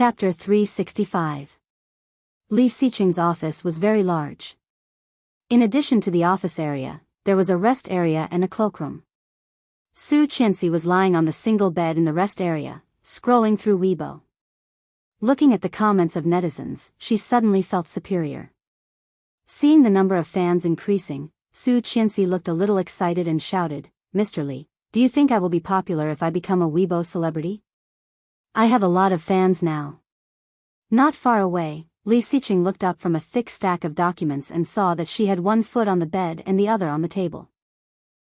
Chapter 365. Li Xiqing's office was very large. In addition to the office area, there was a rest area and a cloakroom. Su Qianxi was lying on the single bed in the rest area, scrolling through Weibo. Looking at the comments of netizens, she suddenly felt superior. Seeing the number of fans increasing, Su Qianxi looked a little excited and shouted, "Mr. Li, do you think I will be popular if I become a Weibo celebrity? I have a lot of fans now." Not far away, Li Xiqing looked up from a thick stack of documents and saw that she had one foot on the bed and the other on the table.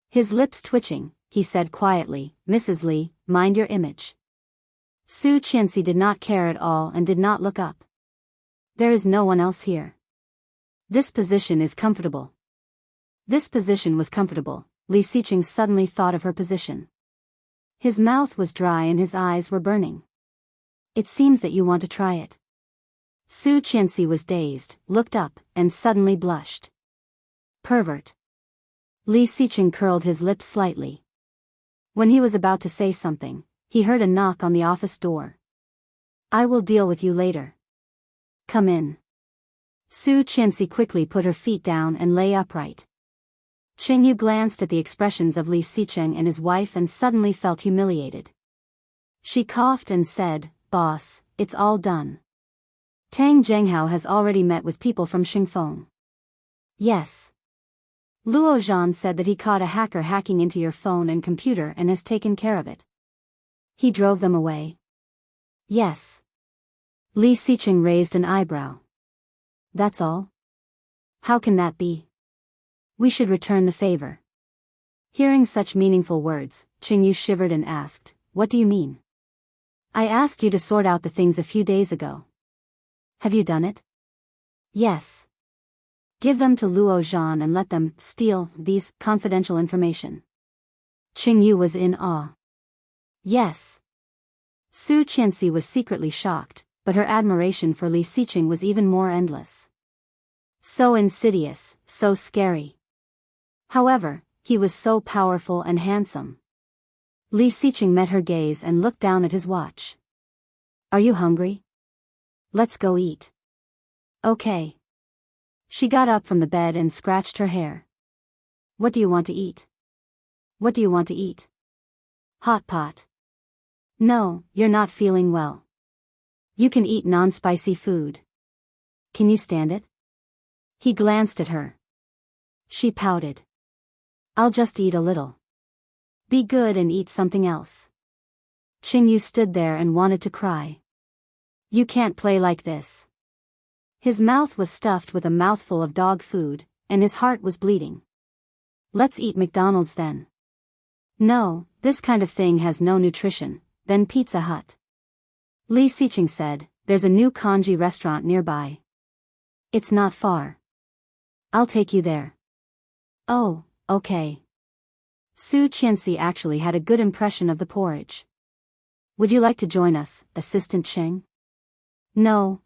His lips twitching, he said quietly, "Mrs. Li, mind your image." Su Qianxi did not care at all and did not look up. There is no one else here. This position is comfortable. This position was comfortable. Li Xiqing suddenly thought of her position. His mouth was dry and his eyes were burning. "It seems that you want to try it." Su Qianxi was dazed, looked up, and suddenly blushed. "Pervert." Li Xiqing curled his lips slightly. When he was about to say something, he heard a knock on the office door. "I will deal with you later. Come in." Su Qianxi quickly put her feet down and lay upright. Qingyu glanced at the expressions of Li Xiqing and his wife and suddenly felt humiliated. She coughed and said, "Boss, it's all done. Tang Zhenghao has already met with people from Xingfeng." "Yes. Luo Zhan said that he caught a hacker hacking into your phone and computer and has taken care of it." "He drove them away?" "Yes." Li Xiqing raised an eyebrow. "That's all? How can that be? We should return the favor." Hearing such meaningful words, Qingyu shivered and asked, "What do you mean?" "I asked you to sort out the things a few days ago. Have you done it?" "Yes." "Give them to Luo Zhan and let them steal these confidential information." Qingyu was in awe. "Yes." Su Qianxi was secretly shocked, but her admiration for Li Xiqing was even more endless. So insidious, so scary. However, he was so powerful and handsome. Li Xiqing met her gaze and looked down at his watch. "Are you hungry? Let's go eat." "Okay." She got up from the bed and scratched her hair. "What do you want to eat?" "What do you want to eat?" "Hot pot." "No, you're not feeling well. You can eat non-spicy food. Can you stand it?" He glanced at her. She pouted. "I'll just eat a little." "Be good and eat something else." Qingyu stood there and wanted to cry. "You can't play like this." His mouth was stuffed with a mouthful of dog food, and his heart was bleeding. "Let's eat McDonald's then." "No, this kind of thing has no nutrition." "Then Pizza Hut." Li Xiqing said, "There's a new kanji restaurant nearby. It's not far. I'll take you there." "Oh, okay." Su Qianxi actually had a good impression of the porridge. "Would you like to join us, Assistant Cheng?" No.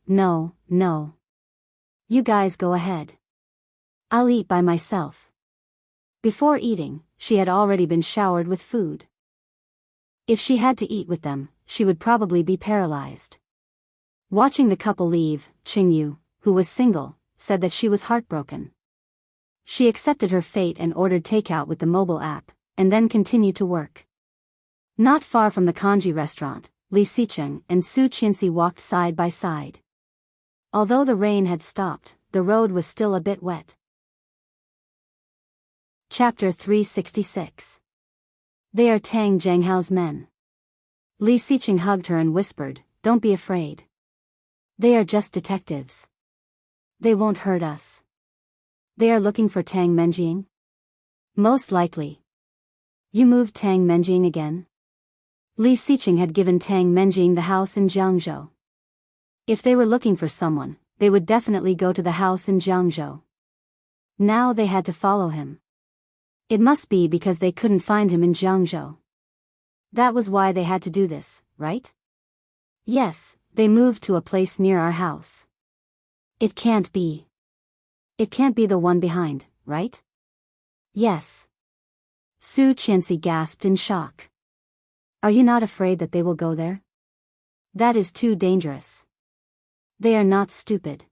You guys go ahead. I'll eat by myself." Before eating, she had already been showered with food. If she had to eat with them, she would probably be paralyzed. Watching the couple leave, Qingyu, who was single, said that she was heartbroken. She accepted her fate and ordered takeout with the mobile app, and then continued to work. Not far from the kanji restaurant, Li Xiqing and Su Qianxi walked side by side. Although the rain had stopped, the road was still a bit wet. Chapter 366. They are Tang Zhenghao's men. Li Xiqing hugged her and whispered, "Don't be afraid. They are just detectives. They won't hurt us." "They are looking for Tang Menjing?" "Most likely." "You moved Tang Menjing again?" Li Xiqing had given Tang Menjing the house in Jiangzhou. If they were looking for someone, they would definitely go to the house in Jiangzhou. Now they had to follow him. It must be because they couldn't find him in Jiangzhou. That was why they had to do this, right? "Yes, they moved to a place near our house." "It can't be. It can't be the one behind, right?" "Yes." Su Qianxi gasped in shock. "Are you not afraid that they will go there?" That is too dangerous. They are not stupid.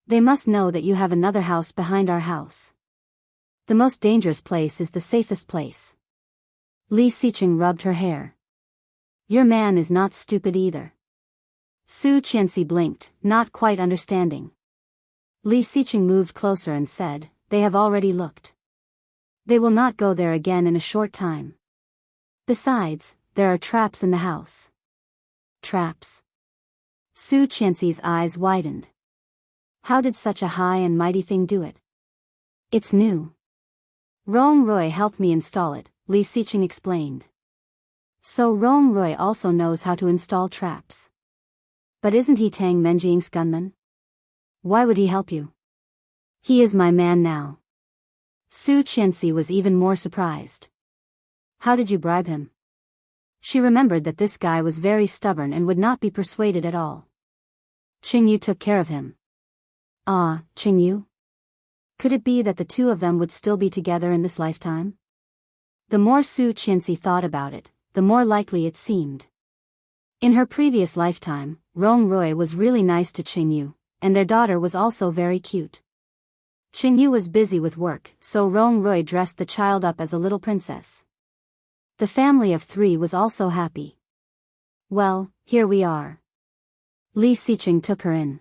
They must know that you have another house behind our house. The most dangerous place is the safest place. Li Xiqing rubbed her hair. Your man is not stupid either. Su Qianxi blinked, not quite understanding. Li Xiqing moved closer and said, they have already looked. They will not go there again in a short time. Besides, there are traps in the house. Traps? Su Qianxi's eyes widened. How did such a high and mighty thing do it? It's new. Rong Rui helped me install it, Li Xiqing explained. So Rong Rui also knows how to install traps. But isn't he Tang Menjing's gunman? Why would he help you? He is my man now. Su Qianxi was even more surprised. How did you bribe him? She remembered that this guy was very stubborn and would not be persuaded at all. Qingyu took care of him. Ah, Qingyu? Could it be that the two of them would still be together in this lifetime? The more Su Qianxi thought about it, the more likely it seemed. In her previous lifetime, Rong Rui was really nice to Qingyu, and their daughter was also very cute. Qingyu was busy with work, so Rong Rui dressed the child up as a little princess. The family of three was also happy. Well, here we are. Li Xiqing took her in.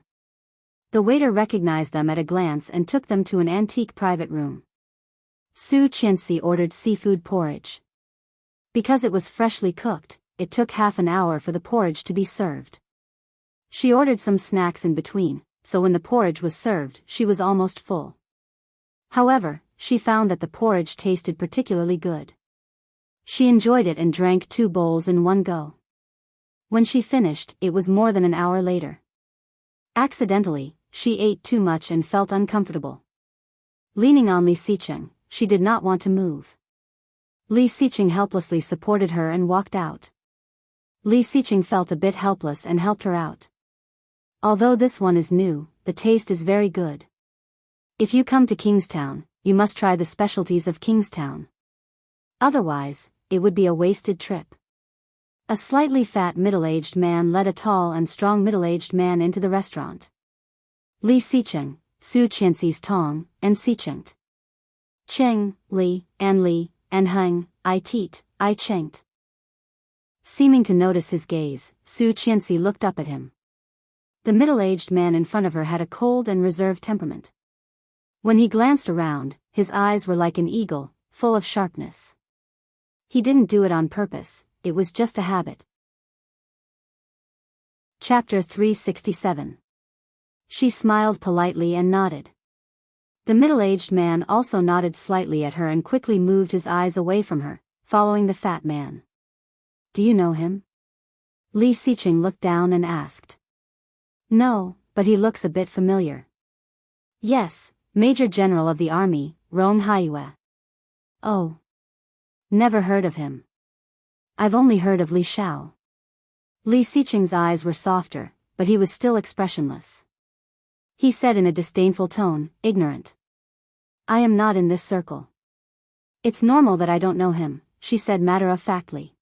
The waiter recognized them at a glance and took them to an antique private room. Su Qianxi ordered seafood porridge. Because it was freshly cooked, it took half an hour for the porridge to be served. She ordered some snacks in between, so when the porridge was served, she was almost full. However, she found that the porridge tasted particularly good. She enjoyed it and drank 2 bowls in one go. When she finished, it was more than an hour later. Accidentally, she ate too much and felt uncomfortable. Leaning on Li Xiqing, she did not want to move. Li Xiqing helplessly supported her and walked out. Li Xiqing felt a bit helpless and helped her out. Although this one is new, the taste is very good. If you come to Kingstown, you must try the specialties of Kingstown. Otherwise, it would be a wasted trip. A slightly fat middle-aged man led a tall and strong middle-aged man into the restaurant. Li Xiqing, Su Qianxi's Tong, and Xiqinged. Qing, Li, and Heng, I Teet, I Chenged. Seeming to notice his gaze, Su Qianxi looked up at him. The middle-aged man in front of her had a cold and reserved temperament. When he glanced around, his eyes were like an eagle, full of sharpness. He didn't do it on purpose, it was just a habit. Chapter 367. She smiled politely and nodded. The middle-aged man also nodded slightly at her and quickly moved his eyes away from her, following the fat man. Do you know him? Li Xiqing looked down and asked. No, but he looks a bit familiar. Yes, Major General of the Army, Rong Haiyue. Oh. Never heard of him. I've only heard of Li Xiao. Li Xiqing's eyes were softer, but he was still expressionless. He said in a disdainful tone, ignorant. I am not in this circle. It's normal that I don't know him, she said matter-of-factly.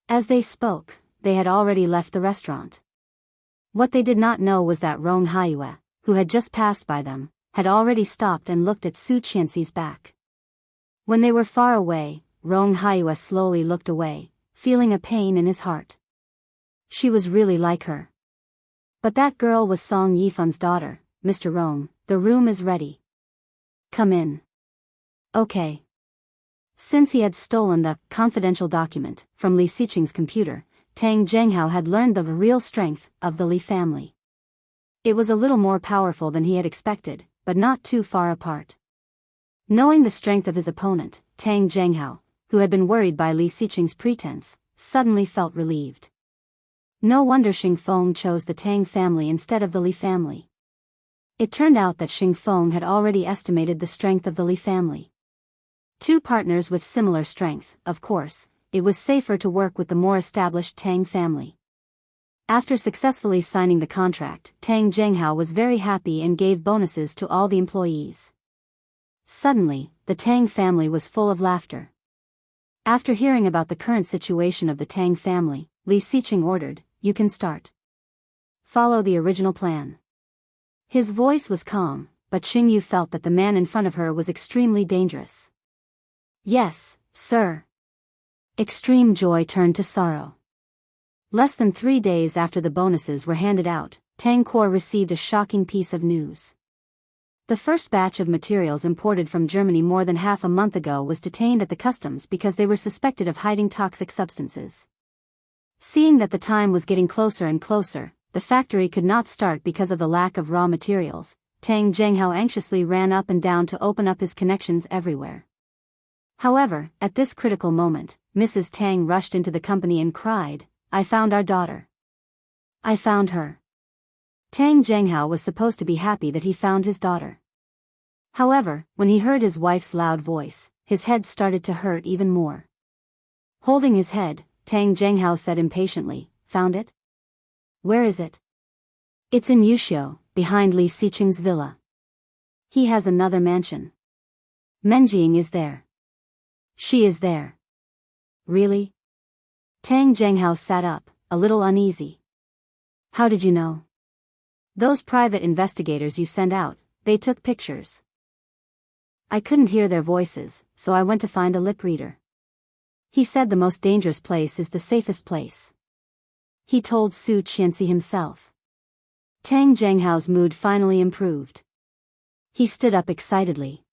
As they spoke, they had already left the restaurant. What they did not know was that Rong Haiyue, who had just passed by them, had already stopped and looked at Su Qianxi's back. When they were far away, Rong Haiyue slowly looked away, feeling a pain in his heart. She was really like her. But that girl was Song Yifun's daughter. Mr. Rong, the room is ready. Come in. Okay. Since he had stolen the confidential document from Li Xiqing's computer, Tang Zhenghao had learned the real strength of the Li family. It was a little more powerful than he had expected, but not too far apart. Knowing the strength of his opponent, Tang Zhenghao, who had been worried by Li Xiqing's pretense, suddenly felt relieved. No wonder Xing Feng chose the Tang family instead of the Li family. It turned out that Xing Feng had already estimated the strength of the Li family. 2 partners with similar strength, of course, it was safer to work with the more established Tang family. After successfully signing the contract, Tang Zhenghao was very happy and gave bonuses to all the employees. Suddenly, the Tang family was full of laughter. After hearing about the current situation of the Tang family, Li Xiqing ordered, you can start. Follow the original plan. His voice was calm, but Xingyu felt that the man in front of her was extremely dangerous. Yes, sir. Extreme joy turned to sorrow. Less than 3 days after the bonuses were handed out, Tang Core received a shocking piece of news. The first batch of materials imported from Germany more than half a month ago was detained at the customs because they were suspected of hiding toxic substances. Seeing that the time was getting closer and closer, the factory could not start because of the lack of raw materials. Tang Zhenghao anxiously ran up and down to open up his connections everywhere. However, at this critical moment, Mrs. Tang rushed into the company and cried, "I found our daughter. I found her." Tang Zhenghao was supposed to be happy that he found his daughter. However, when he heard his wife's loud voice, his head started to hurt even more. Holding his head, Tang Zhenghao said impatiently, "Found it? Where is it?" "It's in Yuxiu, behind Li Xiqing's villa. He has another mansion. Menjing is there. She is there." "Really?" Tang Zhenghao sat up, a little uneasy. "How did you know?" "Those private investigators you sent out, they took pictures. I couldn't hear their voices, so I went to find a lip reader. He said the most dangerous place is the safest place. He told Su Qianxi himself." Tang Zhenghao's mood finally improved. He stood up excitedly.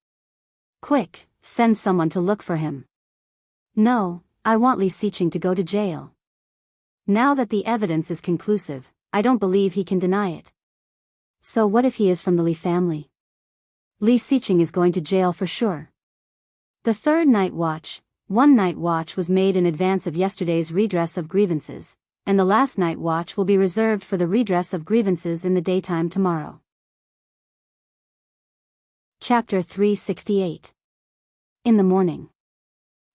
"Quick, send someone to look for him." "No, I want Li Xiqing to go to jail. Now that the evidence is conclusive, I don't believe he can deny it." "So what if he is from the Li family?" "Li Xiqing is going to jail for sure." The third night watch, one night watch was made in advance of yesterday's redress of grievances, and the last night watch will be reserved for the redress of grievances in the daytime tomorrow. Chapter 368. In the morning.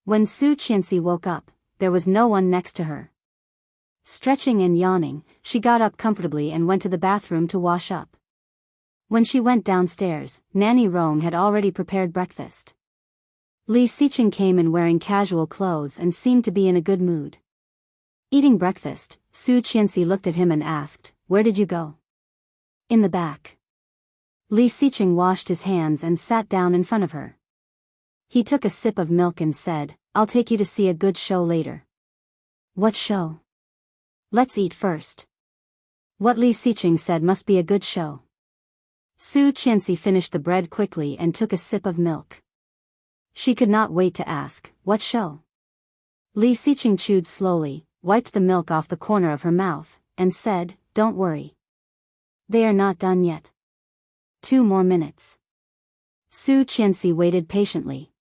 When Su Qianxi woke up, there was no one next to her. Stretching and yawning, she got up comfortably and went to the bathroom to wash up. When she went downstairs, Nanny Rong had already prepared breakfast. Li Xiqing came in wearing casual clothes and seemed to be in a good mood. Eating breakfast, Su Qianxi looked at him and asked, "Where did you go?" "In the back." Li Xiqing washed his hands and sat down in front of her. He took a sip of milk and said, "I'll take you to see a good show later." "What show?" "Let's eat first." What Li Xiqing said must be a good show. Su Qianxi finished the bread quickly and took a sip of milk. She could not wait to ask, "What show?" Li Xiqing chewed slowly, wiped the milk off the corner of her mouth, and said, "Don't worry. They are not done yet. 2 more minutes." Su Qianxi waited patiently.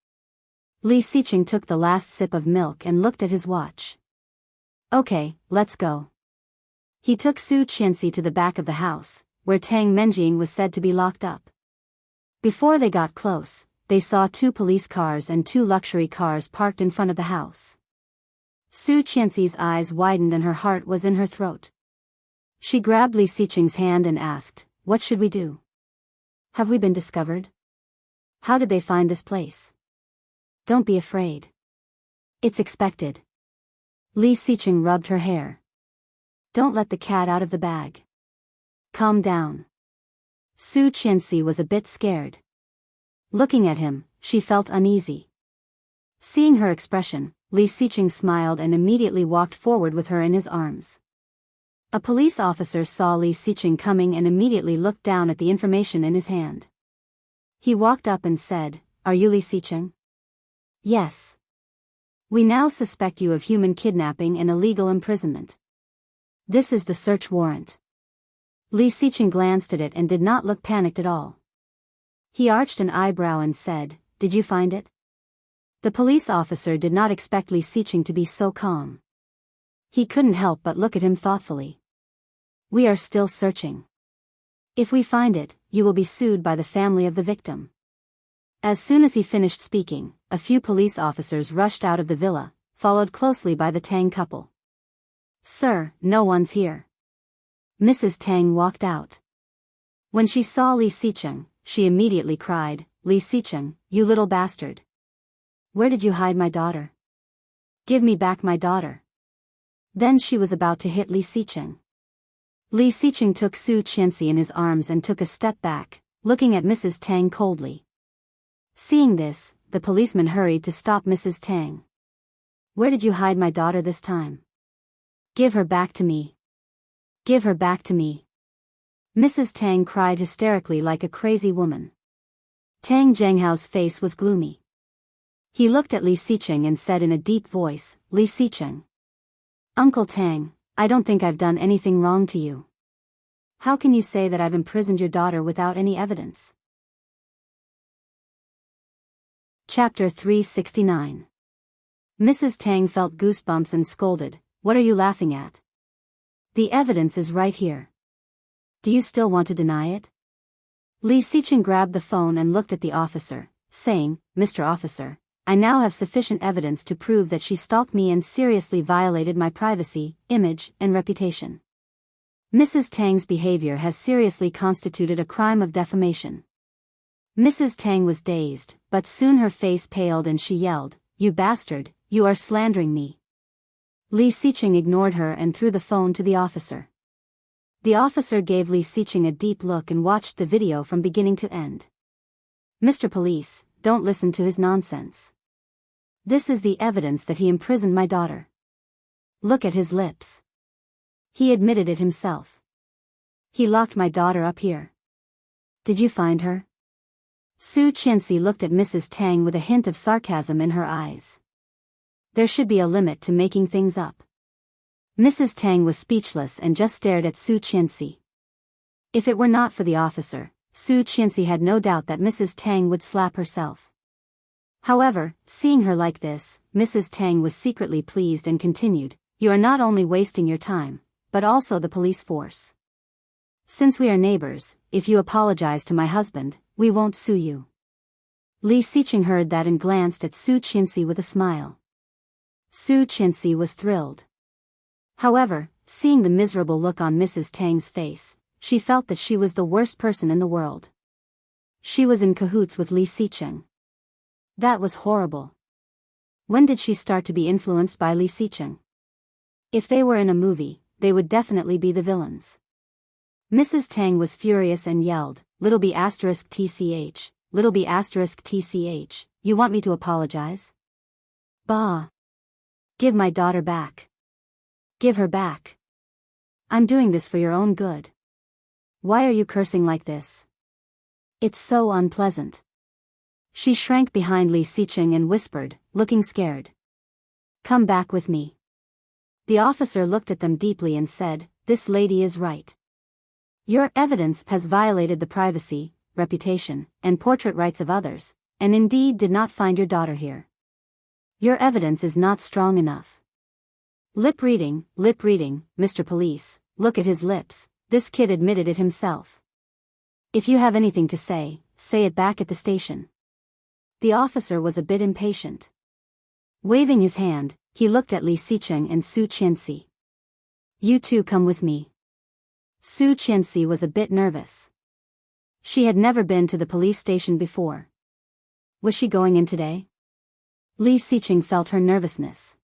Li Xiqing took the last sip of milk and looked at his watch. "Okay, let's go." He took Su Qianxi to the back of the house, where Tang Menjing was said to be locked up. Before they got close, they saw 2 police cars and 2 luxury cars parked in front of the house. Su Qianxi's eyes widened and her heart was in her throat. She grabbed Li Xiqing's hand and asked, "What should we do? Have we been discovered? How did they find this place?" "Don't be afraid. It's expected." Li Xiqing rubbed her hair. "Don't let the cat out of the bag. Calm down." Su Qianxi was a bit scared. Looking at him, she felt uneasy. Seeing her expression, Li Xiqing smiled and immediately walked forward with her in his arms. A police officer saw Li Xiqing coming and immediately looked down at the information in his hand. He walked up and said, "Are you Li Xiqing?" "Yes. We now suspect you of human kidnapping and illegal imprisonment. This is the search warrant." Li Xiqing glanced at it and did not look panicked at all. He arched an eyebrow and said, "Did you find it?" The police officer did not expect Li Xiqing to be so calm. He couldn't help but look at him thoughtfully. "We are still searching. If we find it, you will be sued by the family of the victim." As soon as he finished speaking, a few police officers rushed out of the villa, followed closely by the Tang couple. "Sir, no one's here." Mrs. Tang walked out. When she saw Li Xiqing, she immediately cried, "Li Xiqing, you little bastard. Where did you hide my daughter? Give me back my daughter." Then she was about to hit Li Xiqing. Li Xiqing took Su Qianxi in his arms and took a step back, looking at Mrs. Tang coldly. Seeing this, the policeman hurried to stop Mrs. Tang. "Where did you hide my daughter this time? Give her back to me. Give her back to me." Mrs. Tang cried hysterically like a crazy woman. Tang Zhenghao's face was gloomy. He looked at Li Xiqing and said in a deep voice, "Li Xiqing. Uncle Tang, I don't think I've done anything wrong to you. How can you say that I've imprisoned your daughter without any evidence?" Chapter 369. Mrs. Tang felt goosebumps and scolded, "What are you laughing at? The evidence is right here. Do you still want to deny it?" Li Xiqing grabbed the phone and looked at the officer, saying, "Mr. Officer, I now have sufficient evidence to prove that she stalked me and seriously violated my privacy, image, and reputation. Mrs. Tang's behavior has seriously constituted a crime of defamation." Mrs. Tang was dazed, but soon her face paled and she yelled, "You bastard, you are slandering me." Li Xiqing ignored her and threw the phone to the officer. The officer gave Li Xiqing a deep look and watched the video from beginning to end. "Mr. Police, don't listen to his nonsense. This is the evidence that he imprisoned my daughter. Look at his lips. He admitted it himself. He locked my daughter up here. Did you find her?" Su Qianxi looked at Mrs. Tang with a hint of sarcasm in her eyes. There should be a limit to making things up. Mrs. Tang was speechless and just stared at Su Qianxi. If it were not for the officer, Su Qianxi had no doubt that Mrs. Tang would slap herself. However, seeing her like this, Mrs. Tang was secretly pleased and continued, "You are not only wasting your time, but also the police force. Since we are neighbors, if you apologize to my husband, we won't sue you." Li Xiqing heard that and glanced at Su Qianxi with a smile. Su Qianxi was thrilled. However, seeing the miserable look on Mrs. Tang's face, she felt that she was the worst person in the world. She was in cahoots with Li Xiqing. That was horrible. When did she start to be influenced by Li Xiqing? If they were in a movie, they would definitely be the villains. Mrs. Tang was furious and yelled, "Little b asterisk tch, little b asterisk tch, you want me to apologize? Bah! Give my daughter back. Give her back. I'm doing this for your own good. Why are you cursing like this? It's so unpleasant." She shrank behind Li Xiqing and whispered, looking scared, "Come back with me." The officer looked at them deeply and said, "This lady is right. Your evidence has violated the privacy, reputation, and portrait rights of others, and indeed did not find your daughter here. Your evidence is not strong enough. Lip reading, Mr. Police, look at his lips, this kid admitted it himself. If you have anything to say it back at the station." The officer was a bit impatient. Waving his hand, he looked at Li Xiqing and Su Qianxi. "You two come with me." Su Qianxi was a bit nervous. She had never been to the police station before. Was she going in today? Li Xiqing felt her nervousness.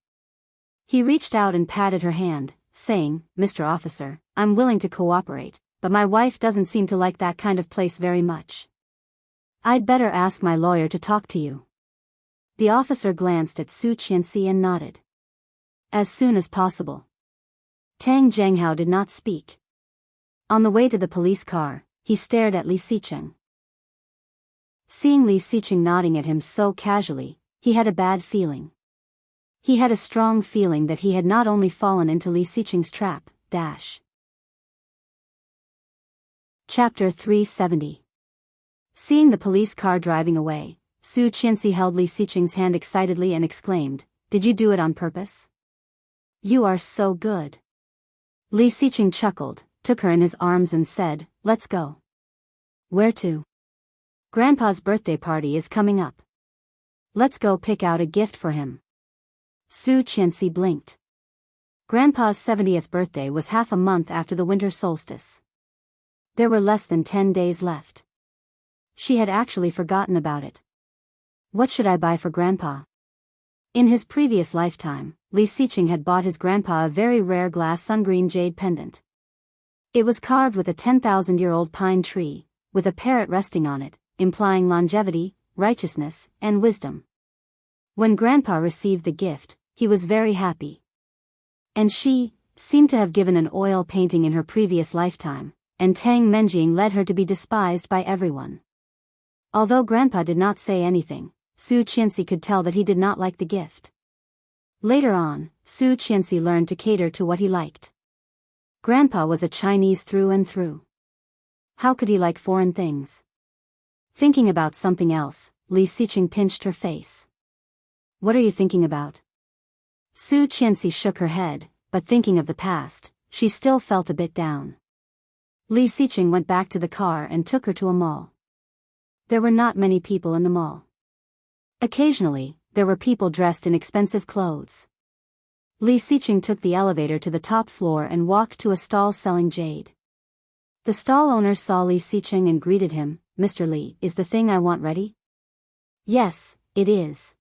He reached out and patted her hand, saying, "Mr. Officer, I'm willing to cooperate, but my wife doesn't seem to like that kind of place very much. I'd better ask my lawyer to talk to you." The officer glanced at Su Qianxi and nodded. "As soon as possible." Tang Zhenghao did not speak. On the way to the police car, he stared at Li Xiqing. Seeing Li Xiqing nodding at him so casually, he had a bad feeling. He had a strong feeling that he had not only fallen into Li Xiqing's trap. Chapter 370. Seeing the police car driving away, Su Qianxi held Li Xiqing's hand excitedly and exclaimed, "Did you do it on purpose? You are so good." Li Xiqing chuckled, took her in his arms and said, "Let's go." "Where to?" "Grandpa's birthday party is coming up. Let's go pick out a gift for him." Su Qianxi blinked. Grandpa's 70th birthday was half a month after the winter solstice. There were less than 10 days left. She had actually forgotten about it. What should I buy for Grandpa? In his previous lifetime, Li Xiqing had bought his grandpa a very rare glass sun-green jade pendant. It was carved with a 10,000-year-old pine tree, with a parrot resting on it, implying longevity, righteousness, and wisdom. When grandpa received the gift, he was very happy. And she seemed to have given an oil painting in her previous lifetime, and Tang Menjing led her to be despised by everyone. Although grandpa did not say anything, Su Qianxi could tell that he did not like the gift. Later on, Su Qianxi learned to cater to what he liked. Grandpa was a Chinese through and through. How could he like foreign things? Thinking about something else, Li Xiqing pinched her face. What are you thinking about? Su Qianxi shook her head, but thinking of the past, she still felt a bit down. Li Xiqing went back to the car and took her to a mall. There were not many people in the mall. Occasionally, there were people dressed in expensive clothes. Li Xiqing took the elevator to the top floor and walked to a stall selling jade. The stall owner saw Li Xiqing and greeted him. Mr. Li, is the thing I want ready? Yes, it is.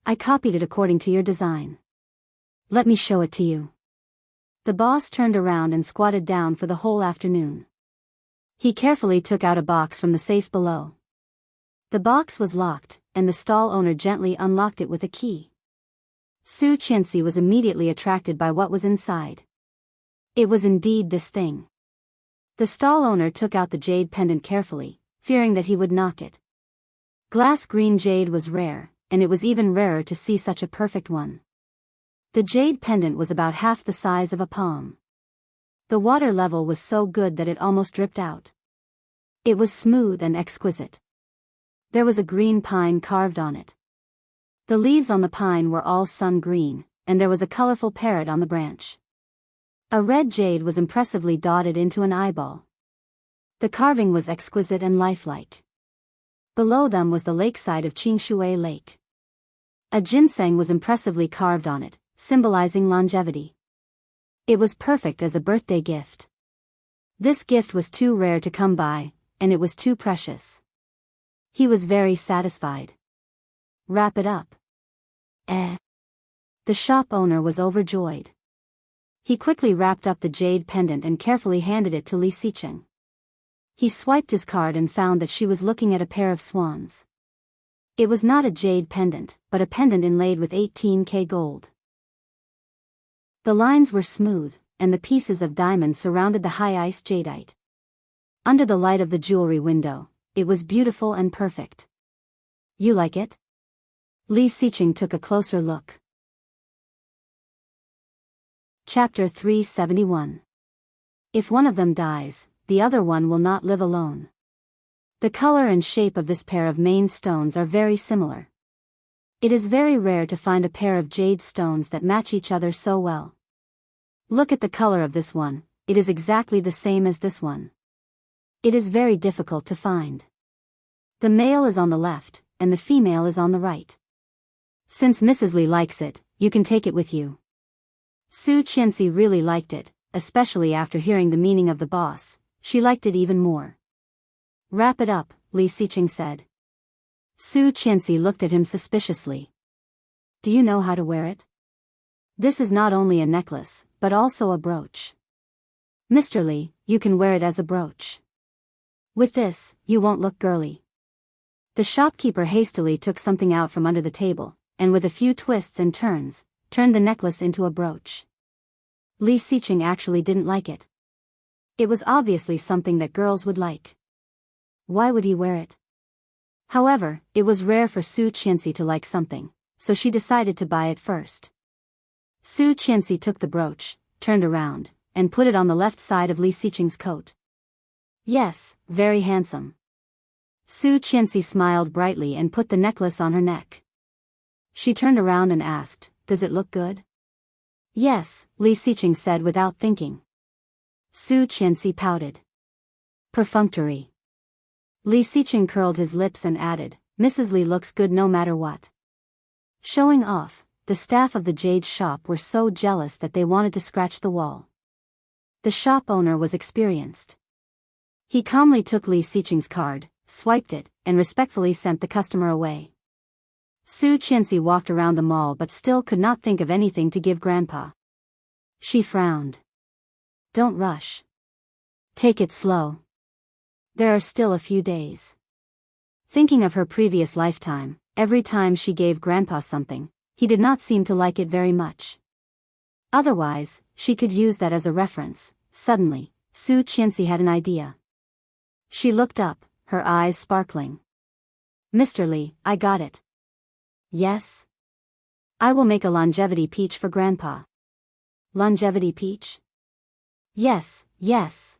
I copied it according to your design. Let me show it to you. The boss turned around and squatted down for the whole afternoon. He carefully took out a box from the safe below. The box was locked, and the stall owner gently unlocked it with a key. Su Qianxi was immediately attracted by what was inside. It was indeed this thing. The stall owner took out the jade pendant carefully, fearing that he would knock it. Glass green jade was rare, and it was even rarer to see such a perfect one. The jade pendant was about half the size of a palm. The water level was so good that it almost dripped out. It was smooth and exquisite. There was a green pine carved on it. The leaves on the pine were all sun green, and there was a colorful parrot on the branch. A red jade was impressively dotted into an eyeball. The carving was exquisite and lifelike. Below them was the lakeside of Qingshui Lake. A ginseng was impressively carved on it, symbolizing longevity. It was perfect as a birthday gift. This gift was too rare to come by, and it was too precious. He was very satisfied. Wrap it up. The shop owner was overjoyed. He quickly wrapped up the jade pendant and carefully handed it to Li Xiqing. He swiped his card and found that she was looking at a pair of swans. It was not a jade pendant, but a pendant inlaid with 18K gold. The lines were smooth, and the pieces of diamond surrounded the high-ice jadeite. Under the light of the jewelry window, it was beautiful and perfect. You like it? Li Xiqing took a closer look. Chapter 371. If one of them dies, the other one will not live alone. The color and shape of this pair of main stones are very similar. It is very rare to find a pair of jade stones that match each other so well. Look at the color of this one, it is exactly the same as this one. It is very difficult to find. The male is on the left, and the female is on the right. Since Mrs. Li likes it, you can take it with you. Su Qianxi really liked it, especially after hearing the meaning of the boss. She liked it even more. Wrap it up, Li Xiqing said. Su Qianxi looked at him suspiciously. Do you know how to wear it? This is not only a necklace, but also a brooch. Mr. Li, you can wear it as a brooch. With this, you won't look girly. The shopkeeper hastily took something out from under the table, and with a few twists and turns, turned the necklace into a brooch. Li Xiqing actually didn't like it. It was obviously something that girls would like. Why would he wear it? However, it was rare for Su Qianxi to like something, so she decided to buy it first. Su Qianxi took the brooch, turned around, and put it on the left side of Li Xiqing's coat. Yes, very handsome. Su Qianxi smiled brightly and put the necklace on her neck. She turned around and asked, "Does it look good?" Yes, Li Xiqing said without thinking. Su Qianxi pouted. Perfunctory. Li Xiqing curled his lips and added, "Mrs. Li looks good no matter what." Showing off, the staff of the jade shop were so jealous that they wanted to scratch the wall. The shop owner was experienced. He calmly took Li Xiqing's card, swiped it, and respectfully sent the customer away. Su Qianxi walked around the mall but still could not think of anything to give Grandpa. She frowned. Don't rush. Take it slow. There are still a few days. Thinking of her previous lifetime, every time she gave Grandpa something, he did not seem to like it very much. Otherwise, she could use that as a reference. Suddenly, Su Qianxi had an idea. She looked up, her eyes sparkling. Mr. Li, I got it. Yes? I will make a longevity peach for Grandpa. Longevity peach? Yes, yes.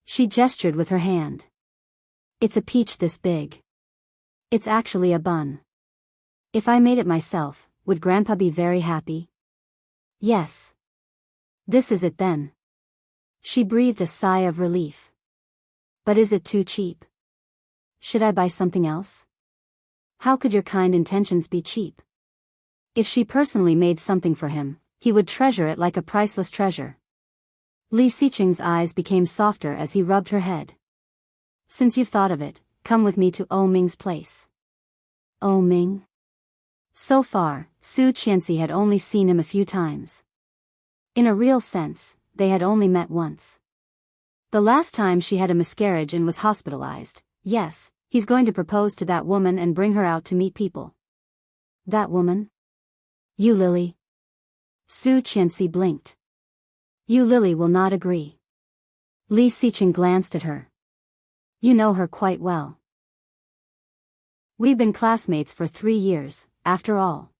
She gestured with her hand. It's a peach this big. It's actually a bun. If I made it myself, would Grandpa be very happy? Yes. This is it then. She breathed a sigh of relief. But is it too cheap? Should I buy something else? How could your kind intentions be cheap? If she personally made something for him, he would treasure it like a priceless treasure. Li Xiqing's eyes became softer as he rubbed her head. Since you've thought of it, come with me to O Ming's place. O Ming? So far, Su Qianxi had only seen him a few times. In a real sense, they had only met once. The last time she had a miscarriage and was hospitalized. Yes, he's going to propose to that woman and bring her out to meet people. That woman? You Lily. Su Qianxi blinked. You Lily will not agree. Li Xiqing glanced at her. You know her quite well. We've been classmates for 3 years, after all.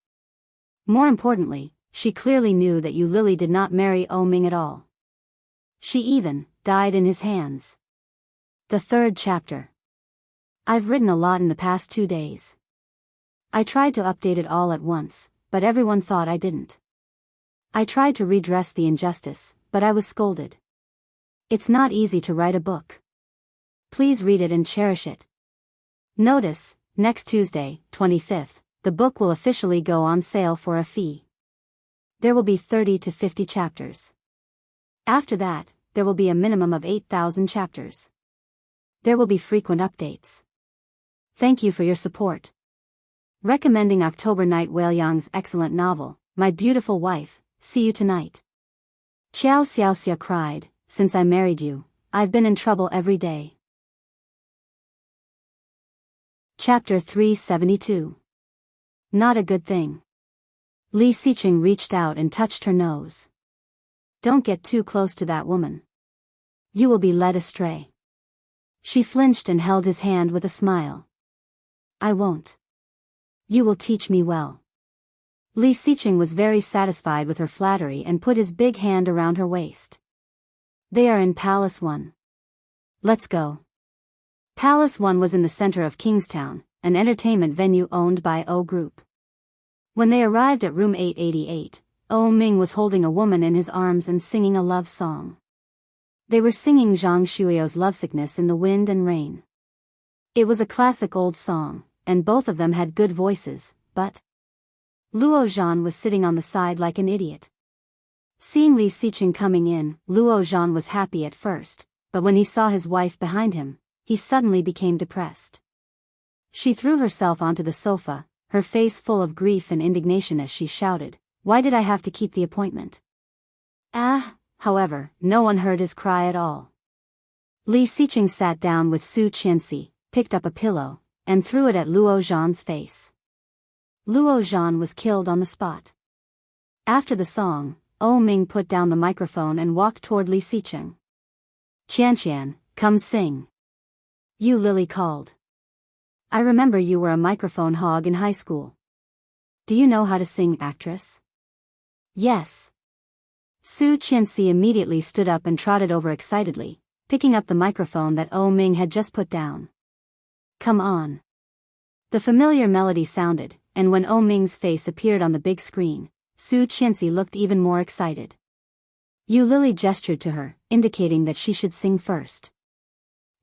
More importantly, she clearly knew that Yu Lily did not marry O Ming at all. She even died in his hands. The 3rd chapter. I've written a lot in the past 2 days. I tried to update it all at once, but everyone thought I didn't. I tried to redress the injustice, but I was scolded. It's not easy to write a book. Please read it and cherish it. Notice, next Tuesday, 25th, the book will officially go on sale for a fee. There will be 30 to 50 chapters. After that, there will be a minimum of 8,000 chapters. There will be frequent updates. Thank you for your support. Recommending October Night Whale Yang's excellent novel, My Beautiful Wife, See You Tonight. Xiao Xiaoxia cried, since I married you, I've been in trouble every day. Chapter 372. Not a good thing. Li Xiqing reached out and touched her nose. Don't get too close to that woman. You will be led astray. She flinched and held his hand with a smile. I won't. You will teach me well. Li Xiqing was very satisfied with her flattery and put his big hand around her waist. They are in Palace 1. Let's go. Palace 1 was in the center of Kingstown, an entertainment venue owned by O Group. When they arrived at room 888, O Ming was holding a woman in his arms and singing a love song. They were singing Zhang Shui's Lovesickness in the Wind and Rain. It was a classic old song, and both of them had good voices, but Luo Zhan was sitting on the side like an idiot. Seeing Li Xiqing coming in, Luo Zhan was happy at first, but when he saw his wife behind him, he suddenly became depressed. She threw herself onto the sofa, her face full of grief and indignation as she shouted, "Why did I have to keep the appointment?" However, no one heard his cry at all. Li Xiqing sat down with Su Qianxi, picked up a pillow, and threw it at Luo Zhan's face. Luo Zhan was killed on the spot. After the song, O Ming put down the microphone and walked toward Li Xiqing. "Qianqian, come sing." Yu Lily called. "I remember you were a microphone hog in high school. Do you know how to sing, actress?" "Yes." Su Qianxi immediately stood up and trotted over excitedly, picking up the microphone that O Ming had just put down. "Come on." The familiar melody sounded, and when O Ming's face appeared on the big screen, Su Qianxi looked even more excited. Yu Lily gestured to her, indicating that she should sing first.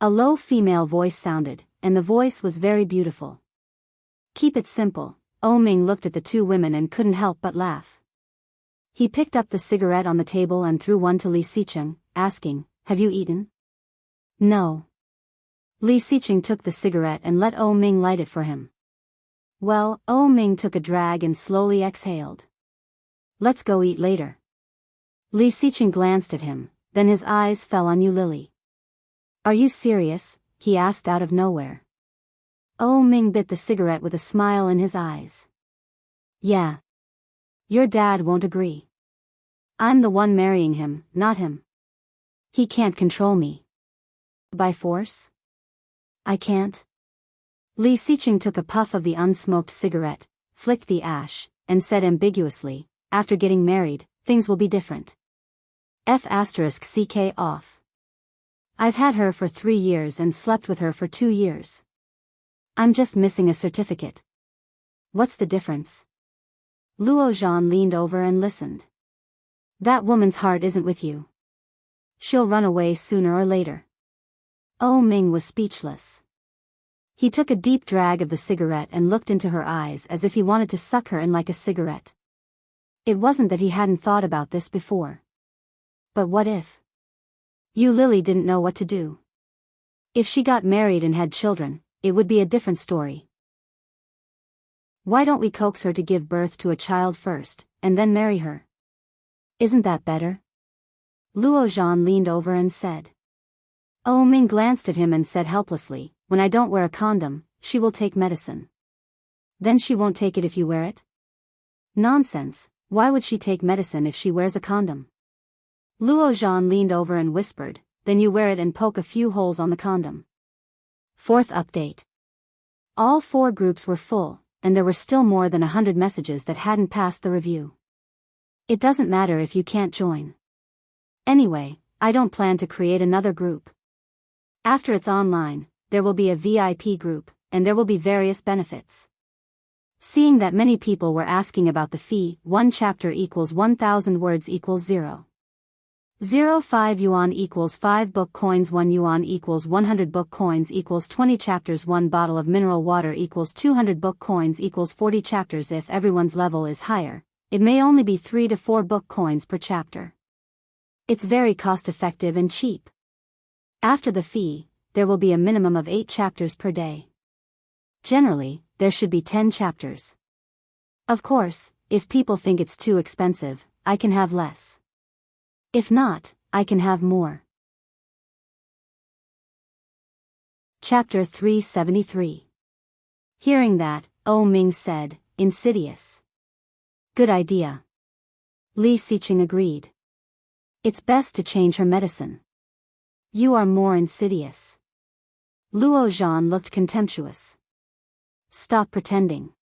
A low female voice sounded, and the voice was very beautiful. "Keep it simple." O Ming looked at the two women and couldn't help but laugh. He picked up the cigarette on the table and threw one to Li Xiqing, asking, "Have you eaten?" "No." Li Xiqing took the cigarette and let O Ming light it for him. Well, Oh Ming took a drag and slowly exhaled. Let's go eat later. Li Xiqing glanced at him, then his eyes fell on Yu Lily. Are you serious? He asked out of nowhere. Oh Ming bit the cigarette with a smile in his eyes. Yeah. Your dad won't agree. I'm the one marrying him, not him. He can't control me. By force? I can't. Li Xiqing took a puff of the unsmoked cigarette, flicked the ash, and said ambiguously, after getting married, things will be different. F***ck off. I've had her for 3 years and slept with her for 2 years. I'm just missing a certificate. What's the difference? Luo Zhan leaned over and listened. That woman's heart isn't with you. She'll run away sooner or later. Oh Ming was speechless. He took a deep drag of the cigarette and looked into her eyes as if he wanted to suck her in like a cigarette. It wasn't that he hadn't thought about this before. But what if? Yu Lily didn't know what to do. If she got married and had children, it would be a different story. Why don't we coax her to give birth to a child first, and then marry her? Isn't that better? Luo Zhan leaned over and said. Oh Ming glanced at him and said helplessly, when I don't wear a condom, she will take medicine. Then she won't take it if you wear it? Nonsense, why would she take medicine if she wears a condom? Luo Zhan leaned over and whispered, then you wear it and poke a few holes on the condom. Fourth update. All 4 groups were full, and there were still more than 100 messages that hadn't passed the review. It doesn't matter if you can't join. Anyway, I don't plan to create another group. After it's online, there will be a VIP group, and there will be various benefits. Seeing that many people were asking about the fee, 1 chapter equals 1,000 words equals 0.05 yuan equals 5 book coins, 1 yuan equals 100 book coins equals 20 chapters, 1 bottle of mineral water equals 200 book coins equals 40 chapters. If everyone's level is higher, it may only be 3 to 4 book coins per chapter. It's very cost-effective and cheap. After the fee, there will be a minimum of 8 chapters per day. Generally, there should be 10 chapters. Of course, if people think it's too expensive, I can have less. If not, I can have more. Chapter 373. Hearing that, Oh Ming said, insidious. Good idea. Li Xiqing agreed. It's best to change her medicine. You are more insidious. Luo Zhan looked contemptuous. Stop pretending.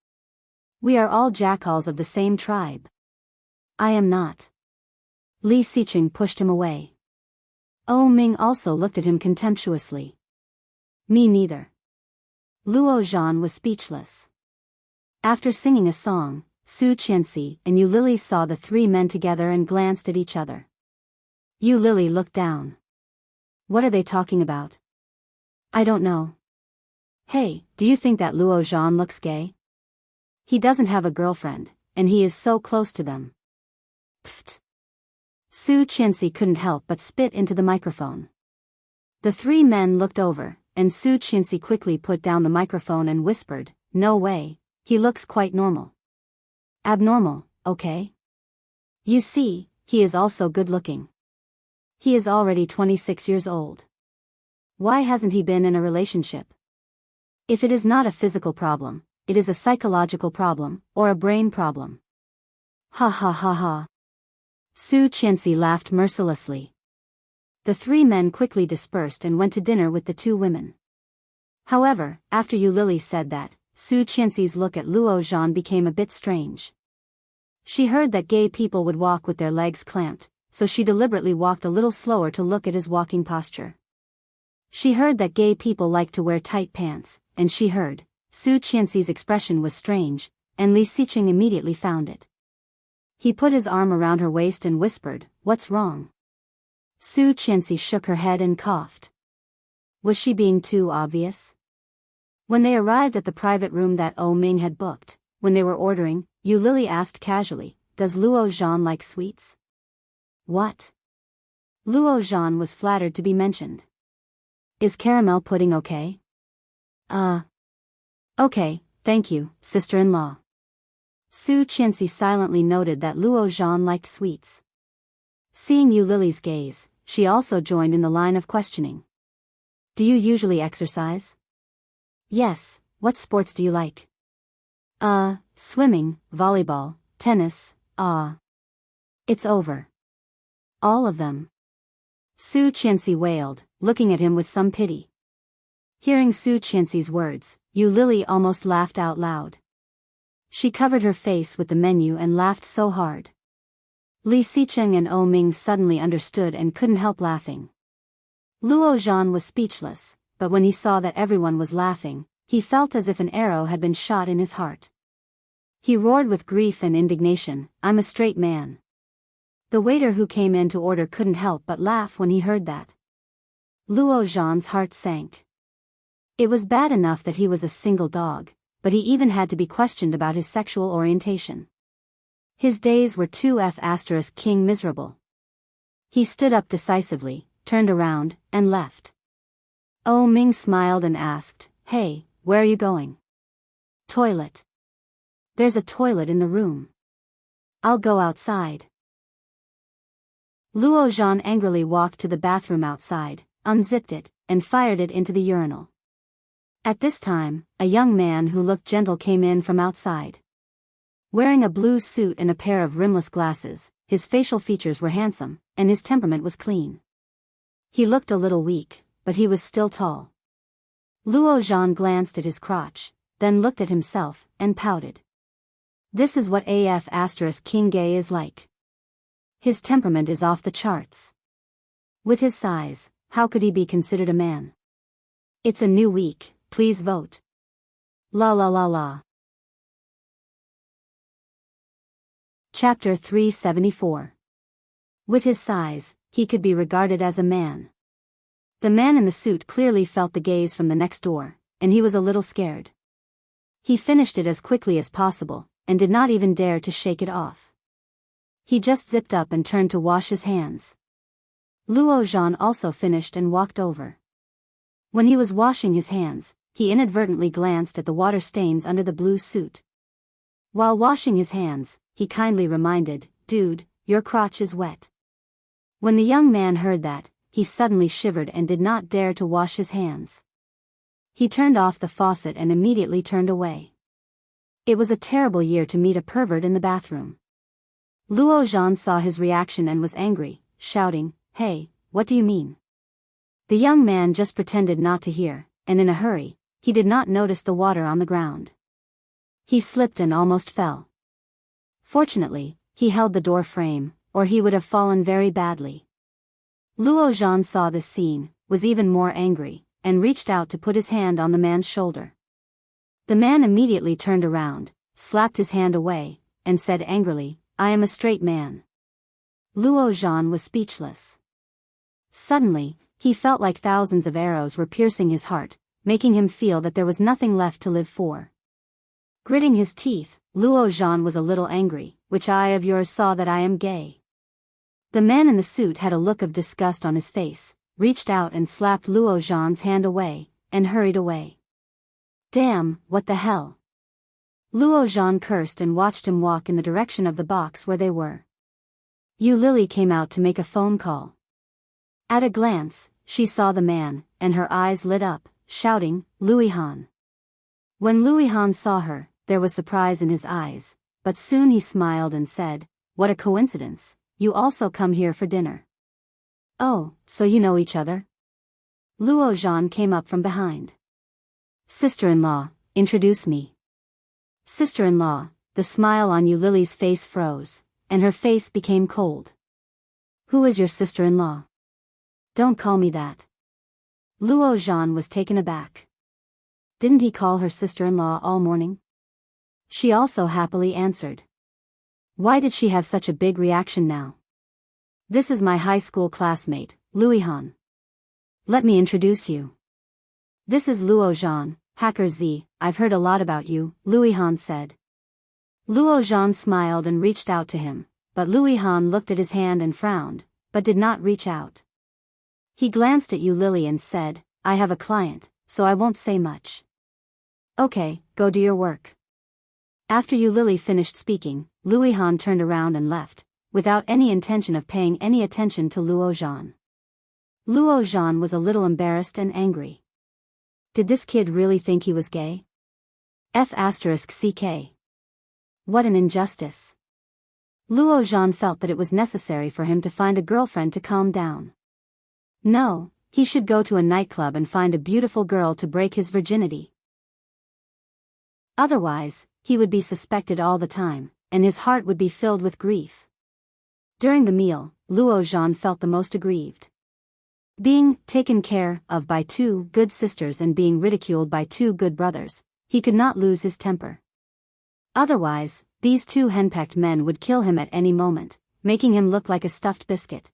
We are all jackals of the same tribe. I am not. Li Xiqing pushed him away. Oh Ming also looked at him contemptuously. Me neither. Luo Zhan was speechless. After singing a song, Su Qianxi and Yu Lily saw the 3 men together and glanced at each other. Yu Lily looked down. What are they talking about? I don't know. Hey, do you think that Luo Zhan looks gay? He doesn't have a girlfriend, and he is so close to them. Pfft. Su Qianxi couldn't help but spit into the microphone. The 3 men looked over, and Su Qianxi quickly put down the microphone and whispered, no way, he looks quite normal. Abnormal, okay? You see, he is also good looking. He is already 26 years old. Why hasn't he been in a relationship? If it is not a physical problem, it is a psychological problem, or a brain problem. Ha ha ha ha. Su Qianxi laughed mercilessly. The 3 men quickly dispersed and went to dinner with the 2 women. However, after Yu Lily said that, Su Qianxi's look at Luo Zhan became a bit strange. She heard that gay people would walk with their legs clamped, so she deliberately walked a little slower to look at his walking posture. She heard that gay people like to wear tight pants, and she heard, Su Qianxi's expression was strange, and Li Xiqing immediately found it. He put his arm around her waist and whispered, what's wrong? Su Qianxi shook her head and coughed. Was she being too obvious? When they arrived at the private room that Oh Ming had booked, when they were ordering, Yu Lily asked casually, does Luo Zhan like sweets? What? Luo Zhan was flattered to be mentioned. Is caramel pudding okay? Okay, Thank you, sister-in-law. Su Qianxi silently noted that Luo Zhan liked sweets. Seeing Yu Lily's gaze, she also joined in the line of questioning. Do you usually exercise? Yes, what sports do you like? Swimming, volleyball, tennis, It's over. All of them. Su Qianxi wailed, looking at him with some pity. Hearing Su Qianxi's words, Yu Lily almost laughed out loud. She covered her face with the menu and laughed so hard. Li Xicheng and O Ming suddenly understood and couldn't help laughing. Luo Zhan was speechless, but when he saw that everyone was laughing, he felt as if an arrow had been shot in his heart. He roared with grief and indignation, "I'm a straight man." The waiter who came in to order couldn't help but laugh when he heard that. Luo Zhan's heart sank. It was bad enough that he was a single dog, but he even had to be questioned about his sexual orientation. His days were too king miserable. He stood up decisively, turned around, and left. O Ming smiled and asked, "Hey, where are you going?" "Toilet." "There's a toilet in the room." "I'll go outside." Luo Zhan angrily walked to the bathroom outside, unzipped it, and fired it into the urinal. At this time, a young man who looked gentle came in from outside. Wearing a blue suit and a pair of rimless glasses, his facial features were handsome, and his temperament was clean. He looked a little weak, but he was still tall. Luo Zhan glanced at his crotch, then looked at himself, and pouted. This is what King Gay is like. His temperament is off the charts. With his size, how could he be considered a man? It's a new week, please vote. La la la la. Chapter 374. With his size, he could be regarded as a man. The man in the suit clearly felt the gaze from the next door, and he was a little scared. He finished it as quickly as possible, and did not even dare to shake it off. He just zipped up and turned to wash his hands. Luo Zhan also finished and walked over. When he was washing his hands, he inadvertently glanced at the water stains under the blue suit. While washing his hands, he kindly reminded, "Dude, your crotch is wet." When the young man heard that, he suddenly shivered and did not dare to wash his hands. He turned off the faucet and immediately turned away. It was a terrible year to meet a pervert in the bathroom. Luo Zhan saw his reaction and was angry, shouting, "Hey, what do you mean?" The young man just pretended not to hear, and in a hurry, he did not notice the water on the ground. He slipped and almost fell. Fortunately, he held the door frame, or he would have fallen very badly. Luo Zhan saw this scene, was even more angry, and reached out to put his hand on the man's shoulder. The man immediately turned around, slapped his hand away, and said angrily, "I am a straight man." Luo Zhan was speechless. Suddenly, he felt like thousands of arrows were piercing his heart, making him feel that there was nothing left to live for. Gritting his teeth, Luo Zhan was a little angry, "Which eye of yours saw that I am gay?" The man in the suit had a look of disgust on his face, reached out and slapped Luo Zhan's hand away, and hurried away. "Damn, what the hell?" Luo Zhan cursed and watched him walk in the direction of the box where they were. Yu Lily came out to make a phone call. At a glance, she saw the man, and her eyes lit up, shouting, "Louis Han." When Louis Han saw her, there was surprise in his eyes, but soon he smiled and said, "What a coincidence, you also come here for dinner." "Oh, so you know each other?" Luo Zhan came up from behind. "Sister-in-law, introduce me." "Sister-in-law," the smile on Yu Lily's face froze, and her face became cold. "Who is your sister-in-law?" "Don't call me that." Luo Zhan was taken aback. Didn't he call her sister-in-law all morning? She also happily answered. Why did she have such a big reaction now? "This is my high school classmate, Louis Han. Let me introduce you. This is Luo Zhan, Hacker Z, I've heard a lot about you," Louis Han said. Luo Zhan smiled and reached out to him, but Louis Han looked at his hand and frowned, but did not reach out. He glanced at Yu Lily and said, "I have a client, so I won't say much." Okay, go do your work. After Yu Lily finished speaking, Louis Han turned around and left, without any intention of paying any attention to Luo Zhan. Luo Zhan was a little embarrassed and angry. Did this kid really think he was gay? F***ck. What an injustice. Luo Zhan felt that it was necessary for him to find a girlfriend to calm down. No, he should go to a nightclub and find a beautiful girl to break his virginity. Otherwise, he would be suspected all the time, and his heart would be filled with grief. During the meal, Luo Zhan felt the most aggrieved. Being taken care of by two good sisters and being ridiculed by two good brothers, he could not lose his temper. Otherwise, these two henpecked men would kill him at any moment, making him look like a stuffed biscuit.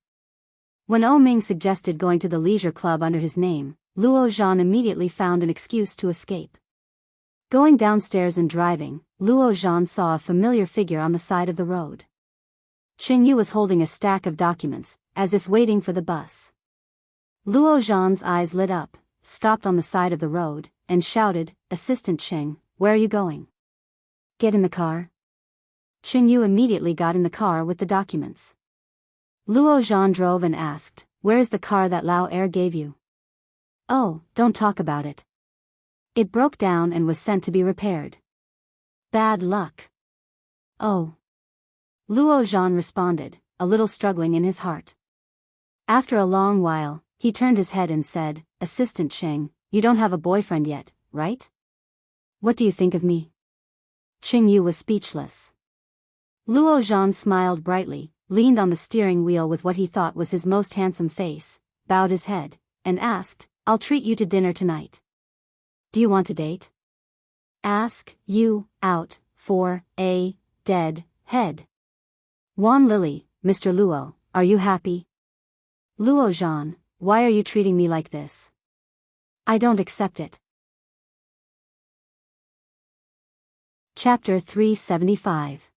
When O Ming suggested going to the leisure club under his name, Luo Zhan immediately found an excuse to escape. Going downstairs and driving, Luo Zhan saw a familiar figure on the side of the road. Qing Yu was holding a stack of documents, as if waiting for the bus. Luo Zhan's eyes lit up, stopped on the side of the road, and shouted, "Assistant Qing, where are you going? Get in the car." Qing Yu immediately got in the car with the documents. Luo Zhan drove and asked, "Where is the car that Lao Er gave you?" "Oh, don't talk about it. It broke down and was sent to be repaired." "Bad luck." "Oh." Luo Zhan responded, a little struggling in his heart. After a long while, he turned his head and said, "Assistant Qing, you don't have a boyfriend yet, right? What do you think of me?" Qing Yu was speechless. Luo Zhan smiled brightly, leaned on the steering wheel with what he thought was his most handsome face, bowed his head, and asked, "I'll treat you to dinner tonight. Do you want to date? Ask you out for a dead head. Wan Lily, Mr. Luo, are you happy?" "Luo Zhan, why are you treating me like this? I don't accept it." Chapter 375.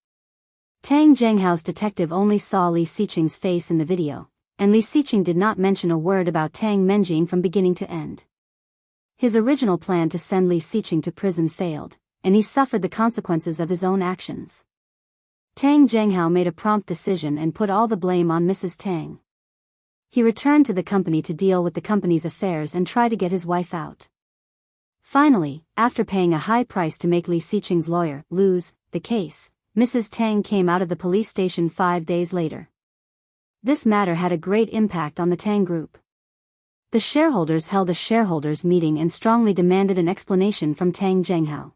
Tang Zhenghao's detective only saw Li Xiqing's face in the video, and Li Xiqing did not mention a word about Tang Menjing from beginning to end. His original plan to send Li Xiqing to prison failed, and he suffered the consequences of his own actions. Tang Zhenghao made a prompt decision and put all the blame on Mrs. Tang. He returned to the company to deal with the company's affairs and try to get his wife out. Finally, after paying a high price to make Li Xiqing's lawyer lose the case, Mrs. Tang came out of the police station 5 days later. This matter had a great impact on the Tang Group. The shareholders held a shareholders' meeting and strongly demanded an explanation from Tang Zhenghao.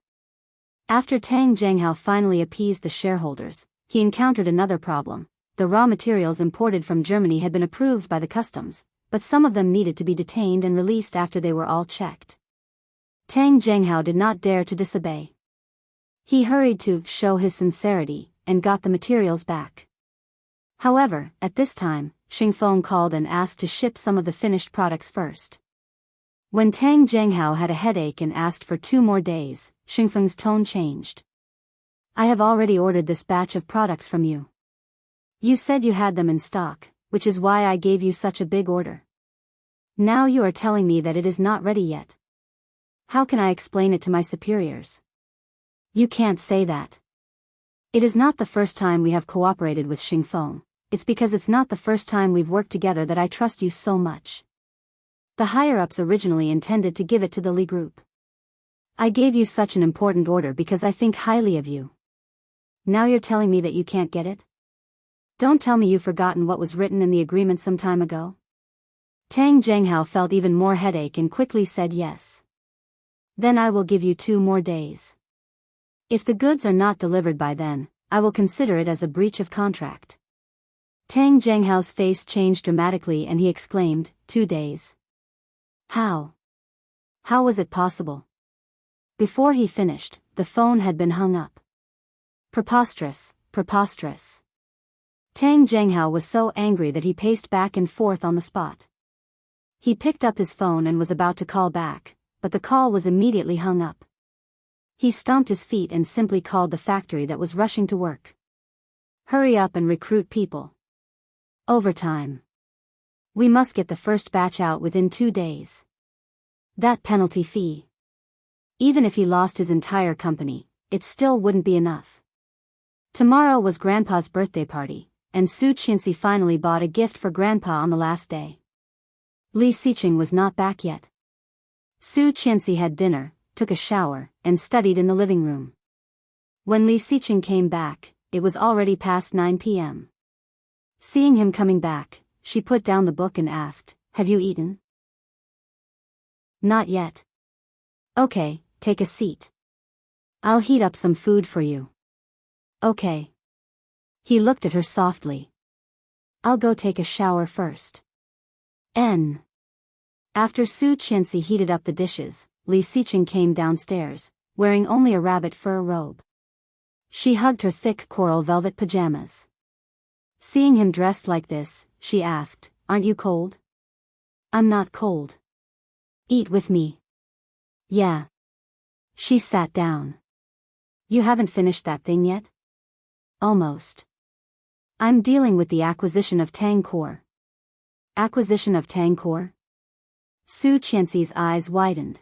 After Tang Zhenghao finally appeased the shareholders, he encountered another problem. The raw materials imported from Germany had been approved by the customs, but some of them needed to be detained and released after they were all checked. Tang Zhenghao did not dare to disobey. He hurried to show his sincerity and got the materials back. However, at this time, Xingfeng called and asked to ship some of the finished products first. When Tang Zhenghao had a headache and asked for 2 more days, Xingfeng's tone changed. "I have already ordered this batch of products from you. You said you had them in stock, which is why I gave you such a big order. Now you are telling me that it is not ready yet. How can I explain it to my superiors?" "You can't say that. It is not the first time we have cooperated with Xingfeng. It's because it's not the first time we've worked together that I trust you so much. The higher-ups originally intended to give it to the Li Group. I gave you such an important order because I think highly of you. Now you're telling me that you can't get it? Don't tell me you've forgotten what was written in the agreement some time ago." Tang Zhenghao felt even more headache and quickly said yes. "Then I will give you 2 more days. If the goods are not delivered by then, I will consider it as a breach of contract." Tang Zhenghao's face changed dramatically and he exclaimed, 2 days? How? How was it possible? Before he finished, the phone had been hung up. Preposterous, preposterous. Tang Zhenghao was so angry that he paced back and forth on the spot. He picked up his phone and was about to call back, but the call was immediately hung up. He stomped his feet and simply called the factory that was rushing to work. "Hurry up and recruit people. Overtime. We must get the first batch out within 2 days. That penalty fee. Even if he lost his entire company, it still wouldn't be enough. Tomorrow was Grandpa's birthday party, and Su Qianxi finally bought a gift for Grandpa on the last day. Li Xiqing was not back yet. Su Qianxi had dinner, took a shower, and studied in the living room. When Li Xiqing came back, it was already past 9 p.m. Seeing him coming back, she put down the book and asked, "Have you eaten?" "Not yet." "Okay, take a seat. I'll heat up some food for you." "Okay." He looked at her softly. "I'll go take a shower first." After Su Qianxi heated up the dishes, Li Xiqing came downstairs, wearing only a rabbit fur robe. She hugged her thick coral velvet pajamas. Seeing him dressed like this, she asked, "Aren't you cold?" "I'm not cold." "Eat with me." "Yeah." She sat down. "You haven't finished that thing yet?" "Almost. I'm dealing with the acquisition of Tangkor." "Acquisition of Tangkor?" Su Qianxi's eyes widened.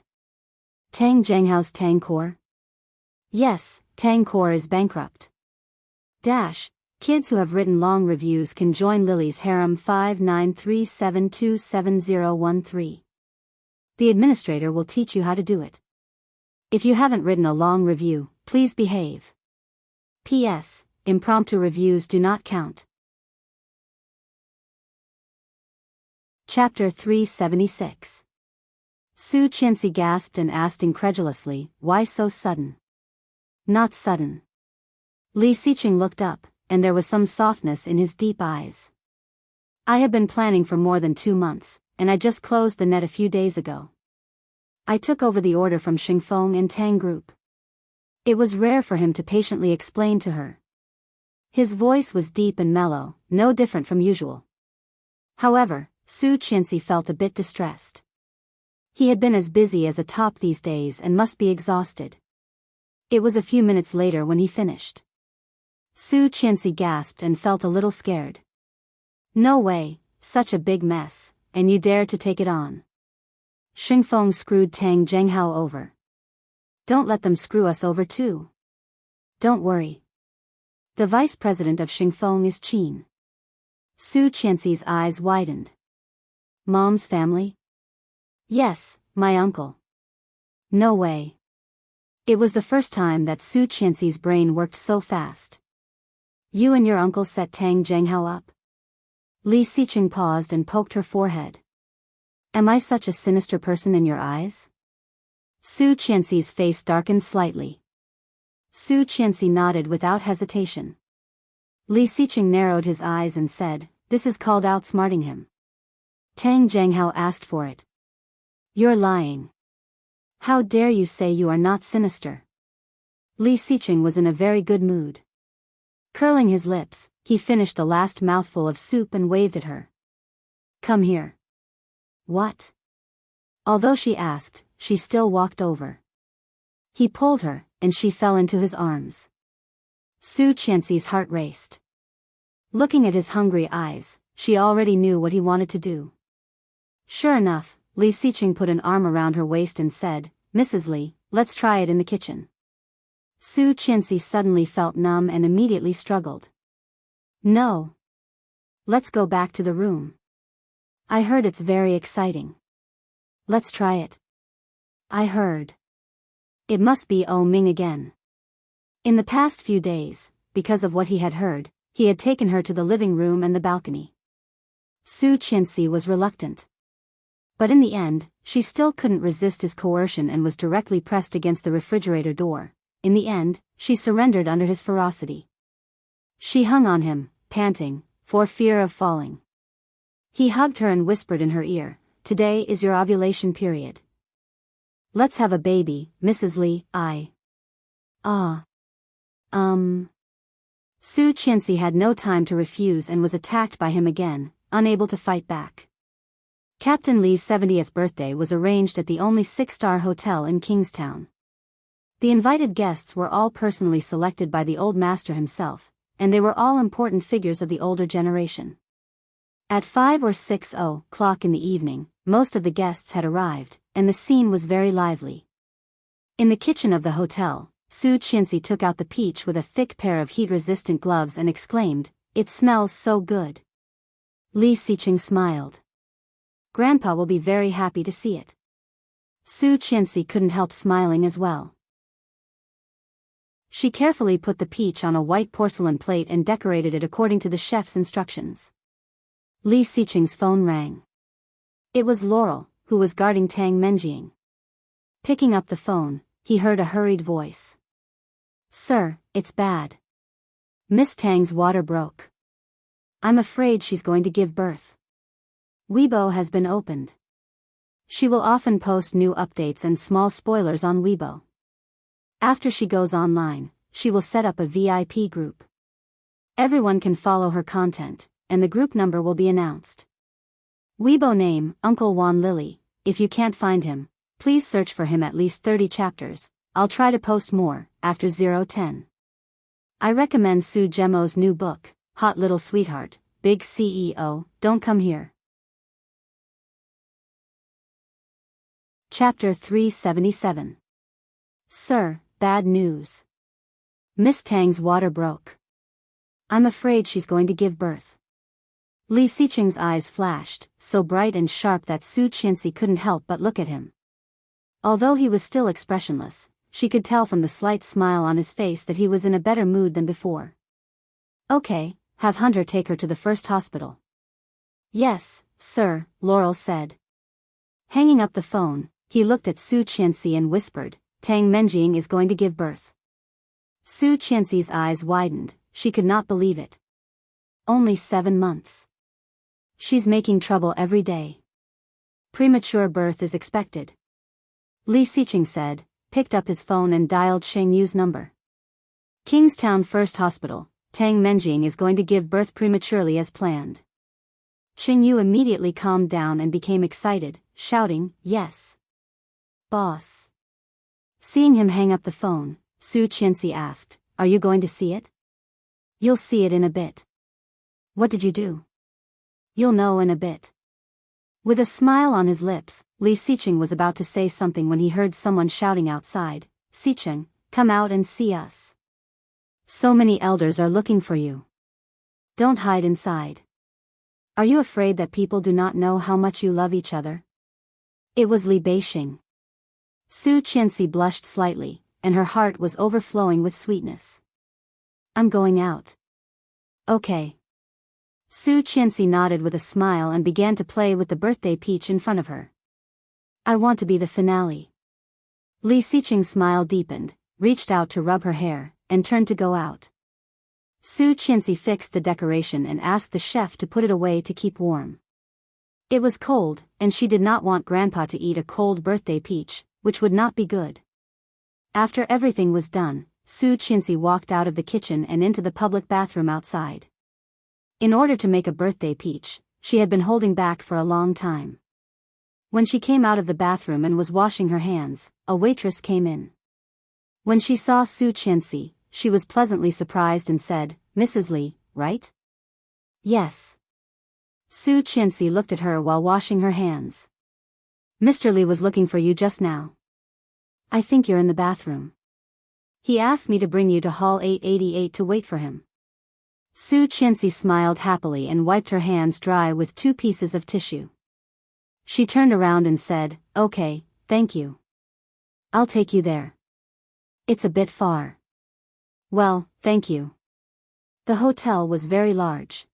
"Tang Zhenghou's Tangkor?" "Yes, Tangkor is bankrupt." Kids who have written long reviews can join Lily's harem 5937277013. The administrator will teach you how to do it. If you haven't written a long review, please behave. P.S. Impromptu reviews do not count. Chapter 376. Su Qianxi gasped and asked incredulously, "Why so sudden?" "Not sudden." Li Xiqing looked up, and there was some softness in his deep eyes. "I have been planning for more than 2 months, and I just closed the net a few days ago. I took over the order from Xingfeng and Tang Group." It was rare for him to patiently explain to her. His voice was deep and mellow, no different from usual. However, Su Qianxi felt a bit distressed. He had been as busy as a top these days and must be exhausted. It was a few minutes later when he finished. Su Qianxi gasped and felt a little scared. "No way, such a big mess, and you dare to take it on." Xingfeng screwed Tang Zhenghao over. "Don't let them screw us over too." "Don't worry. The vice president of Xingfeng is Qin." Su Qianxi's eyes widened. "Mom's family?" "Yes, my uncle." "No way." It was the first time that Su Qianxi's brain worked so fast. "You and your uncle set Tang Zhenghao up?" Li Xiqing paused and poked her forehead. "Am I such a sinister person in your eyes?" Su Qianxi's face darkened slightly. Su Qianxi nodded without hesitation. Li Xiqing narrowed his eyes and said, "This is called outsmarting him. Tang Zhenghao asked for it." "You're lying. How dare you say you are not sinister?" Li Xiqing was in a very good mood. Curling his lips, he finished the last mouthful of soup and waved at her. "Come here." "What?" Although she asked, she still walked over. He pulled her, and she fell into his arms. Su Qianxi's heart raced. Looking at his hungry eyes, she already knew what he wanted to do. Sure enough, Li Xiqing put an arm around her waist and said, "Mrs. Li, let's try it in the kitchen." Su Qianxi suddenly felt numb and immediately struggled. "No. Let's go back to the room. I heard it's very exciting." "Let's try it." "I heard. It must be Oh Ming again." In the past few days, because of what he had heard, he had taken her to the living room and the balcony. Su Qianxi was reluctant. But in the end, she still couldn't resist his coercion and was directly pressed against the refrigerator door. In the end, she surrendered under his ferocity. She hung on him, panting, for fear of falling. He hugged her and whispered in her ear, "Today is your ovulation period. Let's have a baby, Mrs. Li, Su Qianxi had no time to refuse and was attacked by him again, unable to fight back. Captain Li's 70th birthday was arranged at the only 6-star hotel in Kingstown. The invited guests were all personally selected by the old master himself, and they were all important figures of the older generation. At 5 or 6 o'clock in the evening, most of the guests had arrived, and the scene was very lively. In the kitchen of the hotel, Su Qianxi took out the peach with a thick pair of heat-resistant gloves and exclaimed, "It smells so good." Li Xiqing smiled. "Grandpa will be very happy to see it." Su Qianxi couldn't help smiling as well. She carefully put the peach on a white porcelain plate and decorated it according to the chef's instructions. Li Xiqing's phone rang. It was Laurel, who was guarding Tang Menjing. Picking up the phone, he heard a hurried voice. "Sir, it's bad. Miss Tang's water broke. I'm afraid she's going to give birth. Weibo has been opened. She will often post new updates and small spoilers on Weibo. After she goes online, she will set up a VIP group. Everyone can follow her content, and the group number will be announced. Weibo name, Uncle Wan Lily. If you can't find him, please search for him at least 30 chapters. I'll try to post more, after 010. I recommend Su Gemo's new book, Hot Little Sweetheart, Big CEO, Don't Come Here." Chapter 377. Sir, bad news. Miss Tang's water broke. I'm afraid she's going to give birth. Li Xiqing's eyes flashed, so bright and sharp that Su Qianxi couldn't help but look at him. Although he was still expressionless, she could tell from the slight smile on his face that he was in a better mood than before. "Okay, have Hunter take her to the first hospital." "Yes, sir," Laurel said. Hanging up the phone, he looked at Su Qianxi and whispered, "Tang Menjing is going to give birth." Su Qianxi's eyes widened, she could not believe it. Only 7 months. She's making trouble every day. Premature birth is expected. Li Xiqing said, picked up his phone and dialed Sheng Yu's number. Kingstown First Hospital, Tang Menjing is going to give birth prematurely as planned. Sheng Yu immediately calmed down and became excited, shouting, "Yes, boss." Seeing him hang up the phone, Su Qianxi asked, "Are you going to see it?" "You'll see it in a bit." "What did you do?" "You'll know in a bit." With a smile on his lips, Li Xiqing was about to say something when he heard someone shouting outside, "Xiqing, come out and see us. So many elders are looking for you. Don't hide inside. Are you afraid that people do not know how much you love each other?" It was Li Beixing. Su Qianxi blushed slightly, and her heart was overflowing with sweetness. "I'm going out." "Okay." Su Qianxi nodded with a smile and began to play with the birthday peach in front of her. "I want to be the finale." Li Xiqing's smile deepened, reached out to rub her hair, and turned to go out. Su Qianxi fixed the decoration and asked the chef to put it away to keep warm. It was cold, and she did not want Grandpa to eat a cold birthday peach, which would not be good. After everything was done, Su Qianxi walked out of the kitchen and into the public bathroom outside. In order to make a birthday peach, she had been holding back for a long time. When she came out of the bathroom and was washing her hands, a waitress came in. When she saw Su Qianxi, she was pleasantly surprised and said, "Mrs. Li, right?" "Yes." Su Qianxi looked at her while washing her hands. "Mr. Li was looking for you just now. I think you're in the bathroom. He asked me to bring you to Hall 888 to wait for him." Su Qianxi smiled happily and wiped her hands dry with 2 pieces of tissue. She turned around and said, "Okay, thank you. I'll take you there. It's a bit far." "Well, thank you." The hotel was very large.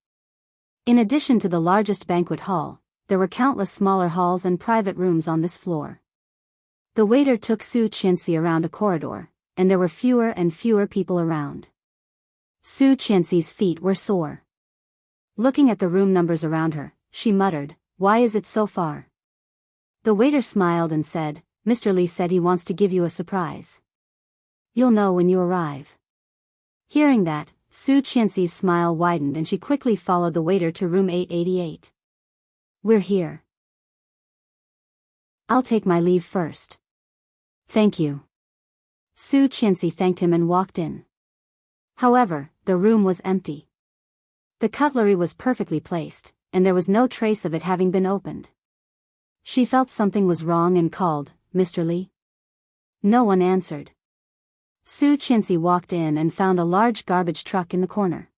In addition to the largest banquet hall, there were countless smaller halls and private rooms on this floor. The waiter took Su Qianxi around a corridor, and there were fewer and fewer people around. Su Qianxi's feet were sore. Looking at the room numbers around her, she muttered, "Why is it so far?" The waiter smiled and said, "Mr. Li said he wants to give you a surprise. You'll know when you arrive." Hearing that, Su Qianxi's smile widened and she quickly followed the waiter to room 888. "We're here. I'll take my leave first." "Thank you." Su Qianxi thanked him and walked in. However, the room was empty. The cutlery was perfectly placed, and there was no trace of it having been opened. She felt something was wrong and called, "Mr. Li?" No one answered. Su Qianxi walked in and found a large garbage truck in the corner.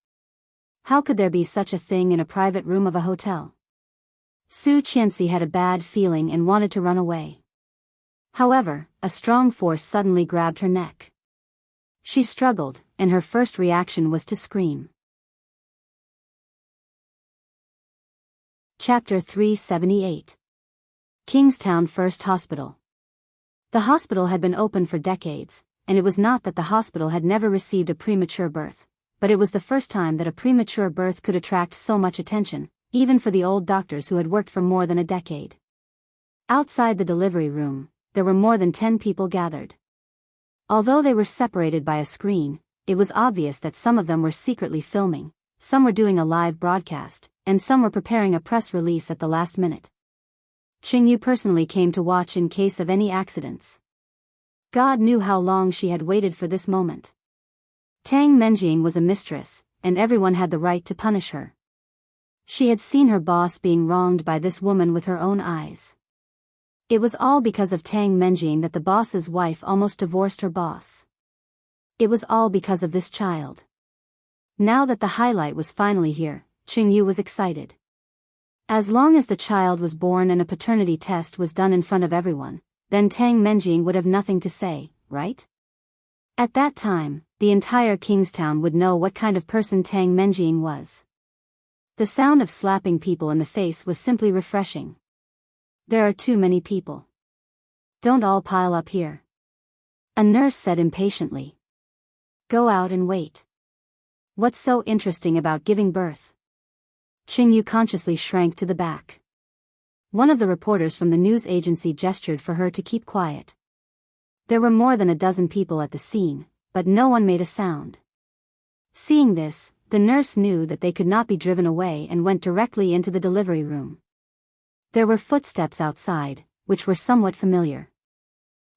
How could there be such a thing in a private room of a hotel? Su Qianxi had a bad feeling and wanted to run away. However, a strong force suddenly grabbed her neck. She struggled, and her first reaction was to scream. Chapter 378. Kingstown First Hospital. The hospital had been open for decades, and it was not that the hospital had never received a premature birth, but it was the first time that a premature birth could attract so much attention, even for the old doctors who had worked for more than a decade. Outside the delivery room, there were more than 10 people gathered. Although they were separated by a screen, it was obvious that some of them were secretly filming, some were doing a live broadcast, and some were preparing a press release at the last minute. Qingyu personally came to watch in case of any accidents. God knew how long she had waited for this moment. Tang Menjing was a mistress, and everyone had the right to punish her. She had seen her boss being wronged by this woman with her own eyes. It was all because of Tang Menjing that the boss's wife almost divorced her boss. It was all because of this child. Now that the highlight was finally here, Qingyu was excited. As long as the child was born and a paternity test was done in front of everyone, then Tang Menjing would have nothing to say, right? At that time, the entire Kingstown would know what kind of person Tang Menjing was. The sound of slapping people in the face was simply refreshing. There are too many people. Don't all pile up here. A nurse said impatiently. Go out and wait. What's so interesting about giving birth? Qingyu consciously shrank to the back. One of the reporters from the news agency gestured for her to keep quiet. There were more than a dozen people at the scene, but no one made a sound. Seeing this, the nurse knew that they could not be driven away and went directly into the delivery room. There were footsteps outside, which were somewhat familiar.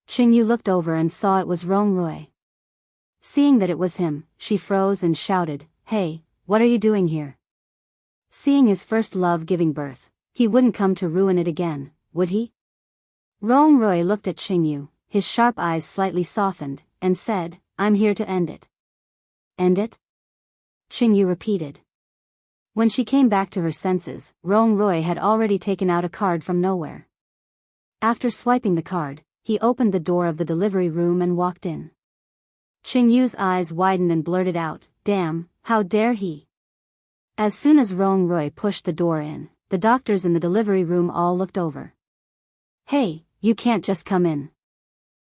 Qingyu looked over and saw it was Rongrui. Seeing that it was him, she froze and shouted, "Hey, what are you doing here?" Seeing his first love giving birth, he wouldn't come to ruin it again, would he? Rongrui looked at Qingyu, his sharp eyes slightly softened, and said, "I'm here to end it." End it? Qingyu repeated. When she came back to her senses, Rongrui had already taken out a card from nowhere. After swiping the card, he opened the door of the delivery room and walked in. Qingyu's eyes widened and blurted out, "Damn, how dare he!" As soon as Rongrui pushed the door in, the doctors in the delivery room all looked over. "Hey, you can't just come in.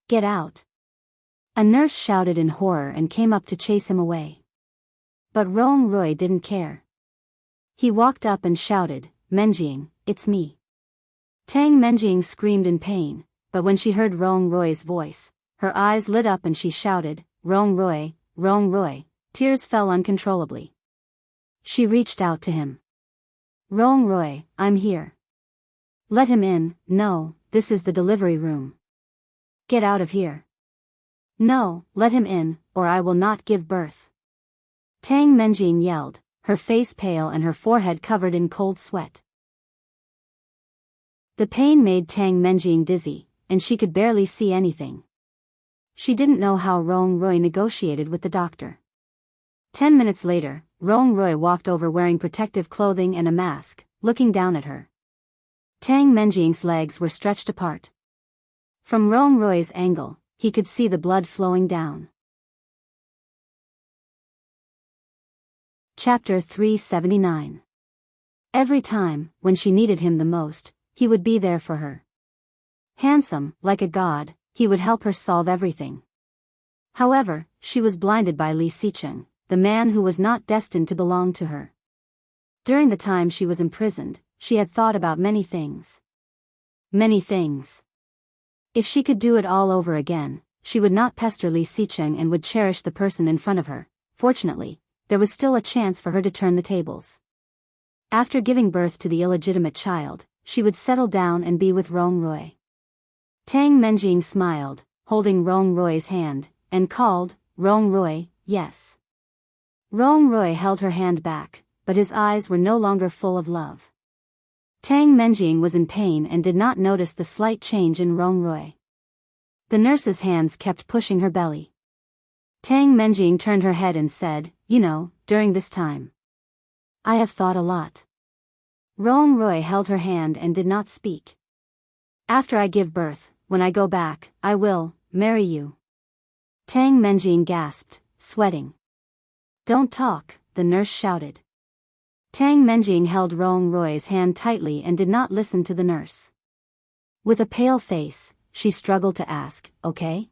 Get out." A nurse shouted in horror and came up to chase him away. But Rongrui didn't care. He walked up and shouted, "Menjing, it's me." Tang Menjing screamed in pain, but when she heard Rongrui's voice, her eyes lit up and she shouted, "Rongrui, Rongrui." Tears fell uncontrollably. She reached out to him. "Rongrui, I'm here." "Let him in." "No, this is the delivery room." "Get out of here." "No, let him in, or I will not give birth." Tang Menjing yelled, her face pale and her forehead covered in cold sweat. The pain made Tang Menjing dizzy, and she could barely see anything. She didn't know how Rongrui negotiated with the doctor. 10 minutes later, Rongrui walked over wearing protective clothing and a mask, looking down at her. Tang Menjing's legs were stretched apart. From Rongrui's angle, he could see the blood flowing down. Chapter 379. Every time, when she needed him the most, he would be there for her. Handsome, like a god, he would help her solve everything. However, she was blinded by Li Xicheng, the man who was not destined to belong to her. During the time she was imprisoned, she had thought about many things. Many things. If she could do it all over again, she would not pester Li Xicheng and would cherish the person in front of her. Fortunately, there was still a chance for her to turn the tables. After giving birth to the illegitimate child, she would settle down and be with Rongrui. Tang Menjing smiled, holding Rongrui's hand, and called, "Rongrui, yes." Rongrui held her hand back, but his eyes were no longer full of love. Tang Menjing was in pain and did not notice the slight change in Rongrui. The nurse's hands kept pushing her belly. Tang Menjing turned her head and said, during this time, I have thought a lot. Rong Rui held her hand and did not speak. After I give birth, when I go back, I will marry you. Tang Menjing gasped, sweating. Don't talk, the nurse shouted. Tang Menjing held Rong Rui's hand tightly and did not listen to the nurse. With a pale face, she struggled to ask, okay?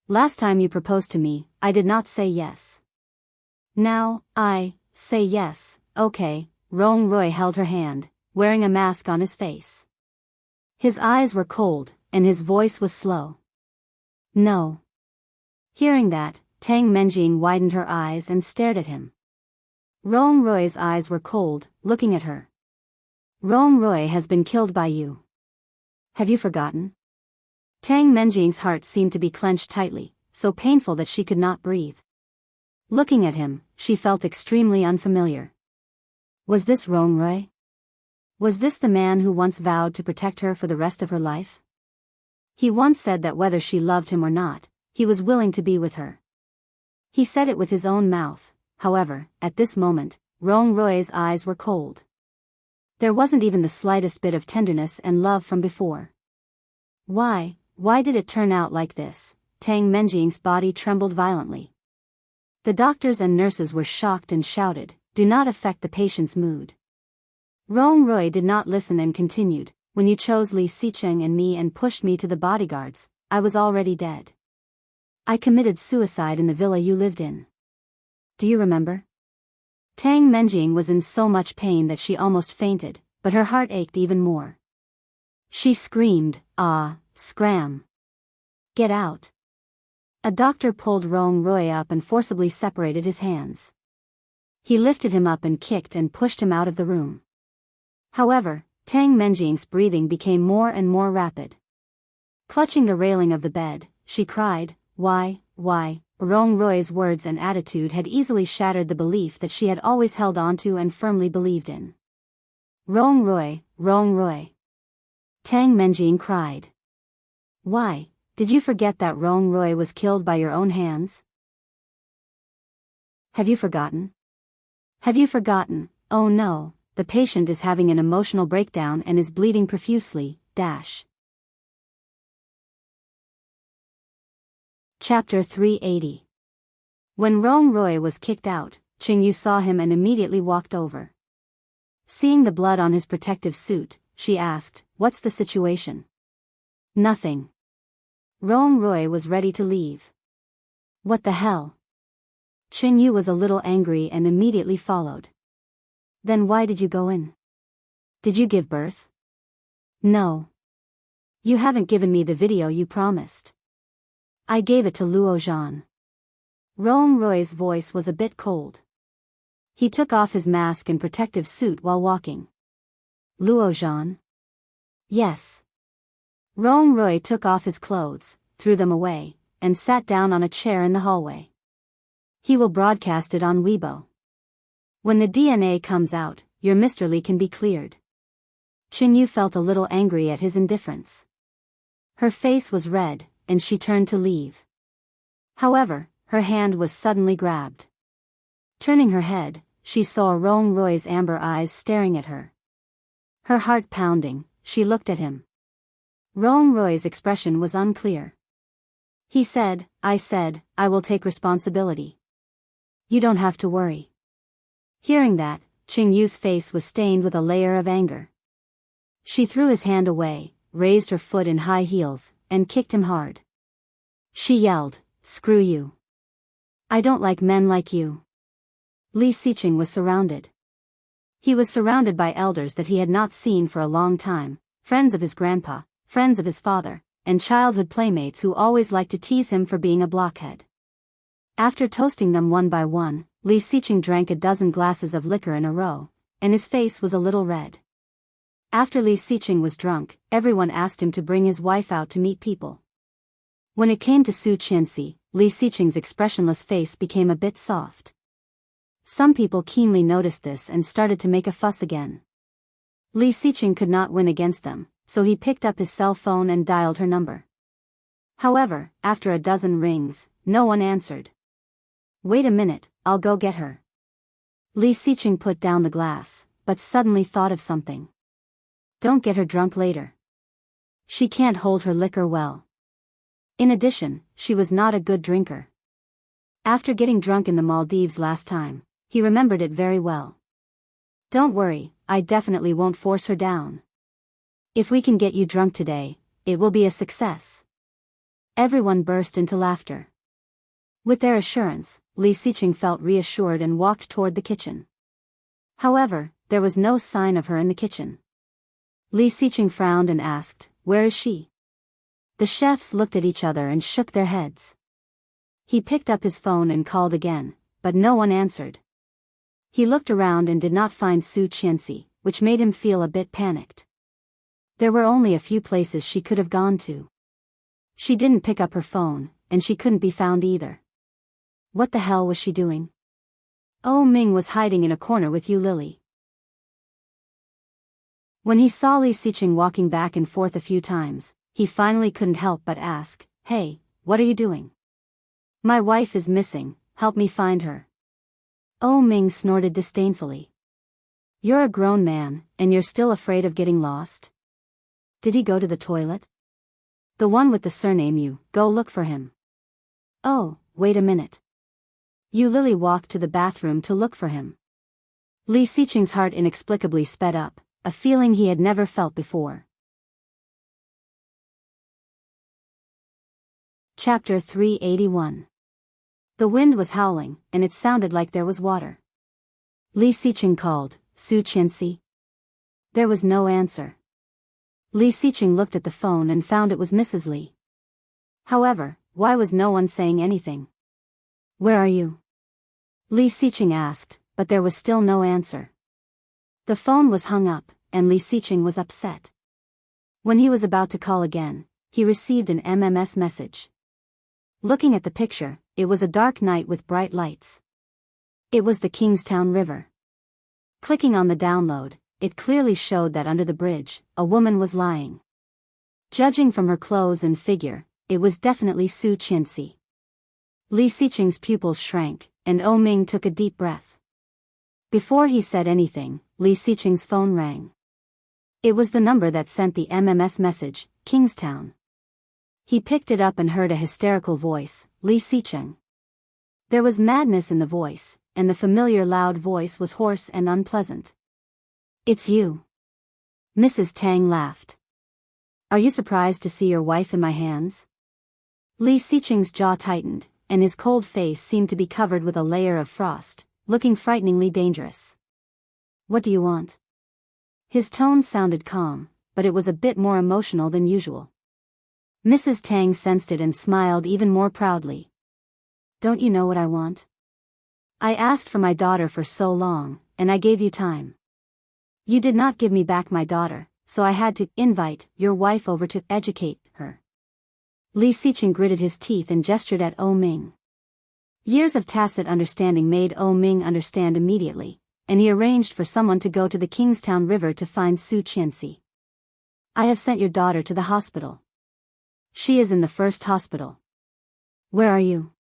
Last time you proposed to me, I did not say yes. Now, I say yes, okay. Rong Rui held her hand, wearing a mask on his face. His eyes were cold, and his voice was slow. No. Hearing that, Tang Menjing widened her eyes and stared at him. Rong Rui's eyes were cold, looking at her. Rong Rui has been killed by you. Have you forgotten? Tang Menjing's heart seemed to be clenched tightly, so painful that she could not breathe. Looking at him, she felt extremely unfamiliar. Was this Rong Rui? Was this the man who once vowed to protect her for the rest of her life? He once said that whether she loved him or not, he was willing to be with her. He said it with his own mouth. However, at this moment, Rong Rui's eyes were cold. There wasn't even the slightest bit of tenderness and love from before. Why did it turn out like this? Tang Menjing's body trembled violently. The doctors and nurses were shocked and shouted, do not affect the patient's mood. Rong Rui did not listen and continued, when you chose Li Xicheng and me and pushed me to the bodyguards, I was already dead. I committed suicide in the villa you lived in. Do you remember? Tang Menjing was in so much pain that she almost fainted, but her heart ached even more. She screamed, scram. Get out. A doctor pulled Rong Rui up and forcibly separated his hands. He lifted him up and kicked and pushed him out of the room. However, Tang Menjing's breathing became more and more rapid. Clutching the railing of the bed, she cried, why? Rong Rui's words and attitude had easily shattered the belief that she had always held onto and firmly believed in. Rong Rui. Tang Menjing cried. Why, did you forget that Rong Rui was killed by your own hands? Have you forgotten? Oh no, the patient is having an emotional breakdown and is bleeding profusely, Chapter 380. When Rong Rui was kicked out, Qingyu saw him and immediately walked over. Seeing the blood on his protective suit, she asked, what's the situation? Nothing. Rong Rui was ready to leave. What the hell? Qingyu was a little angry and immediately followed. Then why did you go in? Did you give birth? No. You haven't given me the video you promised. I gave it to Luo Zhan. Rong Rui's voice was a bit cold. He took off his mask and protective suit while walking. Luo Zhan? Yes. Rong Rui took off his clothes, threw them away, and sat down on a chair in the hallway. He will broadcast it on Weibo. When the DNA comes out, your Mr. Li can be cleared. Qingyu felt a little angry at his indifference. Her face was red, and she turned to leave. However, her hand was suddenly grabbed. Turning her head, she saw Rong Rui's amber eyes staring at her. Her heart pounding, she looked at him. Rong Rui's expression was unclear. He said, I will take responsibility. You don't have to worry. Hearing that, Qingyu's face was stained with a layer of anger. She threw his hand away, raised her foot in high heels, and kicked him hard. She yelled, screw you. I don't like men like you. Li Xicheng was surrounded. He was surrounded by elders that he had not seen for a long time, friends of his grandpa, friends of his father, and childhood playmates who always liked to tease him for being a blockhead. After toasting them one by one, Li Xicheng drank a dozen glasses of liquor in a row, and his face was a little red. After Li Xicheng was drunk, everyone asked him to bring his wife out to meet people. When it came to Su Qianxi, Li Xicheng's expressionless face became a bit soft. Some people keenly noticed this and started to make a fuss again. Li Xicheng could not win against them, so he picked up his cell phone and dialed her number. However, after a dozen rings, no one answered. Wait a minute, I'll go get her. Li Xiqing put down the glass, but suddenly thought of something. Don't get her drunk later. She can't hold her liquor well. In addition, she was not a good drinker. After getting drunk in the Maldives last time, he remembered it very well. Don't worry, I definitely won't force her down. If we can get you drunk today, it will be a success. Everyone burst into laughter. With their assurance, Li Xiqing felt reassured and walked toward the kitchen. However, there was no sign of her in the kitchen. Li Xiqing frowned and asked, "Where is she?" The chefs looked at each other and shook their heads. He picked up his phone and called again, but no one answered. He looked around and did not find Su Qianxi, which made him feel a bit panicked. There were only a few places she could have gone to. She didn't pick up her phone, and she couldn't be found either. What the hell was she doing? Oh Ming was hiding in a corner with Yu Lily. When he saw Li Xiqing walking back and forth a few times, he finally couldn't help but ask, "Hey, what are you doing?" "My wife is missing, help me find her." Oh Ming snorted disdainfully. "You're a grown man, and you're still afraid of getting lost? Did he go to the toilet?" "The one with the surname Yu, go look for him." "Oh, wait a minute." Yu Lily walked to the bathroom to look for him. Li Xiqing's heart inexplicably sped up, a feeling he had never felt before. Chapter 381. The wind was howling, and it sounded like there was water. Li Xiqing called, "Su Qianxi." There was no answer. Li Xiqing looked at the phone and found it was Mrs. Li. However, why was no one saying anything? "Where are you?" Li Xiqing asked, but there was still no answer. The phone was hung up, and Li Xiqing was upset. When he was about to call again, he received an MMS message. Looking at the picture, it was a dark night with bright lights. It was the Kingstown River. Clicking on the download, it clearly showed that under the bridge, a woman was lying. Judging from her clothes and figure, it was definitely Su Qianxi. Li Xiqing's pupils shrank, and Oh Ming took a deep breath. Before he said anything, Li Xiqing's phone rang. It was the number that sent the MMS message, Kingstown. He picked it up and heard a hysterical voice, "Li Xiqing." There was madness in the voice, and the familiar loud voice was hoarse and unpleasant. "It's you." Mrs. Tang laughed. "Are you surprised to see your wife in my hands?" Li Xiqing's jaw tightened, and his cold face seemed to be covered with a layer of frost, looking frighteningly dangerous. "What do you want?" His tone sounded calm, but it was a bit more emotional than usual. Mrs. Tang sensed it and smiled even more proudly. "Don't you know what I want? I asked for my daughter for so long, and I gave you time. You did not give me back my daughter, so I had to invite your wife over to educate her." Li Xiqing gritted his teeth and gestured at Oh Ming. Years of tacit understanding made Oh Ming understand immediately, and he arranged for someone to go to the Kingstown River to find Su Qianxi. "I have sent your daughter to the hospital. She is in the first hospital." "Where are you?"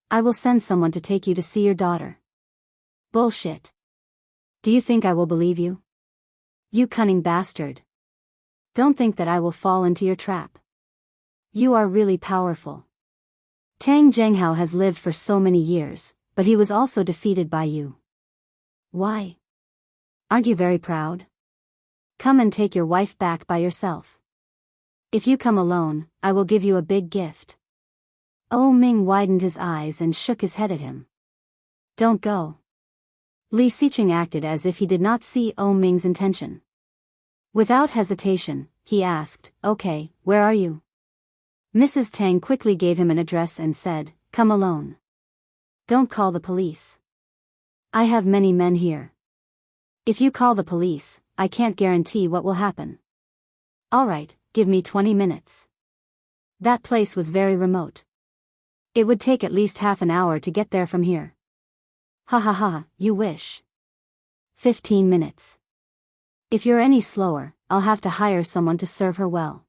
"I will send someone to take you to see your daughter." "Bullshit. Do you think I will believe you? You cunning bastard. Don't think that I will fall into your trap. You are really powerful. Tang Zhenghao has lived for so many years, but he was also defeated by you. Why? Aren't you very proud? Come and take your wife back by yourself. If you come alone, I will give you a big gift." Oh Ming widened his eyes and shook his head at him. "Don't go." Li Xiqing acted as if he did not see Oh Ming's intention. Without hesitation, he asked, "Okay, where are you?" Mrs. Tang quickly gave him an address and said, "Come alone. Don't call the police. I have many men here. If you call the police, I can't guarantee what will happen." "All right, give me 20 minutes. That place was very remote. It would take at least half an hour to get there from here." "Ha ha ha, you wish. 15 minutes. If you're any slower, I'll have to hire someone to serve her well."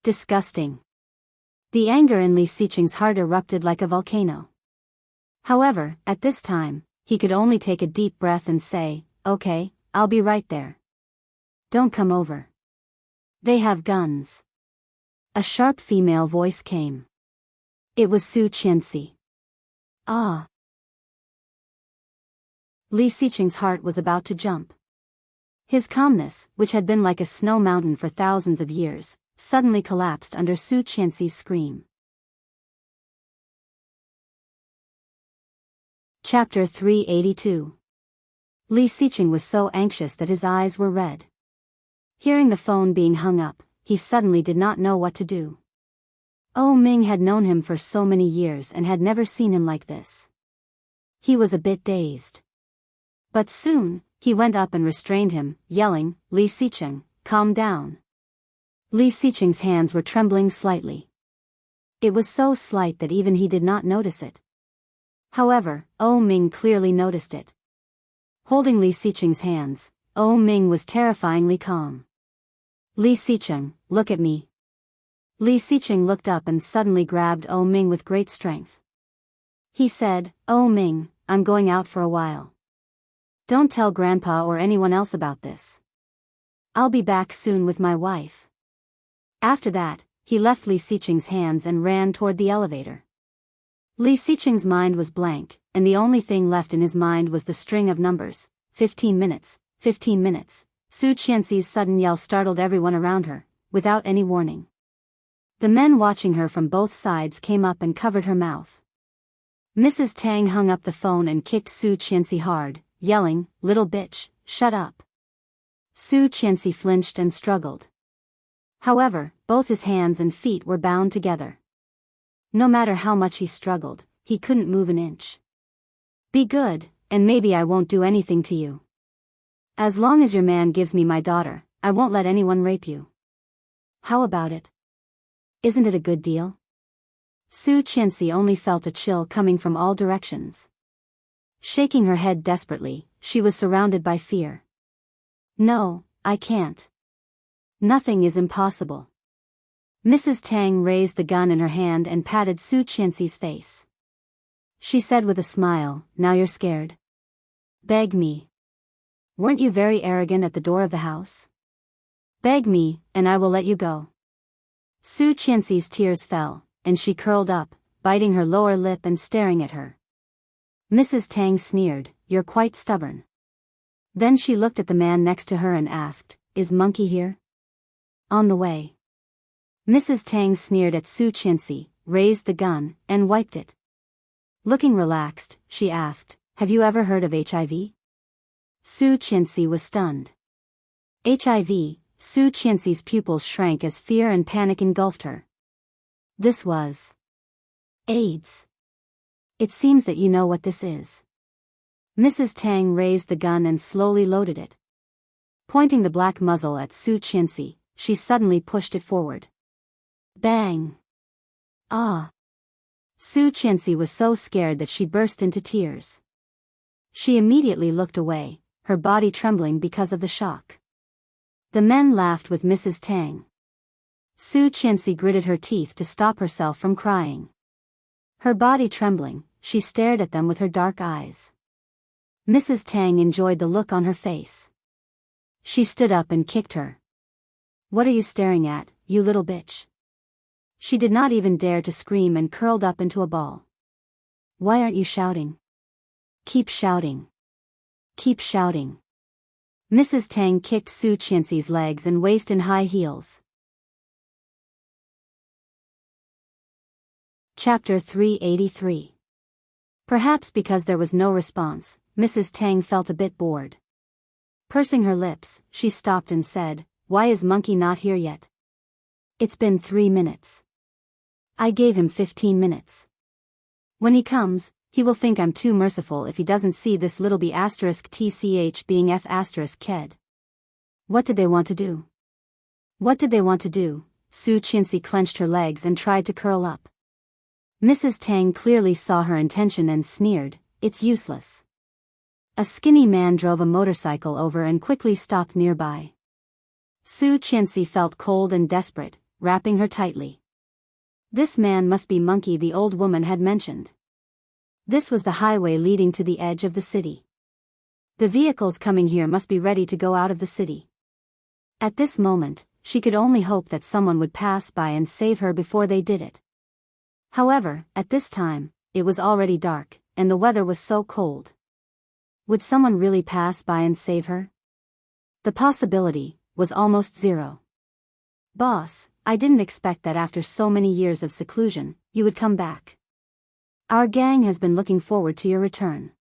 "Disgusting." The anger in Li Xiqing's heart erupted like a volcano. However, at this time, he could only take a deep breath and say, "Okay, I'll be right there. Don't come over. They have guns." A sharp female voice came. It was Su Qianxi. Ah! Li Xiqing's heart was about to jump. His calmness, which had been like a snow mountain for thousands of years, suddenly collapsed under Su Qianxi's scream. Chapter 382. Li Xiqing was so anxious that his eyes were red. Hearing the phone being hung up, he suddenly did not know what to do. Ming had known him for so many years and had never seen him like this. He was a bit dazed. But soon, he went up and restrained him, yelling, "Li Xiqing, calm down." Li Xiqing's hands were trembling slightly. It was so slight that even he did not notice it. However, Ming clearly noticed it. Holding Li Xiqing's hands, Ming was terrifyingly calm. "Li Xiqing, look at me." Li Xiqing looked up and suddenly grabbed Ming with great strength. He said, "Ming, I'm going out for a while. Don't tell Grandpa or anyone else about this. I'll be back soon with my wife." After that, he left Li Xiqing's hands and ran toward the elevator. Li Xiqing's mind was blank, and the only thing left in his mind was the string of numbers. 15 minutes, 15 minutes. Su Qianxi's sudden yell startled everyone around her, without any warning. The men watching her from both sides came up and covered her mouth. Mrs. Tang hung up the phone and kicked Su Qianxi hard, yelling, "Little bitch, shut up." Su Qianxi flinched and struggled. However, both his hands and feet were bound together. No matter how much he struggled, he couldn't move an inch. "Be good, and maybe I won't do anything to you. As long as your man gives me my daughter, I won't let anyone rape you. How about it? Isn't it a good deal?" Su Qianxi only felt a chill coming from all directions. Shaking her head desperately, she was surrounded by fear. "No, I can't. Nothing is impossible." Mrs. Tang raised the gun in her hand and patted Su Qianxi's face. She said with a smile, "Now you're scared? Beg me. Weren't you very arrogant at the door of the house? Beg me, and I will let you go." Su Qianxi's tears fell, and she curled up, biting her lower lip and staring at her. Mrs. Tang sneered, "You're quite stubborn." Then she looked at the man next to her and asked, "Is Monkey here?" "On the way." Mrs. Tang sneered at Su Qianxi, raised the gun, and wiped it. Looking relaxed, she asked, "Have you ever heard of HIV?" Su Qianxi was stunned. HIV, Su Qianxi's pupils shrank as fear and panic engulfed her. This was AIDS. "It seems that you know what this is." Mrs. Tang raised the gun and slowly loaded it. Pointing the black muzzle at Su Qianxi, she suddenly pushed it forward. Bang! Ah! Su Qianxi was so scared that she burst into tears. She immediately looked away, her body trembling because of the shock. The men laughed with Mrs. Tang. Su Qianxi gritted her teeth to stop herself from crying. Her body trembling, she stared at them with her dark eyes. Mrs. Tang enjoyed the look on her face. She stood up and kicked her. "What are you staring at, you little bitch?" She did not even dare to scream and curled up into a ball. "Why aren't you shouting? Keep shouting. Keep shouting." Mrs. Tang kicked Su Qianxi's legs and waist in high heels. Chapter 383. Perhaps because there was no response, Mrs. Tang felt a bit bored. Pursing her lips, she stopped and said, "Why is Monkey not here yet? It's been 3 minutes. I gave him 15 minutes. When he comes, he will think I'm too merciful if he doesn't see this little b asterisk tch being f asterisk ked." What did they want to do? What did they want to do? Su Qianxi clenched her legs and tried to curl up. Mrs. Tang clearly saw her intention and sneered, "It's useless." A skinny man drove a motorcycle over and quickly stopped nearby. Su Qianxi felt cold and desperate, wrapping her tightly. This man must be Monkey the old woman had mentioned. This was the highway leading to the edge of the city. The vehicles coming here must be ready to go out of the city. At this moment, she could only hope that someone would pass by and save her before they did it. However, at this time, it was already dark, and the weather was so cold. Would someone really pass by and save her? The possibility was almost zero. Boss, I didn't expect that after so many years of seclusion, you would come back. Our gang has been looking forward to your return.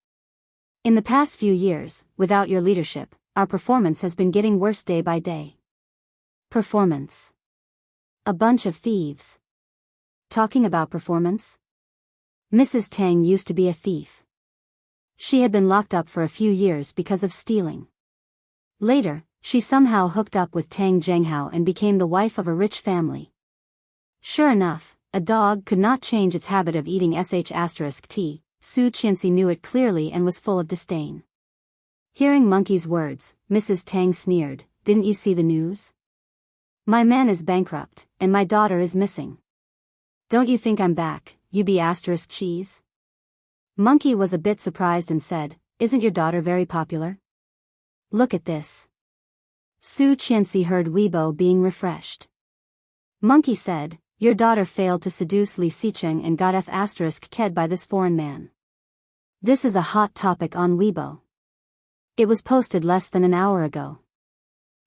In the past few years, without your leadership, our performance has been getting worse day by day. Performance. A bunch of thieves. Talking about performance? Mrs. Tang used to be a thief. She had been locked up for a few years because of stealing. Later, she somehow hooked up with Tang Zhenghao and became the wife of a rich family. Sure enough, a dog could not change its habit of eating sh*t. Su Qianxi knew it clearly and was full of disdain. Hearing Monkey's words, Mrs. Tang sneered, "Didn't you see the news? My man is bankrupt, and my daughter is missing. Don't you think I'm back, you be cheese?" Monkey was a bit surprised and said, "Isn't your daughter very popular? Look at this." Su Qianxi heard Weibo being refreshed. Monkey said, "Your daughter failed to seduce Li Xicheng and got f***ked by this foreign man. This is a hot topic on Weibo. It was posted less than an hour ago.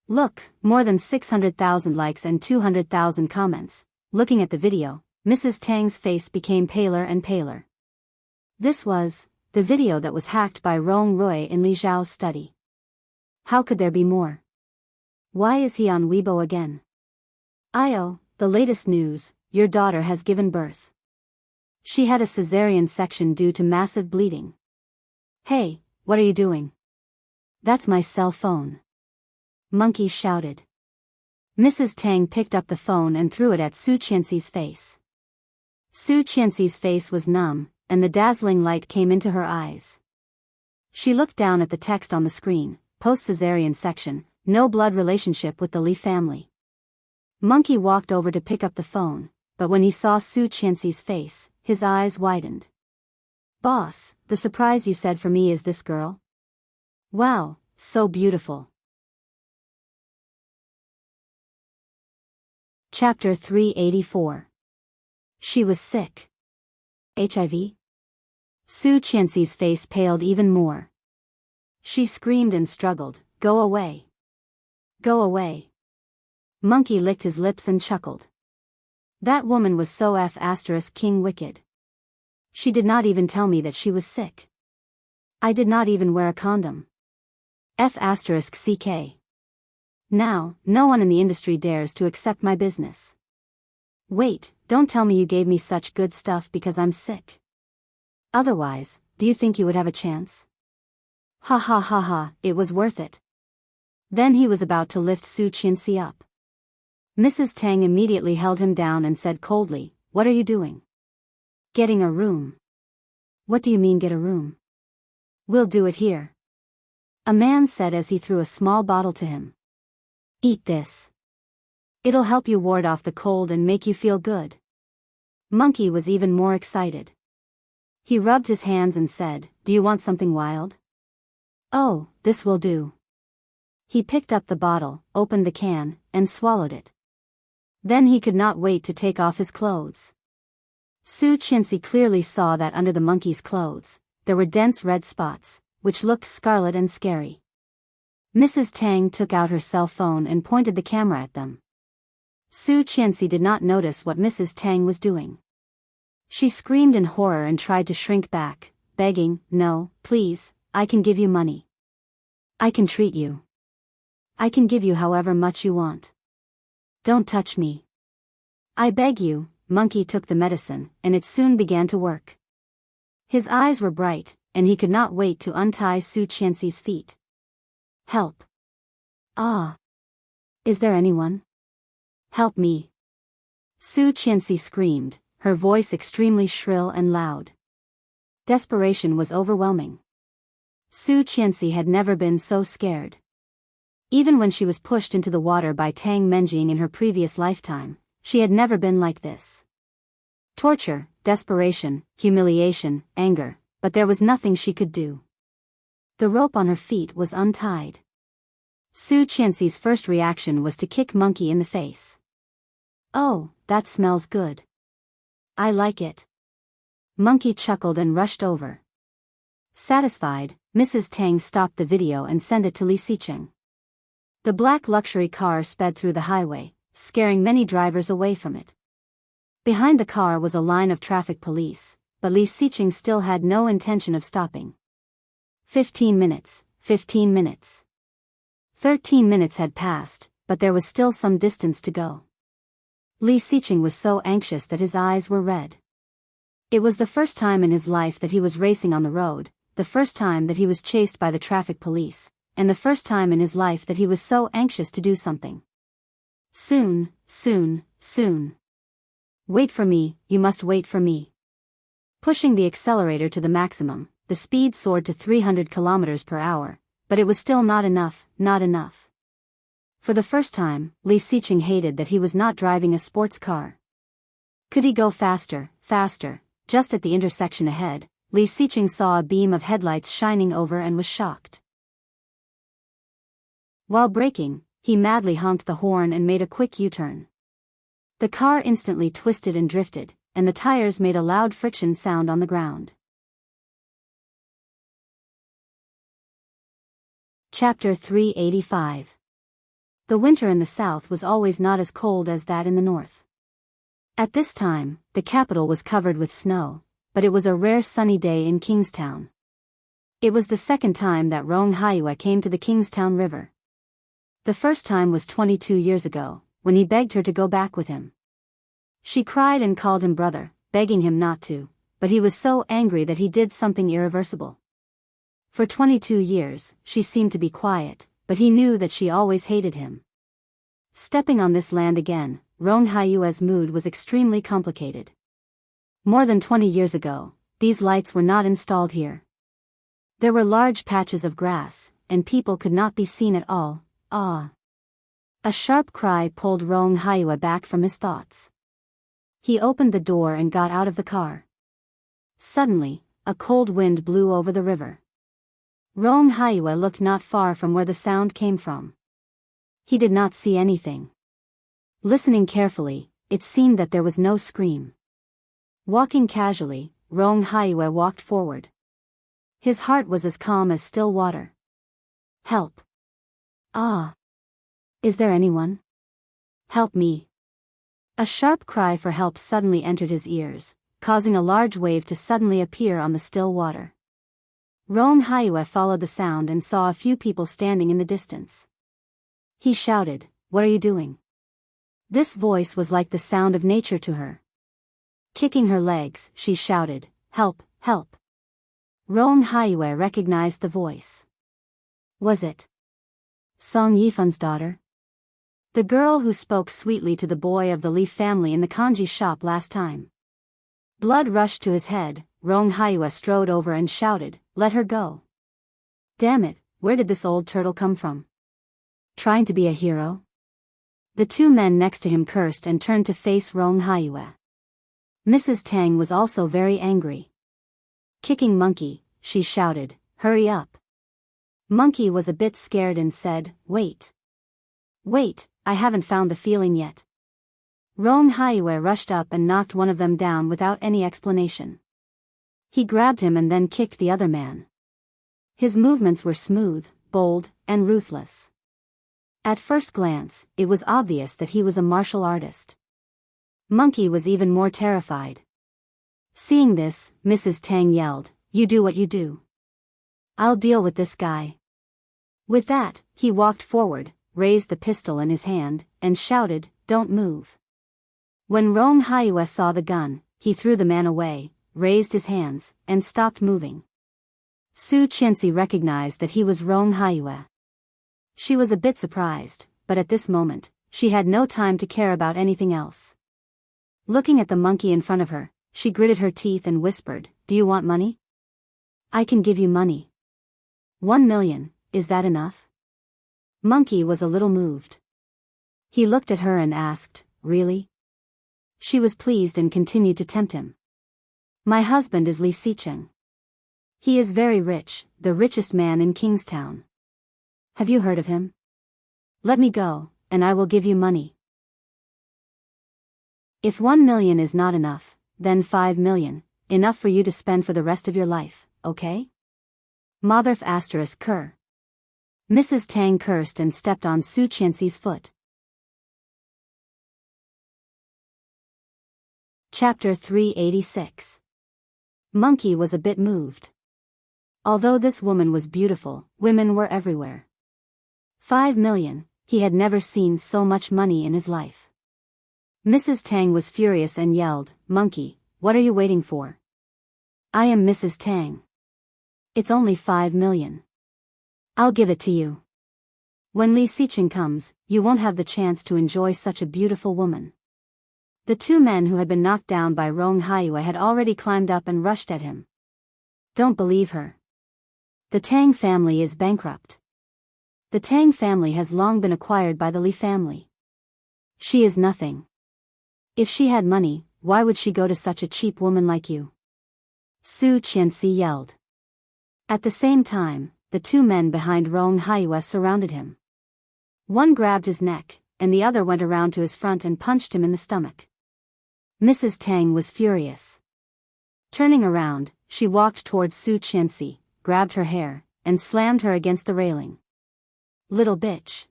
Look, more than 600,000 likes and 200,000 comments." Looking at the video, Mrs. Tang's face became paler and paler. This was the video that was hacked by Rong Rui in Li Zhao's study. How could there be more? Why is he on Weibo again? "Io, the latest news, your daughter has given birth. She had a cesarean section due to massive bleeding." "Hey, what are you doing?" "That's my cell phone," Monkey shouted. Mrs. Tang picked up the phone and threw it at Su Qianxi's face. Su Qianxi's face was numb, and the dazzling light came into her eyes. She looked down at the text on the screen, "Post-cesarean section, no blood relationship with the Li family." Monkey walked over to pick up the phone, but when he saw Su Qianxi's face, his eyes widened. "Boss, the surprise you said for me is this girl? Wow, so beautiful." Chapter 384. She was sick. HIV? Su Qianxi's face paled even more. She screamed and struggled, "Go away. Go away." Monkey licked his lips and chuckled. That woman was so king wicked. She did not even tell me that she was sick. I did not even wear a condom. *ck. Now, no one in the industry dares to accept my business. Wait, don't tell me you gave me such good stuff because I'm sick. Otherwise, do you think you would have a chance? Ha ha ha ha, it was worth it. Then he was about to lift Su Qianxi up. Mrs. Tang immediately held him down and said coldly, "What are you doing?" "Getting a room." "What do you mean get a room?" "We'll do it here," a man said as he threw a small bottle to him. "Eat this. It'll help you ward off the cold and make you feel good." Monkey was even more excited. He rubbed his hands and said, "Do you want something wild?" "Oh, this will do." He picked up the bottle, opened the can, and swallowed it. Then he could not wait to take off his clothes. Su Qianxi clearly saw that under the monkey's clothes, there were dense red spots, which looked scarlet and scary. Mrs. Tang took out her cell phone and pointed the camera at them. Su Qianxi did not notice what Mrs. Tang was doing. She screamed in horror and tried to shrink back, begging, "No, please, I can give you money. I can treat you. I can give you however much you want. Don't touch me. I beg you." Monkey took the medicine, and it soon began to work. His eyes were bright, and he could not wait to untie Su Qianxi's feet. "Help. Ah. Is there anyone? Help me." Su Qianxi screamed, her voice extremely shrill and loud. Desperation was overwhelming. Su Qianxi had never been so scared. Even when she was pushed into the water by Tang Menjing in her previous lifetime, she had never been like this. Torture, desperation, humiliation, anger, but there was nothing she could do. The rope on her feet was untied. Su Qianxi's first reaction was to kick Monkey in the face. "Oh, that smells good. I like it." Monkey chuckled and rushed over. Satisfied, Mrs. Tang stopped the video and sent it to Li Xiqing. The black luxury car sped through the highway, scaring many drivers away from it. Behind the car was a line of traffic police, but Li Xiqing still had no intention of stopping. 15 minutes, 15 minutes. 13 minutes had passed, but there was still some distance to go. Li Xiqing was so anxious that his eyes were red. It was the first time in his life that he was racing on the road, the first time that he was chased by the traffic police, and the first time in his life that he was so anxious to do something. Soon, soon, soon. Wait for me, you must wait for me. Pushing the accelerator to the maximum, the speed soared to 300 kilometers per hour, but it was still not enough, not enough. For the first time, Li Xiqing hated that he was not driving a sports car. Could he go faster, faster? Just at the intersection ahead, Li Xiqing saw a beam of headlights shining over and was shocked. While braking, he madly honked the horn and made a quick U-turn. The car instantly twisted and drifted, and the tires made a loud friction sound on the ground. Chapter 385. The winter in the south was always not as cold as that in the north. At this time, the capital was covered with snow, but it was a rare sunny day in Kingstown. It was the second time that Rong Haiyue came to the Kingstown River. The first time was 22 years ago, when he begged her to go back with him. She cried and called him brother, begging him not to, but he was so angry that he did something irreversible. For 22 years, she seemed to be quiet, but he knew that she always hated him. Stepping on this land again, Rong Haiyue's mood was extremely complicated. More than 20 years ago, these lights were not installed here. There were large patches of grass, and people could not be seen at all. Ah! A sharp cry pulled Rong Haiyue back from his thoughts. He opened the door and got out of the car. Suddenly, a cold wind blew over the river. Rong Haiyue looked not far from where the sound came from. He did not see anything. Listening carefully, it seemed that there was no scream. Walking casually, Rong Haiyue walked forward. His heart was as calm as still water. Help! Ah! Is there anyone? Help me! A sharp cry for help suddenly entered his ears, causing a large wave to suddenly appear on the still water. Rong Haiyue followed the sound and saw a few people standing in the distance. He shouted, "What are you doing?" This voice was like the sound of nature to her. Kicking her legs, she shouted, "Help, help!" Rong Haiyue recognized the voice. Was it Song Yifun's daughter? The girl who spoke sweetly to the boy of the Li family in the kanji shop last time. Blood rushed to his head. Rong Haiyue strode over and shouted, "Let her go." Damn it, where did this old turtle come from? Trying to be a hero? The two men next to him cursed and turned to face Rong Haiyue. Mrs. Tang was also very angry. Kicking Monkey, she shouted, "Hurry up." Monkey was a bit scared and said, "Wait. Wait, I haven't found the feeling yet." Rong Haiyue rushed up and knocked one of them down without any explanation. He grabbed him and then kicked the other man. His movements were smooth, bold, and ruthless. At first glance, it was obvious that he was a martial artist. Monkey was even more terrified. Seeing this, Mrs. Tang yelled, "You do what you do. I'll deal with this guy." With that, he walked forward, raised the pistol in his hand, and shouted, "Don't move." When Rong Haiyue saw the gun, he threw the man away, raised his hands, and stopped moving. Su Qianxi recognized that he was Rong Haiyue. She was a bit surprised, but at this moment, she had no time to care about anything else. Looking at the monkey in front of her, she gritted her teeth and whispered, "Do you want money? I can give you money. 1 million, is that enough?" Monkey was a little moved. He looked at her and asked, "Really?" She was pleased and continued to tempt him. My husband is Li Xicheng. He is very rich, the richest man in Kingstown. Have you heard of him? Let me go, and I will give you money. If 1 million is not enough, then 5 million, enough for you to spend for the rest of your life, okay? Motherf ****. Mrs. Tang cursed and stepped on Su Qianxi's foot. Chapter 386. Monkey was a bit moved. Although this woman was beautiful, women were everywhere. 5 million, he had never seen so much money in his life. Mrs. Tang was furious and yelled, Monkey, what are you waiting for? I am Mrs. Tang. It's only 5 million. I'll give it to you. When Li Xicheng comes, you won't have the chance to enjoy such a beautiful woman. The two men who had been knocked down by Rong Haiyue had already climbed up and rushed at him. Don't believe her. The Tang family is bankrupt. The Tang family has long been acquired by the Li family. She is nothing. If she had money, why would she go to such a cheap woman like you? Su Qianxi yelled. At the same time, the two men behind Rong Haiyue surrounded him. One grabbed his neck, and the other went around to his front and punched him in the stomach. Mrs. Tang was furious. Turning around, she walked toward Su Qianxi, grabbed her hair, and slammed her against the railing. Little bitch.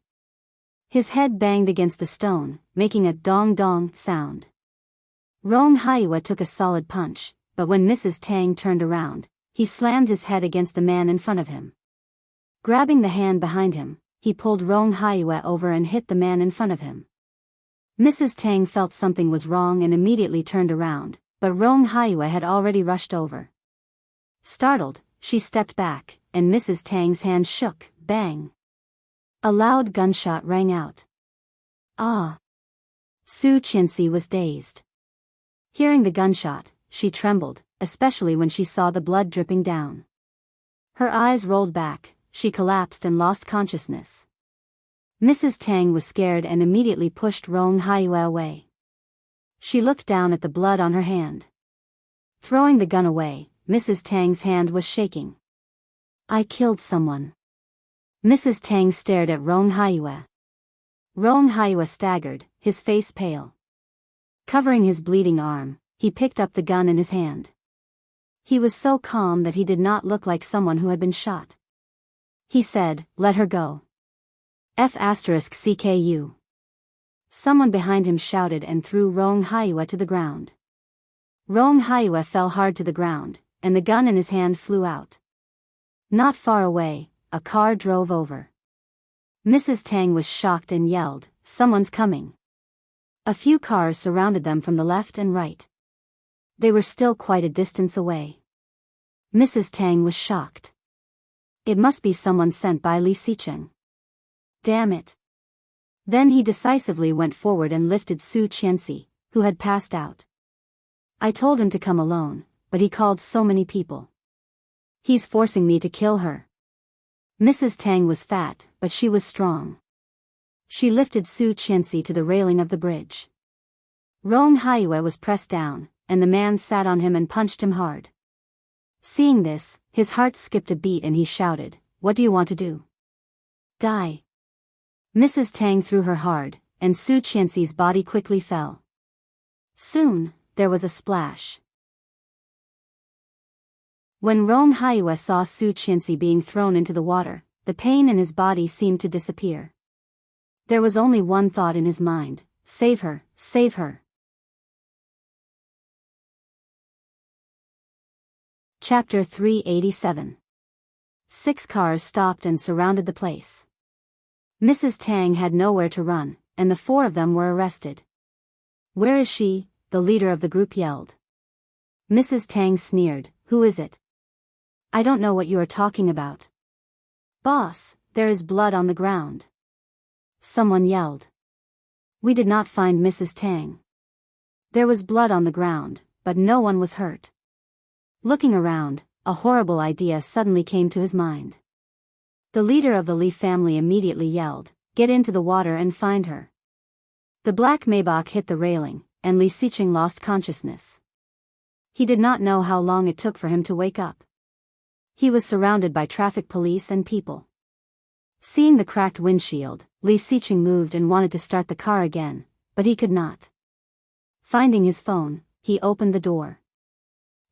His head banged against the stone, making a dong-dong sound. Rong Haiyue took a solid punch, but when Mrs. Tang turned around, he slammed his head against the man in front of him. Grabbing the hand behind him, he pulled Rong Haiyue over and hit the man in front of him. Mrs. Tang felt something was wrong and immediately turned around, but Rong Haiyue had already rushed over. Startled, she stepped back, and Mrs. Tang's hand shook, bang. A loud gunshot rang out. Ah! Su Qianxi was dazed. Hearing the gunshot, she trembled, especially when she saw the blood dripping down. Her eyes rolled back, she collapsed and lost consciousness. Mrs. Tang was scared and immediately pushed Rong Haiyue away. She looked down at the blood on her hand. Throwing the gun away, Mrs. Tang's hand was shaking. I killed someone. Mrs. Tang stared at Rong Haiyue. Rong Haiyue staggered, his face pale. Covering his bleeding arm, he picked up the gun in his hand. He was so calm that he did not look like someone who had been shot. He said, let her go. F***CKU. Someone behind him shouted and threw Rong Haiyue to the ground. Rong Haiyue fell hard to the ground, and the gun in his hand flew out. Not far away, a car drove over. Mrs. Tang was shocked and yelled, someone's coming. A few cars surrounded them from the left and right. They were still quite a distance away. Mrs. Tang was shocked. It must be someone sent by Li Xicheng. Damn it. Then he decisively went forward and lifted Su Qianxi, who had passed out. I told him to come alone, but he called so many people. He's forcing me to kill her. Mrs. Tang was fat, but she was strong. She lifted Su Qianxi to the railing of the bridge. Rong Haiyue was pressed down, and the man sat on him and punched him hard. Seeing this, his heart skipped a beat and he shouted, what do you want to do? Die. Mrs. Tang threw her hard, and Su Qianxi's body quickly fell. Soon, there was a splash. When Rong Haiyue saw Su Qianxi being thrown into the water, the pain in his body seemed to disappear. There was only one thought in his mind, save her, save her. Chapter 387. 6 cars stopped and surrounded the place. Mrs. Tang had nowhere to run, and the 4 of them were arrested. Where is she? The leader of the group yelled. Mrs. Tang sneered, who is it? I don't know what you are talking about. Boss, there is blood on the ground. Someone yelled. We did not find Mrs. Tang. There was blood on the ground, but no one was hurt. Looking around, a horrible idea suddenly came to his mind. The leader of the Li family immediately yelled, get into the water and find her. The black Maybach hit the railing, and Li Xiqing lost consciousness. He did not know how long it took for him to wake up. He was surrounded by traffic police and people. Seeing the cracked windshield, Li Xiqing moved and wanted to start the car again, but he could not. Finding his phone, he opened the door.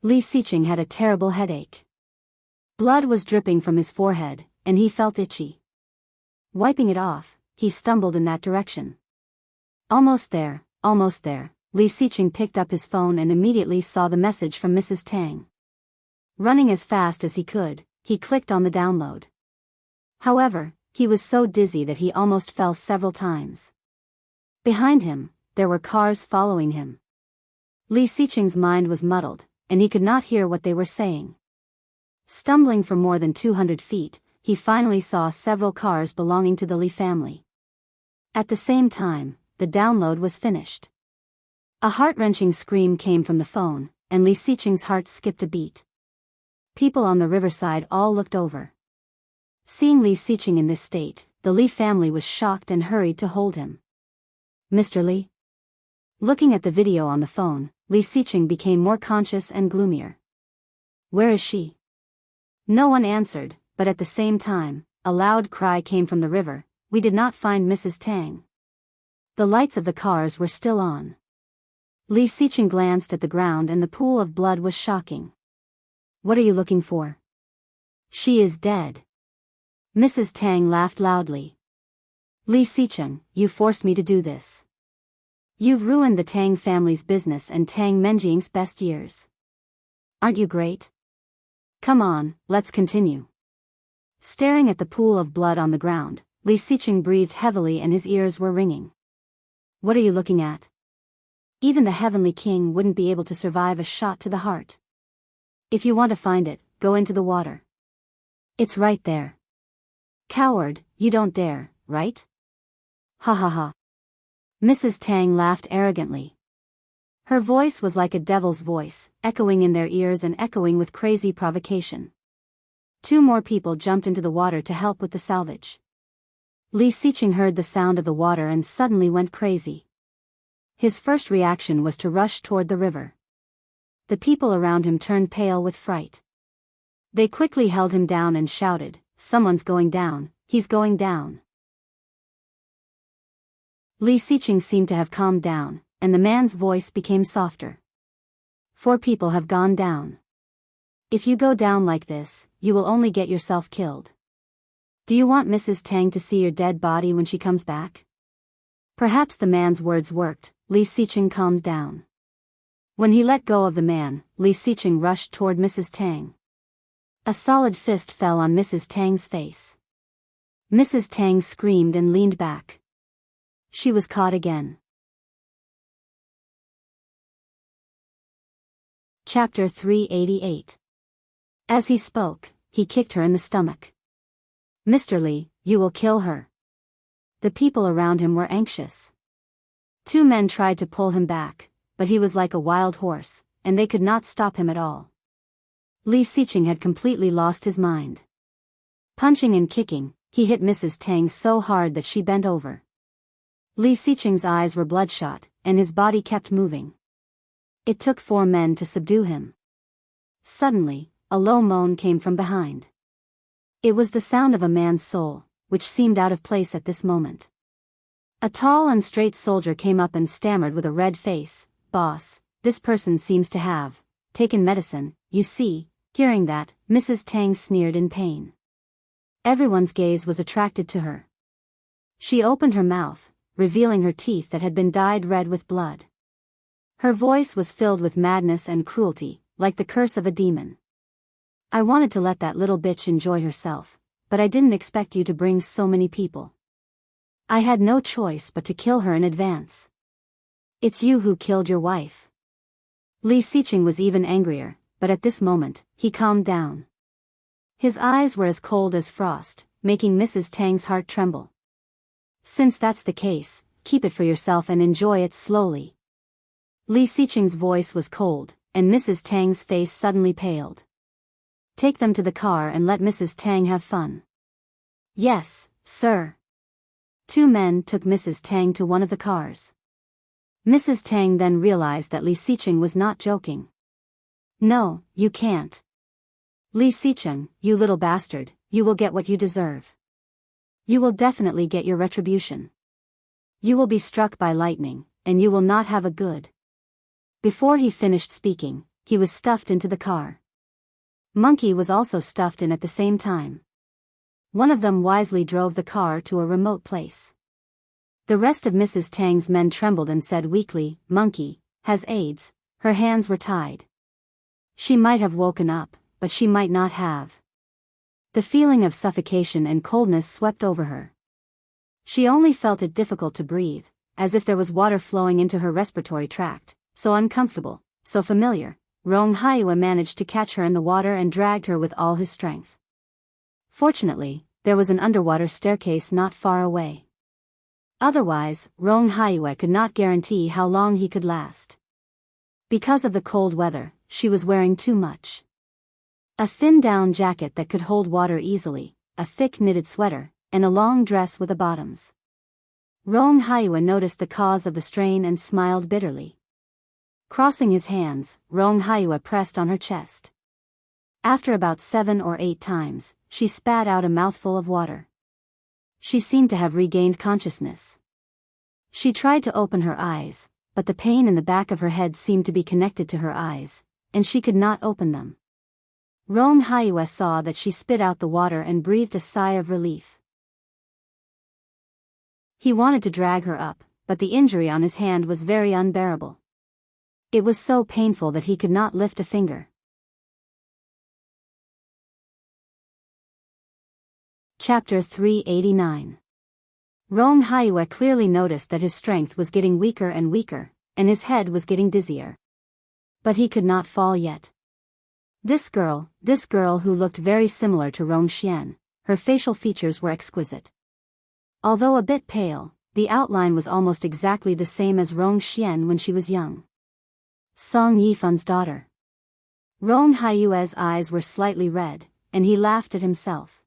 Li Xiqing had a terrible headache. Blood was dripping from his forehead, and he felt itchy. Wiping it off, he stumbled in that direction. Almost there, almost there. Li Xiqing picked up his phone and immediately saw the message from Mrs. Tang. Running as fast as he could, he clicked on the download. However, he was so dizzy that he almost fell several times. Behind him, there were cars following him. Li Xiqing's mind was muddled, and he could not hear what they were saying. Stumbling for more than 200 feet, he finally saw several cars belonging to the Li family. At the same time, the download was finished. A heart-wrenching scream came from the phone, and Li Xiqing's heart skipped a beat. People on the riverside all looked over. Seeing Li Xiqing in this state, the Li family was shocked and hurried to hold him. Mr. Li? Looking at the video on the phone, Li Xiqing became more conscious and gloomier. Where is she? No one answered, but at the same time, a loud cry came from the river. We did not find Mrs. Tang. The lights of the cars were still on. Li Xiqing glanced at the ground and the pool of blood was shocking. What are you looking for? She is dead. Mrs. Tang laughed loudly. Li Xiqing, you forced me to do this. You've ruined the Tang family's business and Tang Menjing's best years. Aren't you great? Come on, let's continue. Staring at the pool of blood on the ground, Li Xiqing breathed heavily and his ears were ringing. What are you looking at? Even the Heavenly King wouldn't be able to survive a shot to the heart. If you want to find it, go into the water. It's right there. Coward, you don't dare, right? Ha ha ha. Mrs. Tang laughed arrogantly. Her voice was like a devil's voice, echoing in their ears and echoing with crazy provocation. 2 more people jumped into the water to help with the salvage. Li Xiqing heard the sound of the water and suddenly went crazy. His first reaction was to rush toward the river. The people around him turned pale with fright. They quickly held him down and shouted, "Someone's going down, he's going down." Li Xiqing seemed to have calmed down, and the man's voice became softer. 4 people have gone down. If you go down like this, you will only get yourself killed. Do you want Mrs. Tang to see your dead body when she comes back? Perhaps the man's words worked. Li Xiqing calmed down. When he let go of the man, Li Xiqing rushed toward Mrs. Tang. A solid fist fell on Mrs. Tang's face. Mrs. Tang screamed and leaned back. She was caught again. Chapter 388. As he spoke, he kicked her in the stomach. Mr. Li, you will kill her. The people around him were anxious. 2 men tried to pull him back, but he was like a wild horse, and they could not stop him at all. Li Xiqing had completely lost his mind. Punching and kicking, he hit Mrs. Tang so hard that she bent over. Li Xiqing's eyes were bloodshot, and his body kept moving. It took 4 men to subdue him. Suddenly, a low moan came from behind. It was the sound of a man's soul, which seemed out of place at this moment. A tall and straight soldier came up and stammered with a red face, "Boss, this person seems to have taken medicine, you see." Hearing that, Mrs. Tang sneered in pain. Everyone's gaze was attracted to her. She opened her mouth, revealing her teeth that had been dyed red with blood. Her voice was filled with madness and cruelty, like the curse of a demon. "I wanted to let that little bitch enjoy herself, but I didn't expect you to bring so many people. I had no choice but to kill her in advance. It's you who killed your wife." Li Xiqing was even angrier, but at this moment, he calmed down. His eyes were as cold as frost, making Mrs. Tang's heart tremble. "Since that's the case, keep it for yourself and enjoy it slowly." Li Xiqing's voice was cold, and Mrs. Tang's face suddenly paled. "Take them to the car and let Mrs. Tang have fun." "Yes, sir." 2 men took Mrs. Tang to one of the cars. Mrs. Tang then realized that Li Xiqing was not joking. No, you can't. Li Xiqing, you little bastard, you will get what you deserve. You will definitely get your retribution. You will be struck by lightning, and you will not have a good. Before he finished speaking, he was stuffed into the car. Monkey was also stuffed in at the same time. One of them wisely drove the car to a remote place. The rest of Mrs. Tang's men trembled and said weakly, Monkey has AIDS. Her hands were tied. She might have woken up, but she might not have. The feeling of suffocation and coldness swept over her. She only felt it difficult to breathe, as if there was water flowing into her respiratory tract, so uncomfortable, so familiar. Rong Haiyue managed to catch her in the water and dragged her with all his strength. Fortunately, there was an underwater staircase not far away. Otherwise, Rong Haiyue could not guarantee how long he could last. Because of the cold weather, she was wearing too much. A thin down jacket that could hold water easily, a thick knitted sweater, and a long dress with the bottoms. Rong Haiyue noticed the cause of the strain and smiled bitterly. Crossing his hands, Rong Haiyue pressed on her chest. After about 7 or 8 times, she spat out a mouthful of water. She seemed to have regained consciousness. She tried to open her eyes, but the pain in the back of her head seemed to be connected to her eyes, and she could not open them. Rong Haiyue saw that she spit out the water and breathed a sigh of relief. He wanted to drag her up, but the injury on his hand was very unbearable. It was so painful that he could not lift a finger. Chapter 389. Rong Haiyue clearly noticed that his strength was getting weaker and weaker, and his head was getting dizzier. But he could not fall yet. This girl who looked very similar to Rong Xian, her facial features were exquisite. Although a bit pale, the outline was almost exactly the same as Rong Xian when she was young. Song Yifun's daughter. Rong Haiyue's eyes were slightly red, and he laughed at himself.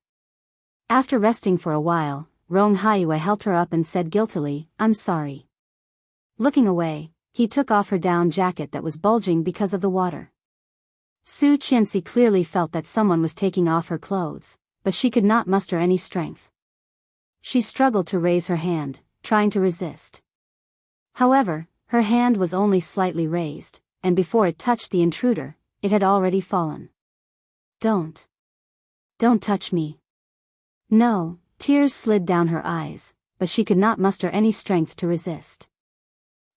After resting for a while, Rong Haiyue helped her up and said guiltily, I'm sorry. Looking away, he took off her down jacket that was bulging because of the water. Su Qianxi clearly felt that someone was taking off her clothes, but she could not muster any strength. She struggled to raise her hand, trying to resist. However, her hand was only slightly raised, and before it touched the intruder, it had already fallen. Don't touch me. No, tears slid down her eyes, but she could not muster any strength to resist.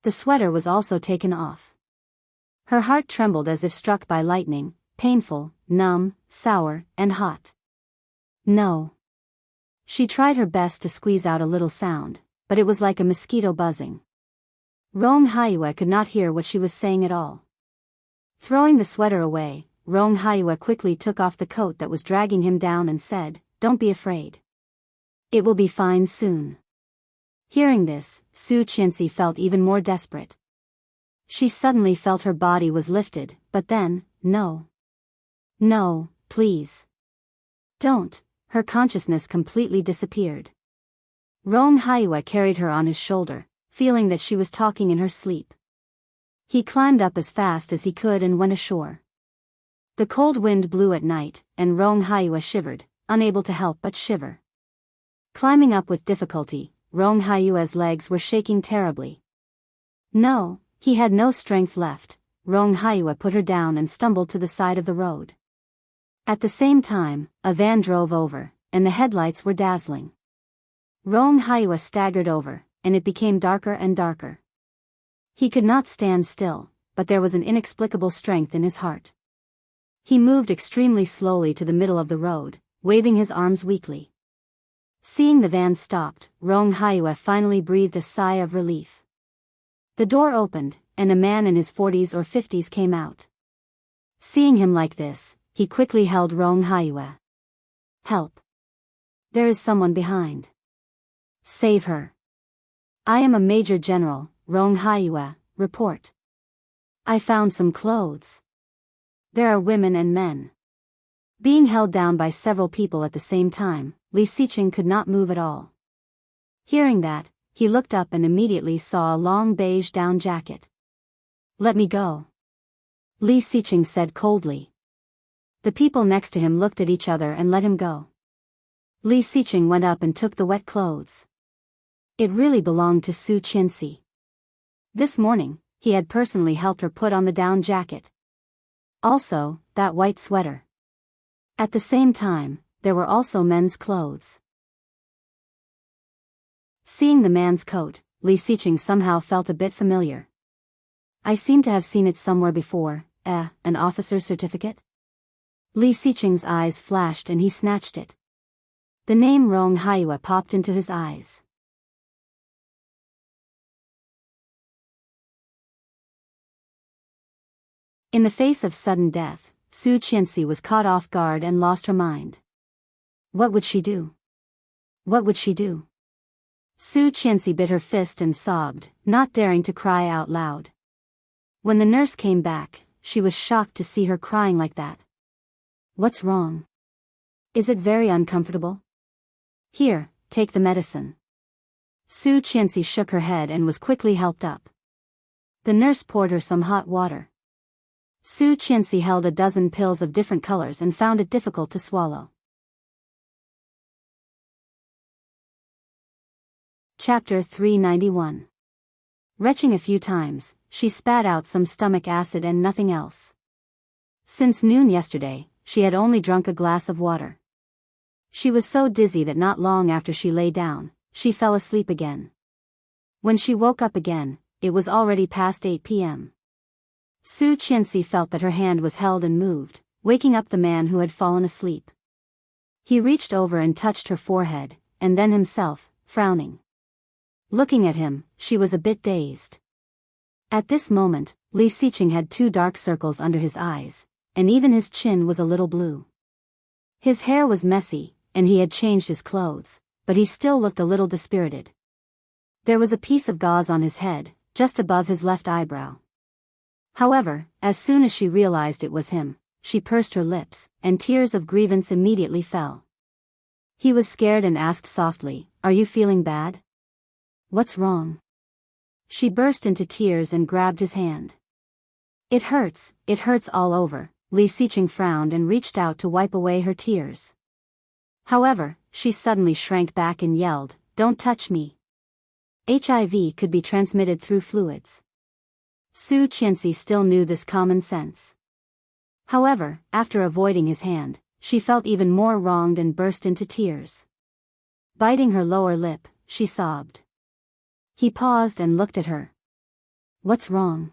The sweater was also taken off. Her heart trembled as if struck by lightning, painful, numb, sour, and hot. No. She tried her best to squeeze out a little sound, but it was like a mosquito buzzing. Rong Haiyue could not hear what she was saying at all. Throwing the sweater away, Rong Haiyue quickly took off the coat that was dragging him down and said, Don't be afraid. It will be fine soon. Hearing this, Su Qianxi felt even more desperate. She suddenly felt her body was lifted, but then, no. No, please. Don't. Her consciousness completely disappeared. Rong Haiyue carried her on his shoulder, feeling that she was talking in her sleep. He climbed up as fast as he could and went ashore. The cold wind blew at night, and Rong Haiyue shivered, unable to help but shiver. Climbing up with difficulty, Rong Haiyue's legs were shaking terribly. No, he had no strength left. Rong Haiyue put her down and stumbled to the side of the road. At the same time, a van drove over, and the headlights were dazzling. Rong Haiyue staggered over, and it became darker and darker. He could not stand still, but there was an inexplicable strength in his heart. He moved extremely slowly to the middle of the road, waving his arms weakly. Seeing the van stopped, Rong Haiyue finally breathed a sigh of relief. The door opened, and a man in his 40s or 50s came out. Seeing him like this, he quickly held Rong Haiyue. Help! There is someone behind. Save her. I am a Major General, Rong Haiyue, report. I found some clothes. There are women and men. Being held down by several people at the same time, Li Xiqing could not move at all. Hearing that, he looked up and immediately saw a long beige down jacket. "Let me go," Li Xiqing said coldly. The people next to him looked at each other and let him go. Li Xiqing went up and took the wet clothes. It really belonged to Su Qianxi. This morning, he had personally helped her put on the down jacket. Also, that white sweater. At the same time, there were also men's clothes. Seeing the man's coat, Li Xiqing somehow felt a bit familiar. I seem to have seen it somewhere before. An officer's certificate? Li Xiqing's eyes flashed and he snatched it. The name Rong Haiyue popped into his eyes. In the face of sudden death, Su Qianxi was caught off guard and lost her mind. What would she do? What would she do? Su Qianxi bit her fist and sobbed, not daring to cry out loud. When the nurse came back, she was shocked to see her crying like that. What's wrong? Is it very uncomfortable? Here, take the medicine. Su Qianxi shook her head and was quickly helped up. The nurse poured her some hot water. Su Qianxi held a dozen pills of different colors and found it difficult to swallow. Chapter 391. Retching a few times, she spat out some stomach acid and nothing else. Since noon yesterday, she had only drunk a glass of water. She was so dizzy that not long after she lay down, she fell asleep again. When she woke up again, it was already past 8 p.m. Su Qianxi felt that her hand was held and moved, waking up the man who had fallen asleep. He reached over and touched her forehead, and then himself, frowning. Looking at him, she was a bit dazed. At this moment, Li Xiqing had 2 dark circles under his eyes, and even his chin was a little blue. His hair was messy, and he had changed his clothes, but he still looked a little dispirited. There was a piece of gauze on his head, just above his left eyebrow. However, as soon as she realized it was him, she pursed her lips, and tears of grievance immediately fell. He was scared and asked softly, "Are you feeling bad? What's wrong?" She burst into tears and grabbed his hand. It hurts all over." Li Xiqing frowned and reached out to wipe away her tears. However, she suddenly shrank back and yelled, "Don't touch me. HIV could be transmitted through fluids." Su Qianxi still knew this common sense. However, after avoiding his hand, she felt even more wronged and burst into tears. Biting her lower lip, she sobbed. He paused and looked at her. "What's wrong?"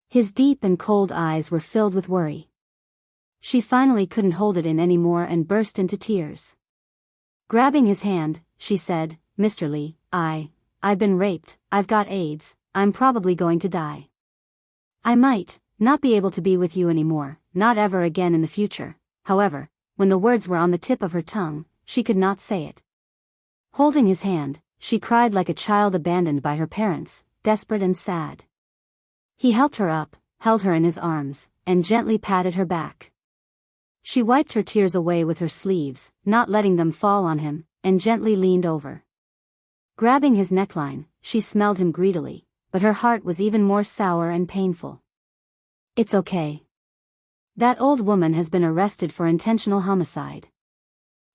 His deep and cold eyes were filled with worry. She finally couldn't hold it in anymore and burst into tears. Grabbing his hand, she said, "Mr. Li, I've been raped, I've got AIDS, I'm probably going to die. I might not be able to be with you anymore, not ever again in the future." However, when the words were on the tip of her tongue, she could not say it. Holding his hand, she cried like a child abandoned by her parents, desperate and sad. He helped her up, held her in his arms, and gently patted her back. She wiped her tears away with her sleeves, not letting them fall on him, and gently leaned over. Grabbing his neckline, she smelled him greedily, but her heart was even more sour and painful. "It's okay. That old woman has been arrested for intentional homicide.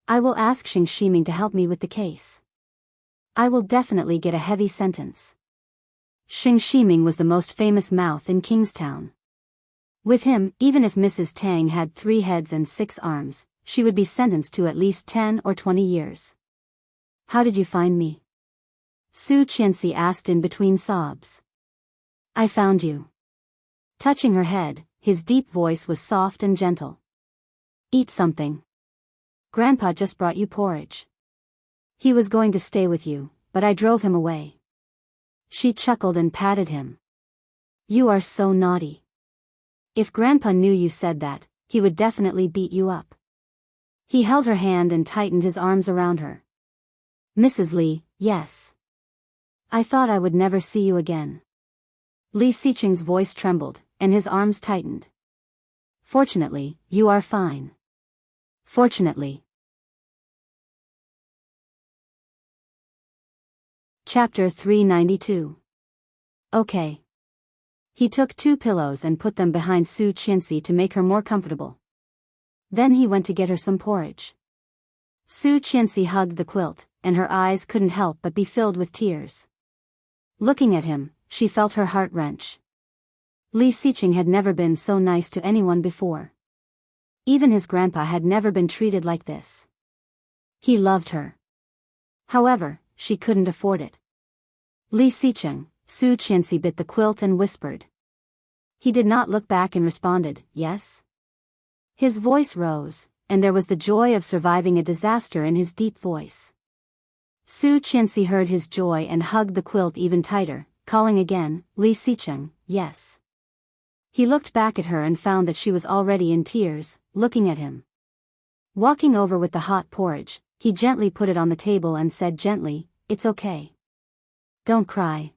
I will ask Xing Shiming to help me with the case. I will definitely get a heavy sentence." Xing Shiming was the most famous mouth in Kingstown. With him, even if Mrs. Tang had 3 heads and 6 arms, she would be sentenced to at least 10 or 20 years. "How did you find me?" Su Qianxi asked in between sobs. "I found you." Touching her head, his deep voice was soft and gentle. "Eat something. Grandpa just brought you porridge. He was going to stay with you, but I drove him away." She chuckled and patted him. "You are so naughty. If Grandpa knew you said that, he would definitely beat you up." He held her hand and tightened his arms around her. "Mrs. Li, yes. I thought I would never see you again." Li Xiqing's voice trembled, and his arms tightened. "Fortunately, you are fine. Fortunately." Chapter 392. Okay. He took 2 pillows and put them behind Su Qianxi to make her more comfortable. Then he went to get her some porridge. Su Qianxi hugged the quilt, and her eyes couldn't help but be filled with tears. Looking at him, she felt her heart wrench. Li Xiqing had never been so nice to anyone before. Even his grandpa had never been treated like this. He loved her. However, she couldn't afford it. Li Xiqing, Su Qianxi bit the quilt and whispered. He did not look back and responded, yes? His voice rose, and there was the joy of surviving a disaster in his deep voice. Su Qianxi heard his joy and hugged the quilt even tighter, calling again, Li Xiqing, yes. He looked back at her and found that she was already in tears, looking at him. Walking over with the hot porridge, he gently put it on the table and said gently, it's okay. Don't cry.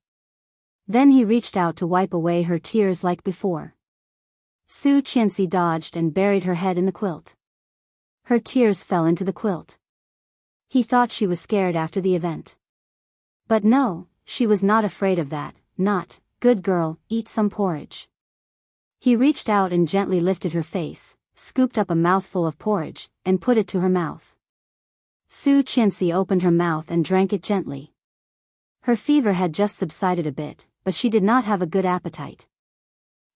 Then he reached out to wipe away her tears like before. Su Qianxi dodged and buried her head in the quilt. Her tears fell into the quilt. He thought she was scared after the event. But no, she was not afraid of that, not, good girl, eat some porridge. He reached out and gently lifted her face, scooped up a mouthful of porridge, and put it to her mouth. Su Qianxi opened her mouth and drank it gently. Her fever had just subsided a bit, but she did not have a good appetite.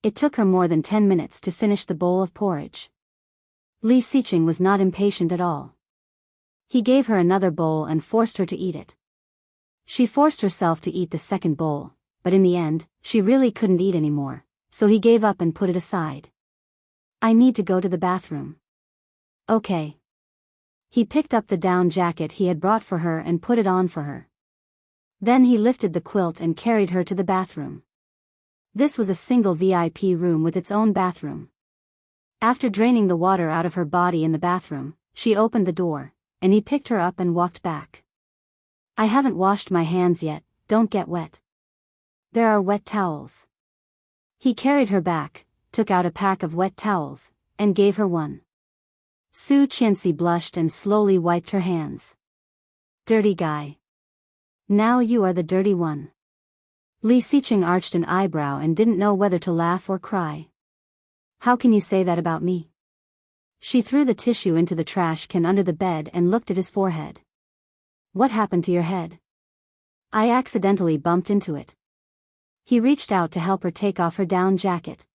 It took her more than 10 minutes to finish the bowl of porridge. Li Xiqing was not impatient at all. He gave her another bowl and forced her to eat it. She forced herself to eat the second bowl, but in the end, she really couldn't eat anymore, so he gave up and put it aside. I need to go to the bathroom. Okay. He picked up the down jacket he had brought for her and put it on for her. Then he lifted the quilt and carried her to the bathroom. This was a single VIP room with its own bathroom. After draining the water out of her body in the bathroom, she opened the door, and he picked her up and walked back. I haven't washed my hands yet, don't get wet. There are wet towels. He carried her back, took out a pack of wet towels, and gave her one. Su Qianxi blushed and slowly wiped her hands. Dirty guy. Now you are the dirty one. Li Xiqing arched an eyebrow and didn't know whether to laugh or cry. How can you say that about me? She threw the tissue into the trash can under the bed and looked at his forehead. What happened to your head? I accidentally bumped into it. He reached out to help her take off her down jacket.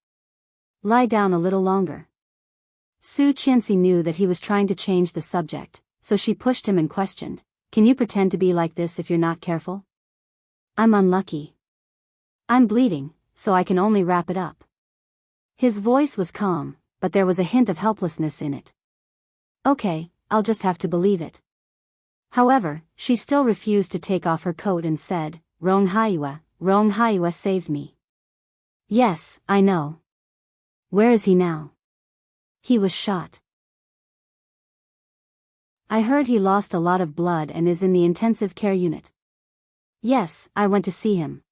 Lie down a little longer. Su Qianxi knew that he was trying to change the subject, so she pushed him and questioned, can you pretend to be like this if you're not careful? I'm unlucky. I'm bleeding, so I can only wrap it up. His voice was calm, but there was a hint of helplessness in it. Okay, I'll just have to believe it. However, she still refused to take off her coat and said, Rong Haiyue saved me. Yes, I know. Where is he now? He was shot. I heard he lost a lot of blood and is in the intensive care unit. Yes, I went to see him.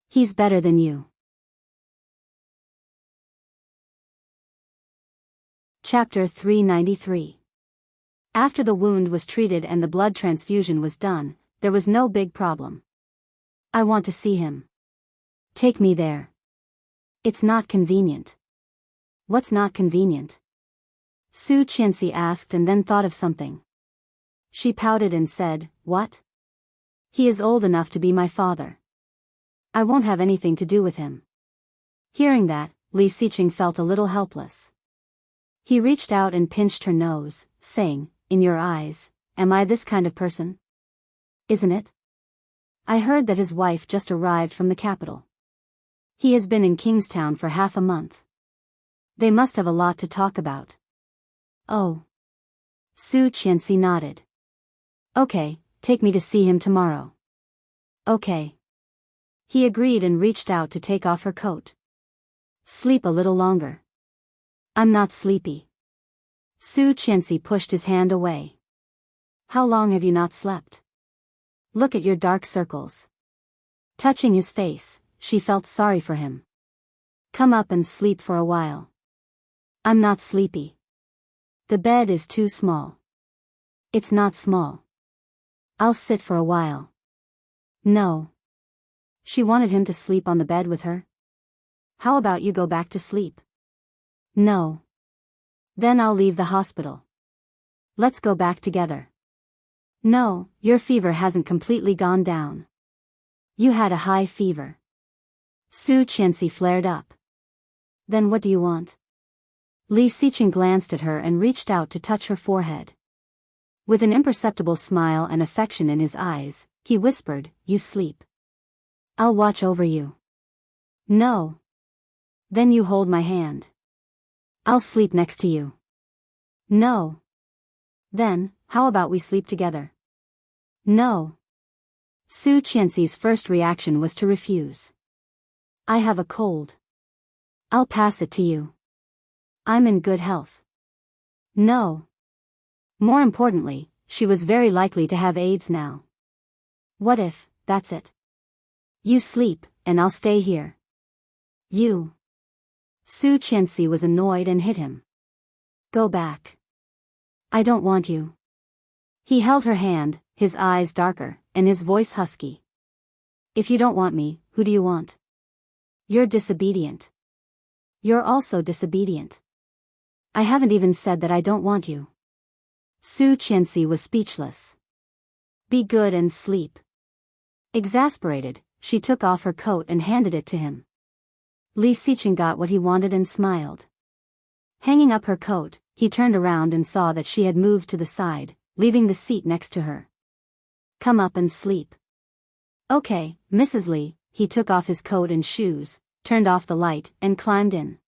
He's better than you. Chapter 393. After the wound was treated and the blood transfusion was done, there was no big problem. I want to see him. Take me there. It's not convenient. What's not convenient? Su Qianxi asked and then thought of something. She pouted and said, what? He is old enough to be my father. I won't have anything to do with him. Hearing that, Li Xiqing felt a little helpless. He reached out and pinched her nose, saying, in your eyes, am I this kind of person? Isn't it? I heard that his wife just arrived from the capital. He has been in Kingstown for half a month. They must have a lot to talk about. Oh. Su Qianxi nodded. Okay, take me to see him tomorrow. Okay. He agreed and reached out to take off her coat. Sleep a little longer. I'm not sleepy. Su Qianxi pushed his hand away. How long have you not slept? Look at your dark circles. Touching his face, she felt sorry for him. Come up and sleep for a while. I'm not sleepy. The bed is too small. It's not small. I'll sit for a while. No. She wanted him to sleep on the bed with her. How about you go back to sleep? No. Then I'll leave the hospital. Let's go back together. No, your fever hasn't completely gone down. You had a high fever. Su Qianxi flared up. Then what do you want? Li Xiqing glanced at her and reached out to touch her forehead. With an imperceptible smile and affection in his eyes, he whispered, "You sleep. I'll watch over you." No. Then you hold my hand. I'll sleep next to you. No. Then, how about we sleep together? No. Su Qianxi's first reaction was to refuse. I have a cold. I'll pass it to you. I'm in good health. No. More importantly, she was very likely to have AIDS now. What if, that's it? You sleep, and I'll stay here. You. Su Qianxi was annoyed and hit him. Go back. I don't want you. He held her hand, his eyes darker, and his voice husky. If you don't want me, who do you want? You're disobedient. You're also disobedient. I haven't even said that I don't want you. Su Qianxi was speechless. Be good and sleep. Exasperated, she took off her coat and handed it to him. Li Xiqing got what he wanted and smiled. Hanging up her coat, he turned around and saw that she had moved to the side, leaving the seat next to her. Come up and sleep. Okay, Mrs. Li. He took off his coat and shoes, turned off the light, and climbed in.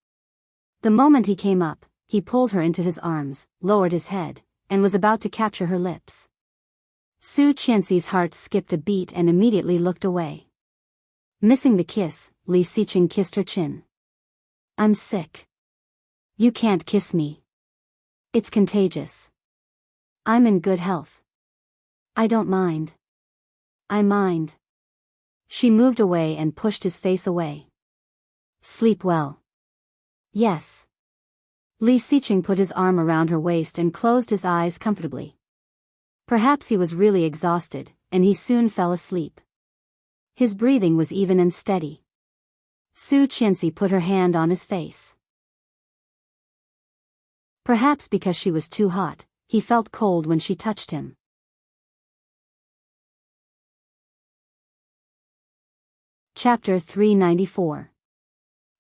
The moment he came up, he pulled her into his arms, lowered his head, and was about to capture her lips. Su Qianxi's heart skipped a beat and immediately looked away. Missing the kiss, Li Xiqing kissed her chin. I'm sick. You can't kiss me. It's contagious. I'm in good health. I don't mind. I mind. She moved away and pushed his face away. Sleep well. Yes. Li Xiqing put his arm around her waist and closed his eyes comfortably. Perhaps he was really exhausted, and he soon fell asleep. His breathing was even and steady. Su Qianxi put her hand on his face. Perhaps because she was too hot, he felt cold when she touched him. Chapter 394.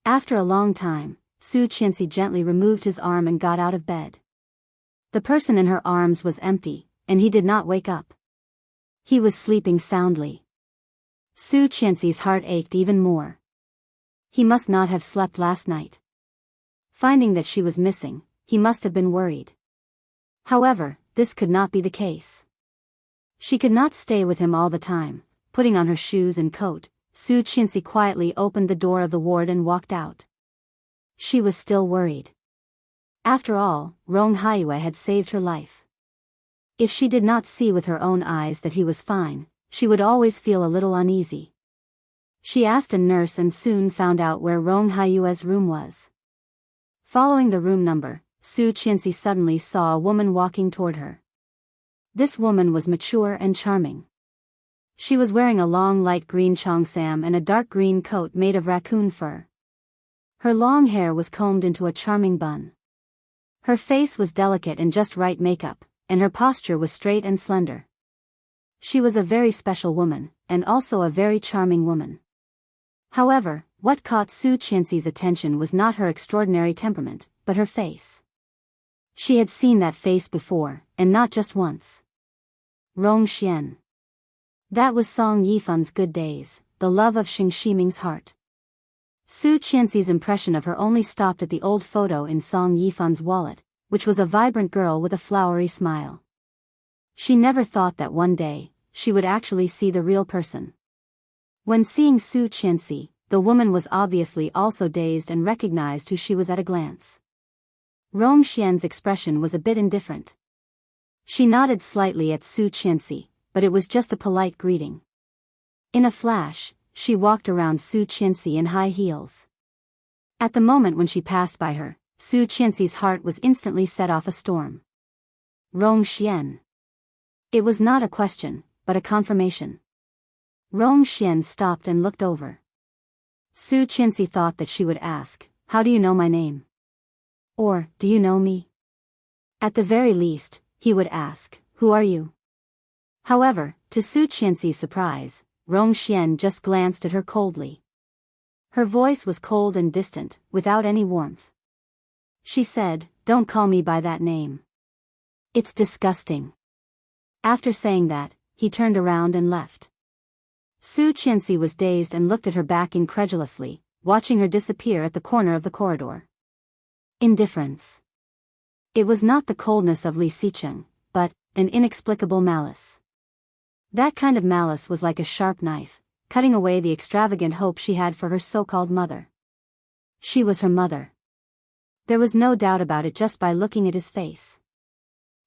After a long time, Su Qianxi gently removed his arm and got out of bed. The person in her arms was empty, and he did not wake up. He was sleeping soundly. Su Qianxi's heart ached even more. He must not have slept last night. Finding that she was missing, he must have been worried. However, this could not be the case. She could not stay with him all the time. Putting on her shoes and coat, Su Qianxi quietly opened the door of the ward and walked out. She was still worried. After all, Rong Haiyue had saved her life. If she did not see with her own eyes that he was fine, she would always feel a little uneasy. She asked a nurse and soon found out where Rong Haiyue's room was. Following the room number, Su Qianxi suddenly saw a woman walking toward her. This woman was mature and charming. She was wearing a long light green cheongsam and a dark green coat made of raccoon fur. Her long hair was combed into a charming bun. Her face was delicate in just right makeup, and her posture was straight and slender. She was a very special woman, and also a very charming woman. However, what caught Su Qianxi's attention was not her extraordinary temperament, but her face. She had seen that face before, and not just once. Rong Xian. That was Song Yifan's good days, the love of Xing Shiming's heart. Su Qianxi's impression of her only stopped at the old photo in Song Yifan's wallet, which was a vibrant girl with a flowery smile. She never thought that one day, she would actually see the real person. When seeing Su Qianxi, the woman was obviously also dazed and recognized who she was at a glance. Rong Xian's expression was a bit indifferent. She nodded slightly at Su Qianxi, but it was just a polite greeting. In a flash, she walked around Su Qianxi in high heels. At the moment when she passed by her, Su Qianxi's heart was instantly set off a storm. Rong Xian. It was not a question, but a confirmation. Rong Xian stopped and looked over. Su Qinxi thought that she would ask, "How do you know my name?" Or, "Do you know me?" At the very least, he would ask, "Who are you?" However, to Su Qinxi's surprise, Rong Xian just glanced at her coldly. Her voice was cold and distant, without any warmth. She said, "Don't call me by that name. It's disgusting." After saying that, he turned around and left. Su Qinxi was dazed and looked at her back incredulously, watching her disappear at the corner of the corridor. Indifference. It was not the coldness of Li Xicheng, but an inexplicable malice. That kind of malice was like a sharp knife, cutting away the extravagant hope she had for her so-called mother. She was her mother. There was no doubt about it just by looking at his face.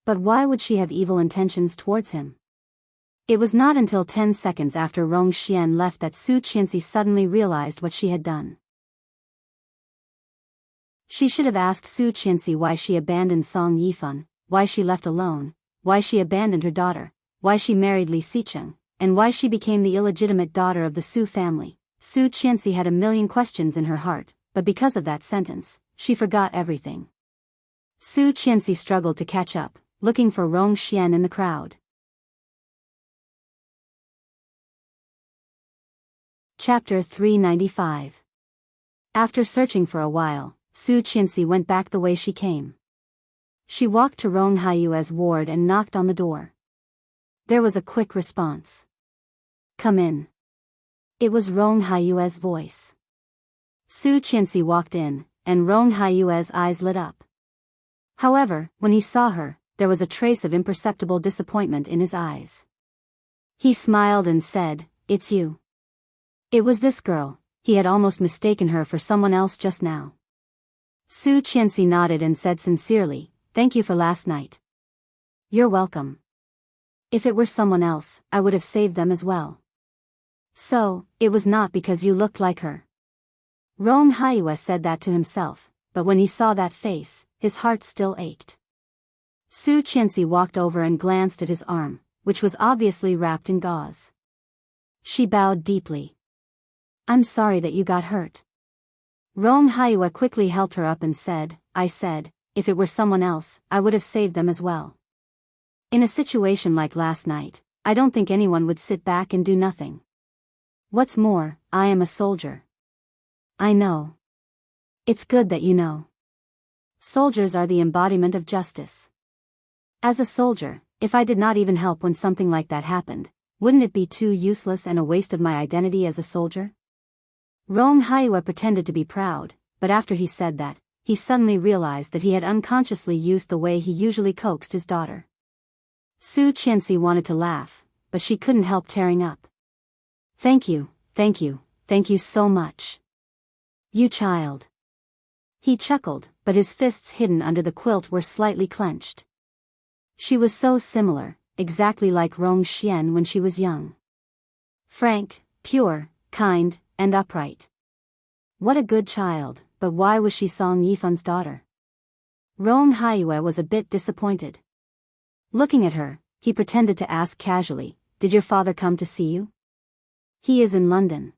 But why would she have evil intentions towards him? It was not until 10 seconds after Rong Xian left that Su Qinxi suddenly realized what she had done. She should have asked Su Qinxi why she abandoned Song Yifan, why she left alone, why she abandoned her daughter, why she married Li Xicheng, and why she became the illegitimate daughter of the Su family. Su Qinxi had a million questions in her heart, but because of that sentence, she forgot everything. Su Qinxi struggled to catch up, looking for Rong Xian in the crowd. Chapter 395. After searching for a while, Su Qinxi went back the way she came. She walked to Rong Haiyue's ward and knocked on the door. There was a quick response. "Come in." It was Rong Haiyue's voice. Su Qinxi walked in, and Rong Haiyue's eyes lit up. However, when he saw her, there was a trace of imperceptible disappointment in his eyes. He smiled and said, "It's you." It was this girl. He had almost mistaken her for someone else just now. Su Qinxi nodded and said sincerely, "Thank you for last night." "You're welcome. If it were someone else, I would have saved them as well." "So, it was not because you looked like her." Rong Haiyue said that to himself, but when he saw that face, his heart still ached. Su Qinxi walked over and glanced at his arm, which was obviously wrapped in gauze. She bowed deeply. "I'm sorry that you got hurt." Rong Haiyue quickly helped her up and said, "I said, if it were someone else, I would have saved them as well. In a situation like last night, I don't think anyone would sit back and do nothing. What's more, I am a soldier." "I know. It's good that you know. Soldiers are the embodiment of justice. As a soldier, if I did not even help when something like that happened, wouldn't it be too useless and a waste of my identity as a soldier?" Rong Haiyue pretended to be proud, but after he said that, he suddenly realized that he had unconsciously used the way he usually coaxed his daughter. Su Qinxi wanted to laugh, but she couldn't help tearing up. Thank you so much. You child." He chuckled, but his fists hidden under the quilt were slightly clenched. She was so similar, exactly like Rong Xian when she was young. Frank, pure, kind, and upright. What a good child, but why was she Song Yifan's daughter? Rong Haiyue was a bit disappointed. Looking at her, he pretended to ask casually, "Did your father come to see you?" "He is in London.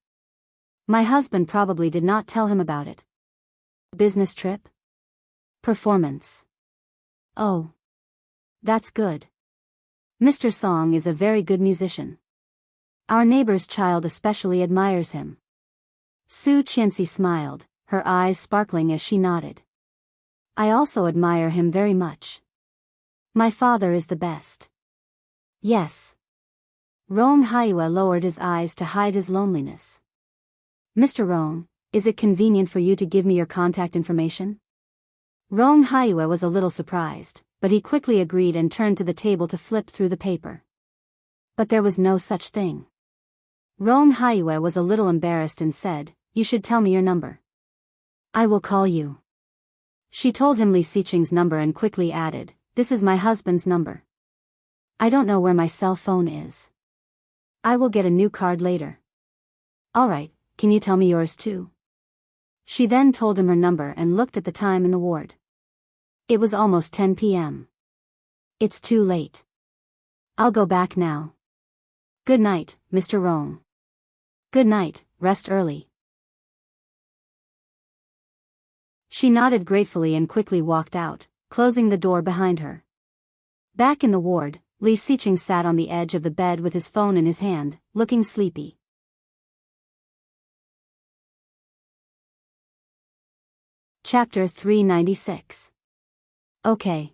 My husband probably did not tell him about it." "Business trip?" "Performance." "Oh. That's good. Mr. Song is a very good musician. Our neighbor's child especially admires him." Su Qinxi smiled, her eyes sparkling as she nodded. "I also admire him very much. My father is the best." "Yes." Rong Haiyue lowered his eyes to hide his loneliness. "Mr. Rong, is it convenient for you to give me your contact information?" Rong Haiyue was a little surprised, but he quickly agreed and turned to the table to flip through the paper. But there was no such thing. Rong Haiyue was a little embarrassed and said, "You should tell me your number." "I will call you." She told him Li Xicheng's number and quickly added, "This is my husband's number. I don't know where my cell phone is. I will get a new card later." "Alright, can you tell me yours too?" She then told him her number and looked at the time in the ward. It was almost 10 p.m. "It's too late. I'll go back now. Good night, Mr. Rong." Good night, rest early. She nodded gratefully and quickly walked out, closing the door behind her. Back in the ward, Li Xiqing sat on the edge of the bed with his phone in his hand, looking sleepy. Chapter 396. Okay.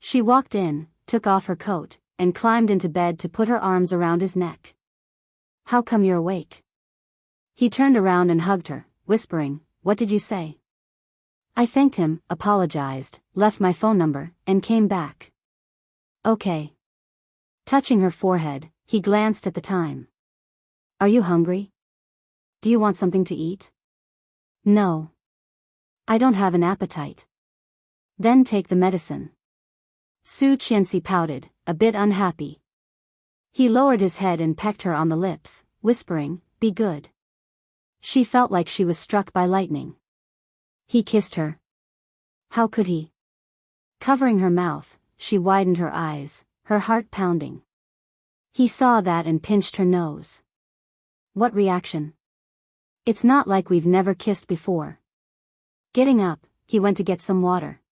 She walked in, took off her coat, and climbed into bed to put her arms around his neck. How come you're awake? He turned around and hugged her, whispering, What did you say? I thanked him, apologized, left my phone number, and came back. Okay. Touching her forehead, he glanced at the time. Are you hungry? Do you want something to eat? No. I don't have an appetite. Then take the medicine. Su Qianxi pouted, a bit unhappy. He lowered his head and pecked her on the lips, whispering, Be good. She felt like she was struck by lightning. He kissed her. How could he? Covering her mouth, she widened her eyes, her heart pounding. He saw that and pinched her nose. What reaction? It's not like we've never kissed before. Getting up, he went to get some water.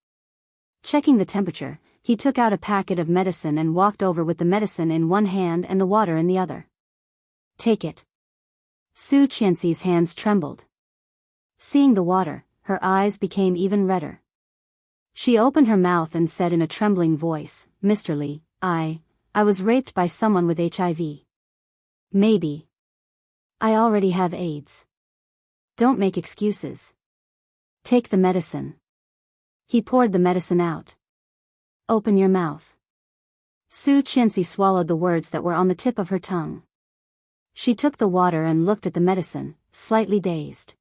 Checking the temperature, he took out a packet of medicine and walked over with the medicine in one hand and the water in the other. Take it. Su Qianxi's hands trembled. Seeing the water, her eyes became even redder. She opened her mouth and said in a trembling voice, Mr. Li, I was raped by someone with HIV. Maybe. I already have AIDS. Don't make excuses. Take the medicine. He poured the medicine out. Open your mouth. Su Qianxi swallowed the words that were on the tip of her tongue. She took the water and looked at the medicine, slightly dazed.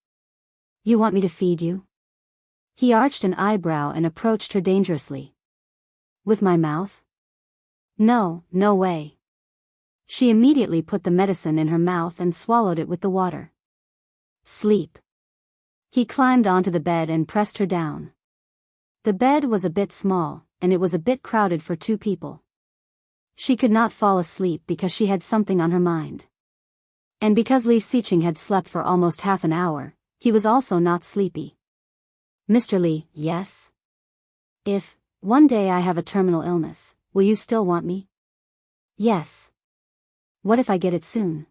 You want me to feed you? He arched an eyebrow and approached her dangerously. With my mouth? No, no way. She immediately put the medicine in her mouth and swallowed it with the water. Sleep. He climbed onto the bed and pressed her down. The bed was a bit small, and it was a bit crowded for two people. She could not fall asleep because she had something on her mind. And because Li Xiqing had slept for almost half an hour, he was also not sleepy. Mr. Li, yes? If, one day I have a terminal illness, will you still want me? Yes. What if I get it soon?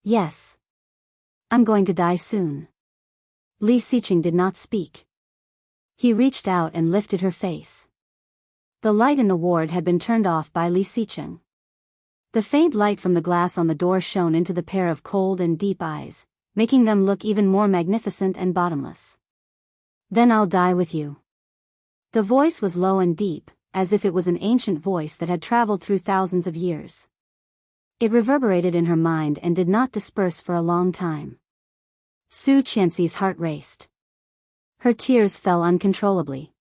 Yes. I'm going to die soon. Li Xiqing did not speak. He reached out and lifted her face. The light in the ward had been turned off by Li Xiqing. The faint light from the glass on the door shone into the pair of cold and deep eyes, making them look even more magnificent and bottomless. Then I'll die with you. The voice was low and deep, as if it was an ancient voice that had traveled through thousands of years. It reverberated in her mind and did not disperse for a long time. Su Qianxi's heart raced. Her tears fell uncontrollably.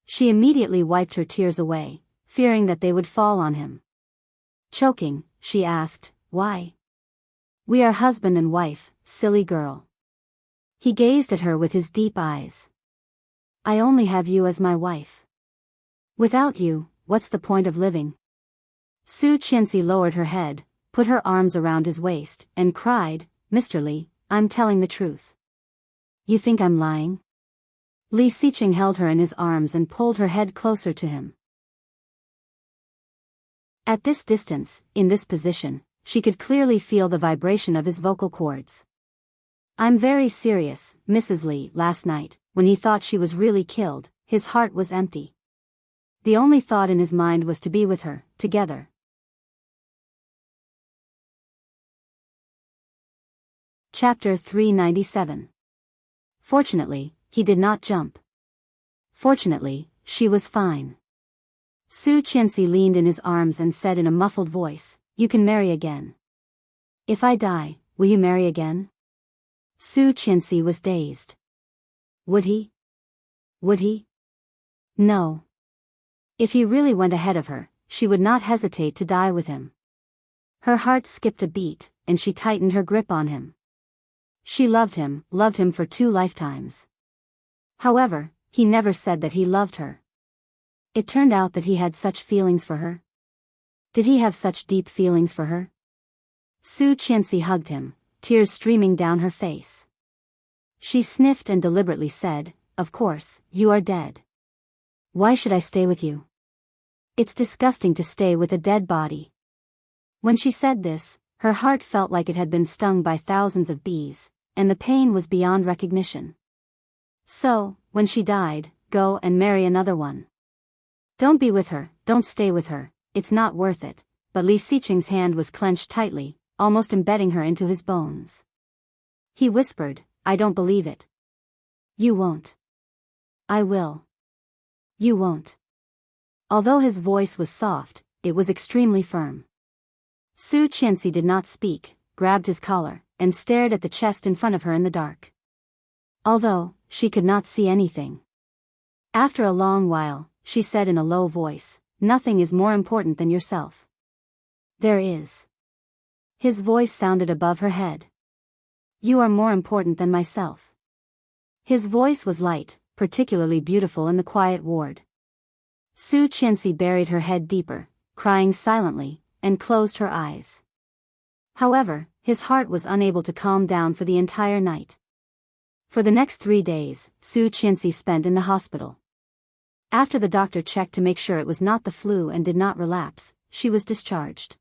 She immediately wiped her tears away, fearing that they would fall on him. Choking, she asked, Why? We are husband and wife, silly girl. He gazed at her with his deep eyes. I only have you as my wife. Without you, what's the point of living? Su Qianxi lowered her head, put her arms around his waist, and cried, Mr. Li, I'm telling the truth. You think I'm lying? Li Xiqing held her in his arms and pulled her head closer to him. At this distance, in this position, she could clearly feel the vibration of his vocal cords. I'm very serious, Mrs. Li. Last night, when he thought she was really killed, his heart was empty. The only thought in his mind was to be with her, together. Chapter 397. Fortunately, he did not jump. Fortunately, she was fine. Su Qianxi leaned in his arms and said in a muffled voice, You can marry again. If I die, will you marry again? Su Qianxi was dazed. Would he? Would he? No. If he really went ahead of her, she would not hesitate to die with him. Her heart skipped a beat, and she tightened her grip on him. She loved him for 2 lifetimes. However, he never said that he loved her. It turned out that he had such feelings for her. Did he have such deep feelings for her? Su Qianxi hugged him, tears streaming down her face. She sniffed and deliberately said, "Of course, you are dead. Why should I stay with you? It's disgusting to stay with a dead body." When she said this, her heart felt like it had been stung by thousands of bees, and the pain was beyond recognition. "So, when she died, go and marry another one. Don't be with her, don't stay with her, it's not worth it." But Li Xiqing's hand was clenched tightly, almost embedding her into his bones. He whispered, "I don't believe it. You won't." "I will." "You won't." Although his voice was soft, it was extremely firm. Su Qianxi did not speak, grabbed his collar, and stared at the chest in front of her in the dark. Although she could not see anything. After a long while, she said in a low voice, "Nothing is more important than yourself." "There is." His voice sounded above her head. "You are more important than myself." His voice was light, particularly beautiful in the quiet ward. Su Qianxi buried her head deeper, crying silently, and closed her eyes. However, his heart was unable to calm down for the entire night. For the next 3 days, Su Qianxi spent in the hospital. After the doctor checked to make sure it was not the flu and did not relapse, she was discharged.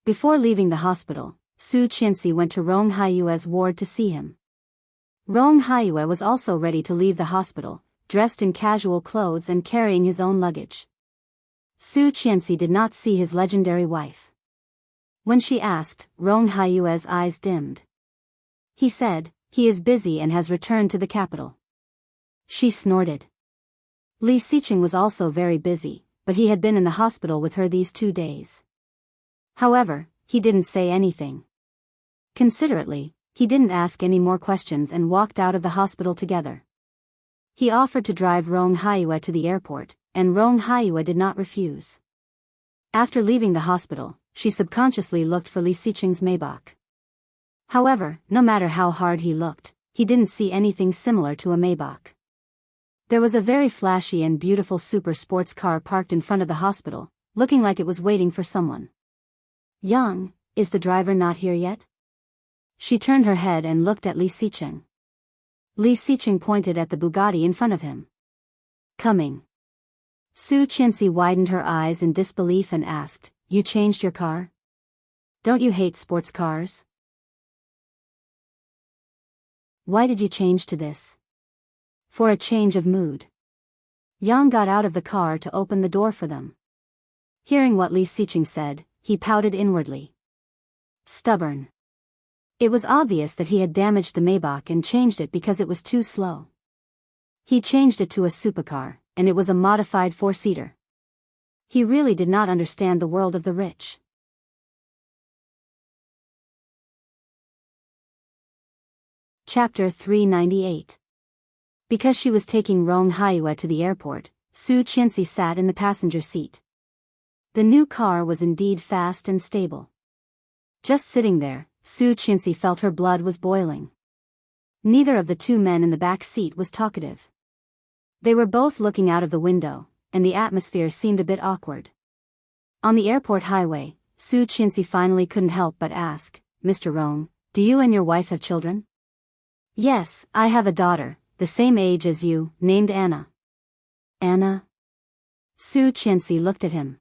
Before leaving the hospital, Su Qianxi went to Rong Haiyue's ward to see him. Rong Haiyue was also ready to leave the hospital, dressed in casual clothes and carrying his own luggage. Su Qianxi did not see his legendary wife. When she asked, Rong Haiyue's eyes dimmed. He said, "He is busy and has returned to the capital." She snorted. Li Xiqing was also very busy, but he had been in the hospital with her these 2 days. However, he didn't say anything. Considerately, he didn't ask any more questions and walked out of the hospital together. He offered to drive Rong Haiyue to the airport, and Rong Haiyue did not refuse. After leaving the hospital, she subconsciously looked for Li Xiqing's Maybach. However, no matter how hard he looked, he didn't see anything similar to a Maybach. There was a very flashy and beautiful super sports car parked in front of the hospital, looking like it was waiting for someone. "Yang, is the driver not here yet?" She turned her head and looked at Li Xiqing. Li Xiqing pointed at the Bugatti in front of him. "Coming." Su Qianxi widened her eyes in disbelief and asked, "You changed your car? Don't you hate sports cars? Why did you change to this?" "For a change of mood." Yang got out of the car to open the door for them. Hearing what Li Xiqing said, he pouted inwardly. Stubborn. It was obvious that he had damaged the Maybach and changed it because it was too slow. He changed it to a supercar, and it was a modified 4-seater. He really did not understand the world of the rich. Chapter 398. Because she was taking Rong Haiyue to the airport, Su Qianxi sat in the passenger seat. The new car was indeed fast and stable. Just sitting there, Su Qianxi felt her blood was boiling. Neither of the 2 men in the back seat was talkative. They were both looking out of the window, and the atmosphere seemed a bit awkward. On the airport highway, Su Qianxi finally couldn't help but ask, "Mr. Rong, do you and your wife have children?" "Yes, I have a daughter, the same age as you, named Anna." "Anna?" Su Qianxi looked at him.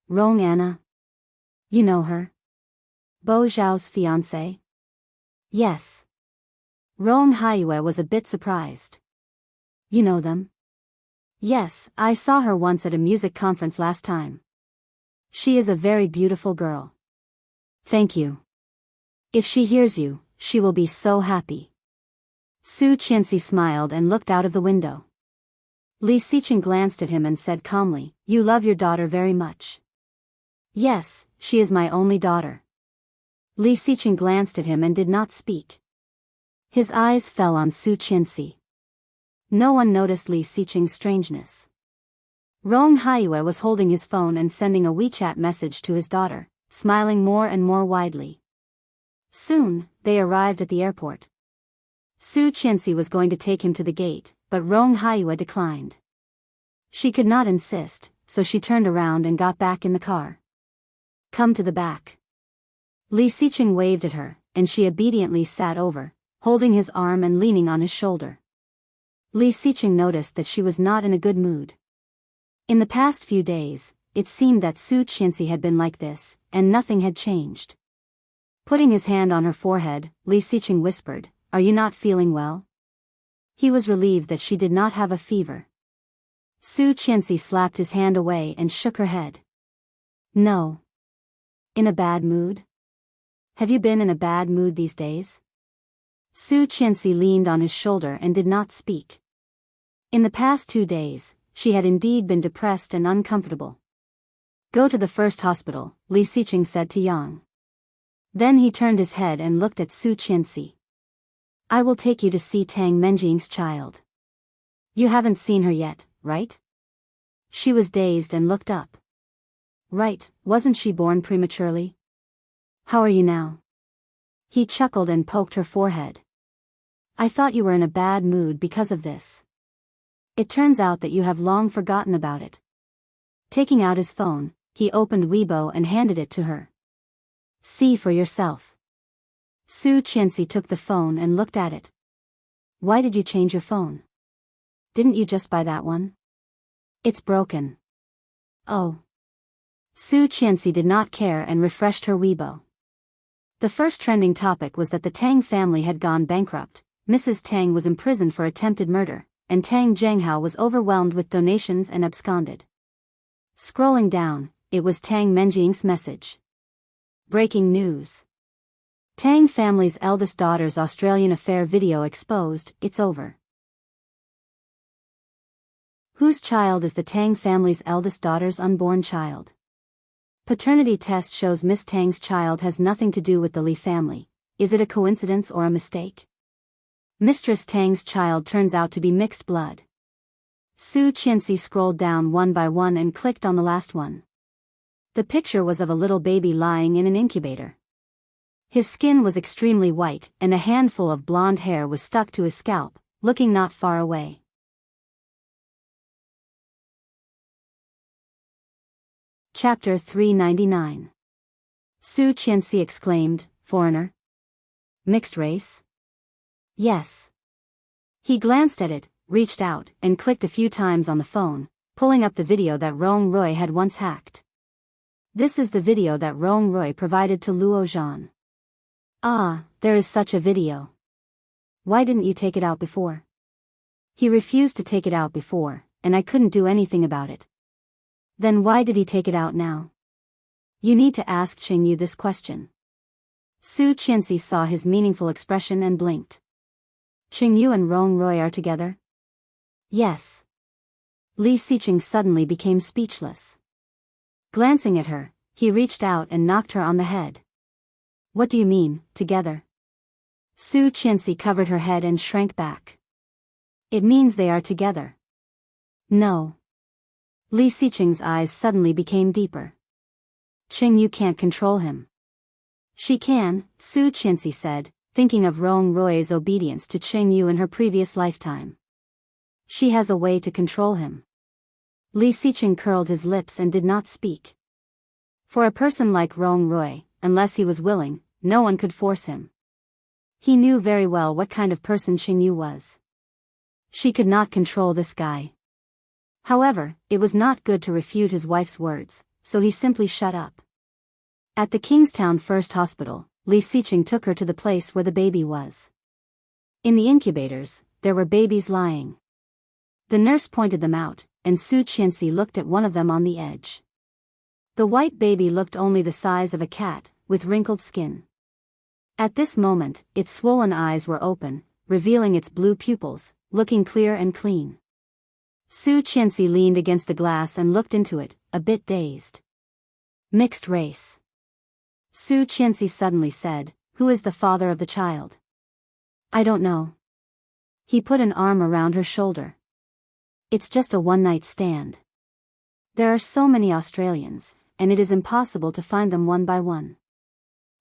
"Rong Anna? You know her? Bo Zhao's fiancée?" "Yes." Rong Haiyue was a bit surprised. "You know them?" "Yes, I saw her once at a music conference last time. She is a very beautiful girl." "Thank you. If she hears you, she will be so happy." Su Qianxi smiled and looked out of the window. Li Xiqing glanced at him and said calmly, "You love your daughter very much." "Yes, she is my only daughter." Li Xiqing glanced at him and did not speak. His eyes fell on Su Qianxi. No one noticed Li Xiqing's strangeness. Rong Haiyue was holding his phone and sending a WeChat message to his daughter, smiling more and more widely. Soon, they arrived at the airport. Su Qianxi was going to take him to the gate, but Rong Haiyue declined. She could not insist, so she turned around and got back in the car. "Come to the back." Li Xiqing waved at her, and she obediently sat over, holding his arm and leaning on his shoulder. Li Xiqing noticed that she was not in a good mood. In the past few days, it seemed that Su Qianxi had been like this, and nothing had changed. Putting his hand on her forehead, Li Xiqing whispered, "Are you not feeling well?" He was relieved that she did not have a fever. Su Qianxi slapped his hand away and shook her head. "No. In a bad mood? Have you been in a bad mood these days?" Su Qianxi leaned on his shoulder and did not speak. In the past 2 days, she had indeed been depressed and uncomfortable. "Go to the first hospital," Li Xiqing said to Yang. Then he turned his head and looked at Su Qianxi. "I will take you to see Tang Menjing's child. You haven't seen her yet, right?" She was dazed and looked up. "Right, wasn't she born prematurely? How are you now?" He chuckled and poked her forehead. "I thought you were in a bad mood because of this. It turns out that you have long forgotten about it." Taking out his phone, he opened Weibo and handed it to her. "See for yourself." Su Qianxi took the phone and looked at it. "Why did you change your phone? Didn't you just buy that one?" "It's broken." "Oh." Su Qianxi did not care and refreshed her Weibo. The first trending topic was that the Tang family had gone bankrupt, Mrs. Tang was imprisoned for attempted murder, and Tang Zhenghao was overwhelmed with donations and absconded. Scrolling down, it was Tang Menjing's message. Breaking news. Tang family's eldest daughter's Australian affair video exposed, it's over. Whose child is the Tang family's eldest daughter's unborn child? Paternity test shows Miss Tang's child has nothing to do with the Li family. Is it a coincidence or a mistake? Mistress Tang's child turns out to be mixed blood. Su Qianxi scrolled down one by one and clicked on the last one. The picture was of a little baby lying in an incubator. His skin was extremely white, and a handful of blonde hair was stuck to his scalp, looking not far away. Chapter 399. Su Qianxi exclaimed, "Foreigner? Mixed race?" "Yes." He glanced at it, reached out, and clicked a few times on the phone, pulling up the video that Rong Rui had once hacked. This is the video that Rong Rui provided to Luo Zhan. "Ah, there is such a video. Why didn't you take it out before?" "He refused to take it out before, and I couldn't do anything about it." "Then why did he take it out now?" "You need to ask Qingyu this question." Su Qianxi saw his meaningful expression and blinked. "Qingyu and Rong Rui are together?" "Yes." Li Xiqing suddenly became speechless. Glancing at her, he reached out and knocked her on the head. "What do you mean, together?" Su Qianxi covered her head and shrank back. "It means they are together." "No." Li Xiqing's eyes suddenly became deeper. "Qingyu can't control him." "She can," Su Qianxi said, thinking of Rong Rui's obedience to Qingyu in her previous lifetime. "She has a way to control him." Li Xiqing curled his lips and did not speak. For a person like Rong Rui, unless he was willing, no one could force him. He knew very well what kind of person Qingyu was. She could not control this guy. However, it was not good to refute his wife's words, so he simply shut up. At the Kingstown First Hospital, Li Xiqing took her to the place where the baby was. In the incubators, there were babies lying. The nurse pointed them out, and Su Qianxi looked at one of them on the edge. The white baby looked only the size of a cat, with wrinkled skin. At this moment, its swollen eyes were open, revealing its blue pupils, looking clear and clean. Su Qianxi leaned against the glass and looked into it, a bit dazed. "Mixed race." Su Qianxi suddenly said, "Who is the father of the child?" "I don't know." He put an arm around her shoulder. "It's just a one-night stand. There are so many Australians, and it is impossible to find them one by one.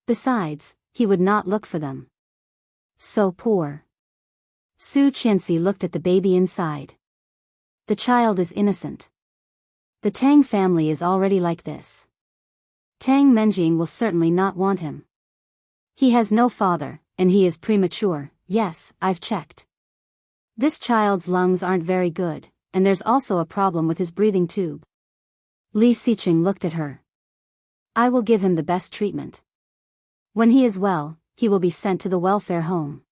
Besides, he would not look for them. So poor." Su Qianxi looked at the baby inside. "The child is innocent. The Tang family is already like this. Tang Menjing will certainly not want him." He has no father, and he is premature. Yes, I've checked. This child's lungs aren't very good, and there's also a problem with his breathing tube. Li Xiqing looked at her. I will give him the best treatment. When he is well, he will be sent to the welfare home.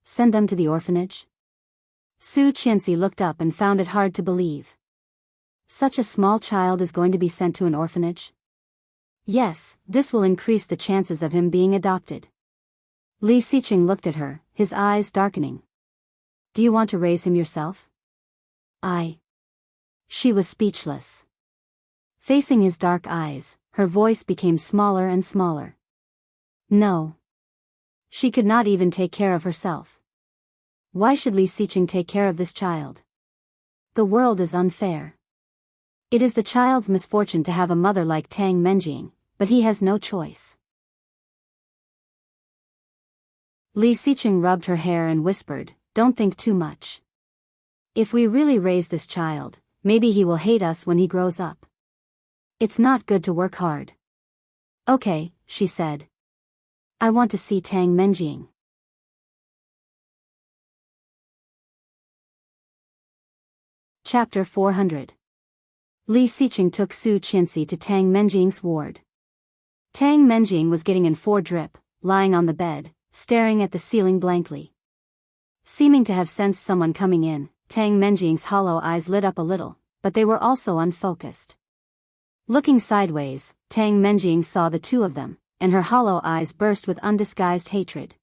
Send them to the orphanage? Su Qianxi looked up and found it hard to believe. Such a small child is going to be sent to an orphanage? Yes, this will increase the chances of him being adopted. Li Xiqing looked at her, his eyes darkening. Do you want to raise him yourself? She was speechless. Facing his dark eyes, her voice became smaller and smaller. No. She could not even take care of herself. Why should Li Xiqing take care of this child? The world is unfair. It is the child's misfortune to have a mother like Tang Menjing, but he has no choice. Li Xiqing rubbed her hair and whispered, don't think too much. If we really raise this child, maybe he will hate us when he grows up. It's not good to work hard. Okay, she said. I want to see Tang Menjing. Chapter 400. Li Xiqing took Su Qianxi to Tang Menjing's ward. Tang Menjing was getting in 4 drip, lying on the bed, staring at the ceiling blankly. Seeming to have sensed someone coming in, Tang Menjing's hollow eyes lit up a little, but they were also unfocused. Looking sideways, Tang Menjing saw the two of them, and her hollow eyes burst with undisguised hatred.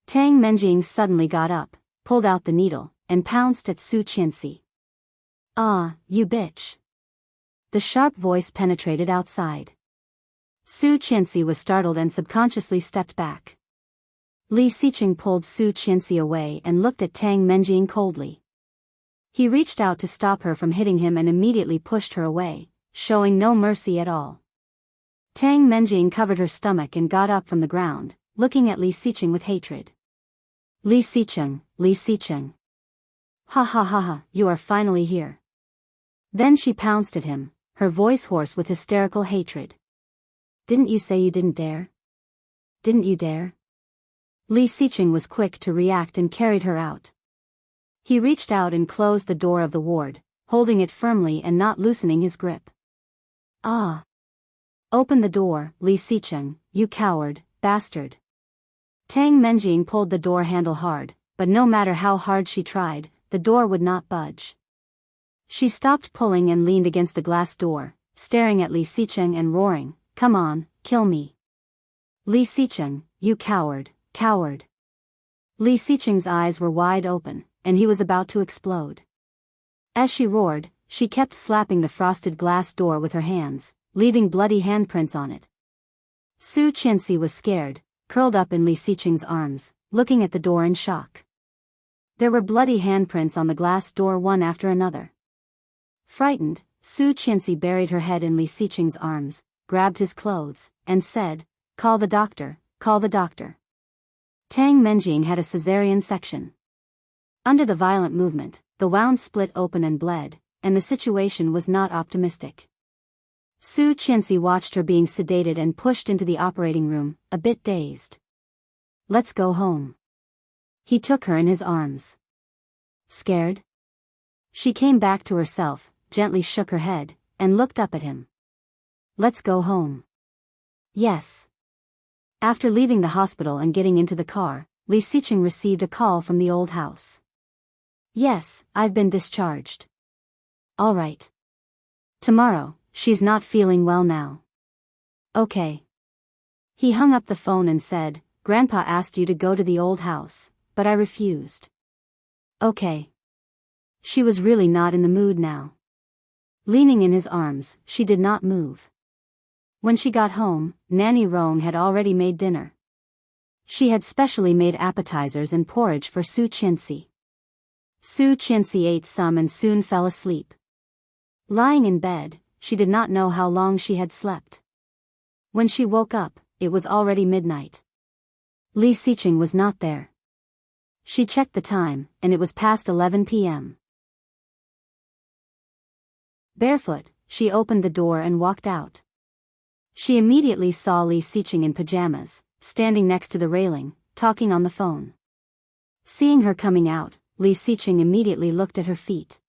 Tang Menjing suddenly got up, pulled out the needle, and pounced at Su Qianxi. Ah, you bitch. The sharp voice penetrated outside. Su Qianxi was startled and subconsciously stepped back. Li Xiqing pulled Su Qianxi away and looked at Tang Menjing coldly. He reached out to stop her from hitting him and immediately pushed her away, showing no mercy at all. Tang Menjing covered her stomach and got up from the ground, looking at Li Xiqing with hatred. Li Xiqing, Li Xiqing. Ha ha ha ha, you are finally here. Then she pounced at him, her voice hoarse with hysterical hatred. Didn't you say you didn't dare? Didn't you dare? Li Xiqing was quick to react and carried her out. He reached out and closed the door of the ward, holding it firmly and not loosening his grip. Ah! Open the door, Li Xiqing, you coward, bastard. Tang Menjing pulled the door handle hard, but no matter how hard she tried, the door would not budge. She stopped pulling and leaned against the glass door, staring at Li Xiqing and roaring, come on, kill me. Li Xiqing, you coward, coward. Li Xiqing's eyes were wide open, and he was about to explode. As she roared, she kept slapping the frosted glass door with her hands, leaving bloody handprints on it. Su Qianxi was scared, curled up in Li Xiqing's arms, looking at the door in shock. There were bloody handprints on the glass door one after another. Frightened, Su Qianxi buried her head in Li Xiqing's arms, grabbed his clothes, and said, call the doctor, call the doctor. Tang Menjing had a cesarean section. Under the violent movement, the wound split open and bled, and the situation was not optimistic. Su Qianxi watched her being sedated and pushed into the operating room, a bit dazed. Let's go home. He took her in his arms. Scared? She came back to herself, gently shook her head, and looked up at him. Let's go home. Yes. After leaving the hospital and getting into the car, Li Xiqing received a call from the old house. Yes, I've been discharged. All right. Tomorrow, she's not feeling well now. Okay. He hung up the phone and said, Grandpa asked you to go to the old house, but I refused. Okay. She was really not in the mood now. Leaning in his arms, she did not move. When she got home, Nanny Rong had already made dinner. She had specially made appetizers and porridge for Su Qianxi. Su Qianxi ate some and soon fell asleep. Lying in bed, she did not know how long she had slept. When she woke up, it was already midnight. Li Xiqing was not there. She checked the time, and it was past 11 p.m. Barefoot, she opened the door and walked out. She immediately saw Li Xiqing in pajamas, standing next to the railing, talking on the phone. Seeing her coming out, Li Xiqing immediately looked at her feet.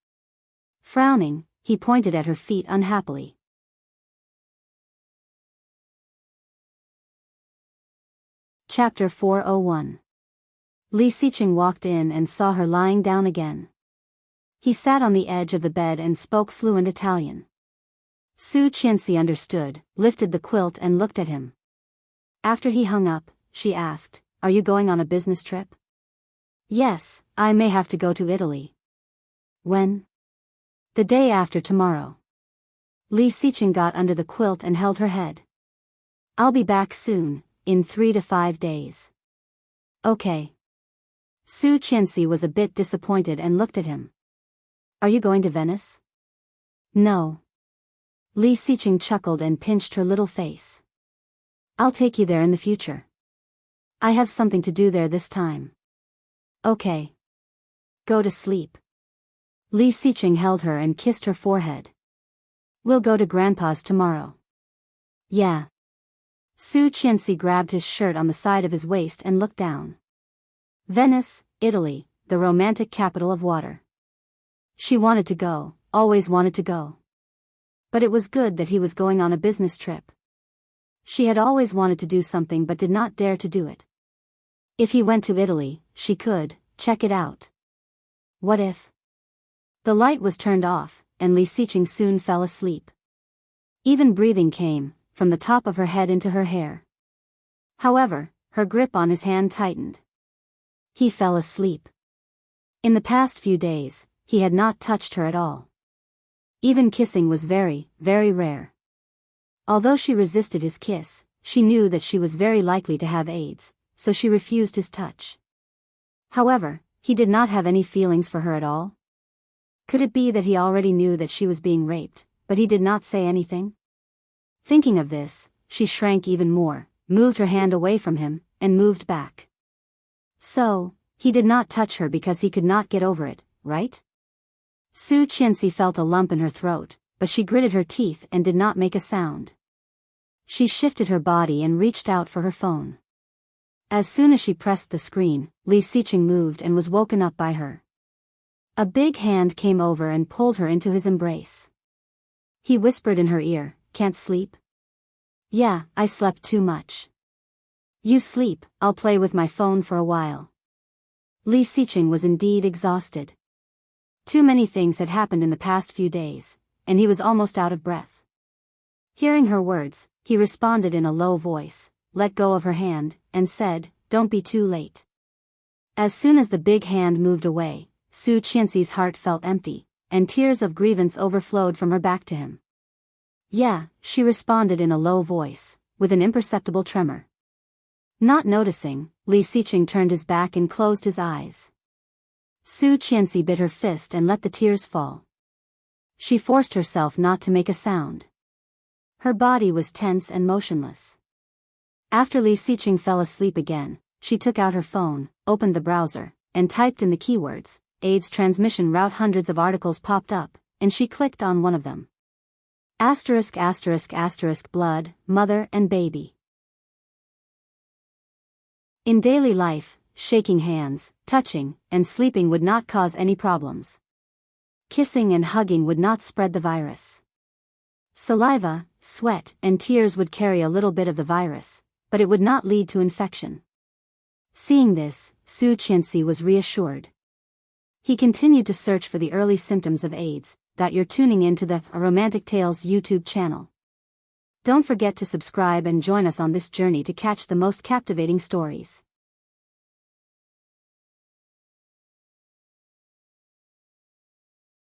Frowning, he pointed at her feet unhappily. Chapter 401. Li Xiqing walked in and saw her lying down again. He sat on the edge of the bed and spoke fluent Italian. Su Qianxi understood, lifted the quilt and looked at him. After he hung up, she asked, "Are you going on a business trip?" "Yes, I may have to go to Italy." "When?" "The day after tomorrow." Li Xiqing got under the quilt and held her head. "I'll be back soon, in 3 to 5 days." "Okay." Su Qianxi was a bit disappointed and looked at him. "Are you going to Venice?" "No." Li Xiqing chuckled and pinched her little face. "I'll take you there in the future. I have something to do there this time." "Okay. Go to sleep." Li Xiqing held her and kissed her forehead. "We'll go to Grandpa's tomorrow." "Yeah." Su Qianxi grabbed his shirt on the side of his waist and looked down. Venice, Italy, the romantic capital of water. She wanted to go, always wanted to go. But it was good that he was going on a business trip. She had always wanted to do something but did not dare to do it. If he went to Italy, she could check it out. What if? The light was turned off, and Li Xiqing soon fell asleep. Even breathing came, from the top of her head into her hair. However, her grip on his hand tightened. He fell asleep. In the past few days, he had not touched her at all. Even kissing was very, very rare. Although she resisted his kiss, she knew that she was very likely to have AIDS, so she refused his touch. However, he did not have any feelings for her at all. Could it be that he already knew that she was being raped, but he did not say anything? Thinking of this, she shrank even more, moved her hand away from him, and moved back. So, he did not touch her because he could not get over it, right? Su Qianxi felt a lump in her throat, but she gritted her teeth and did not make a sound. She shifted her body and reached out for her phone. As soon as she pressed the screen, Li Xiqing moved and was woken up by her. A big hand came over and pulled her into his embrace. He whispered in her ear, "Can't sleep?" "Yeah, I slept too much." "You sleep, I'll play with my phone for a while." Li Xiqing was indeed exhausted. Too many things had happened in the past few days, and he was almost out of breath. Hearing her words, he responded in a low voice, let go of her hand, and said, "Don't be too late." As soon as the big hand moved away, Su Qianxi's heart felt empty, and tears of grievance overflowed from her back to him. "Yeah," she responded in a low voice, with an imperceptible tremor. Not noticing, Li Xiqing turned his back and closed his eyes. Su Qianxi bit her fist and let the tears fall. She forced herself not to make a sound. Her body was tense and motionless. After Li Xiqing fell asleep again, she took out her phone, opened the browser, and typed in the keywords, AIDS transmission route. Hundreds of articles popped up, and she clicked on one of them. ****** blood, mother and baby. In daily life, shaking hands, touching, and sleeping would not cause any problems. Kissing and hugging would not spread the virus. Saliva, sweat, and tears would carry a little bit of the virus, but it would not lead to infection. Seeing this, Su Qianxi was reassured. He continued to search for the early symptoms of AIDS. You're tuning into the Romantic Tales YouTube channel. Don't forget to subscribe and join us on this journey to catch the most captivating stories.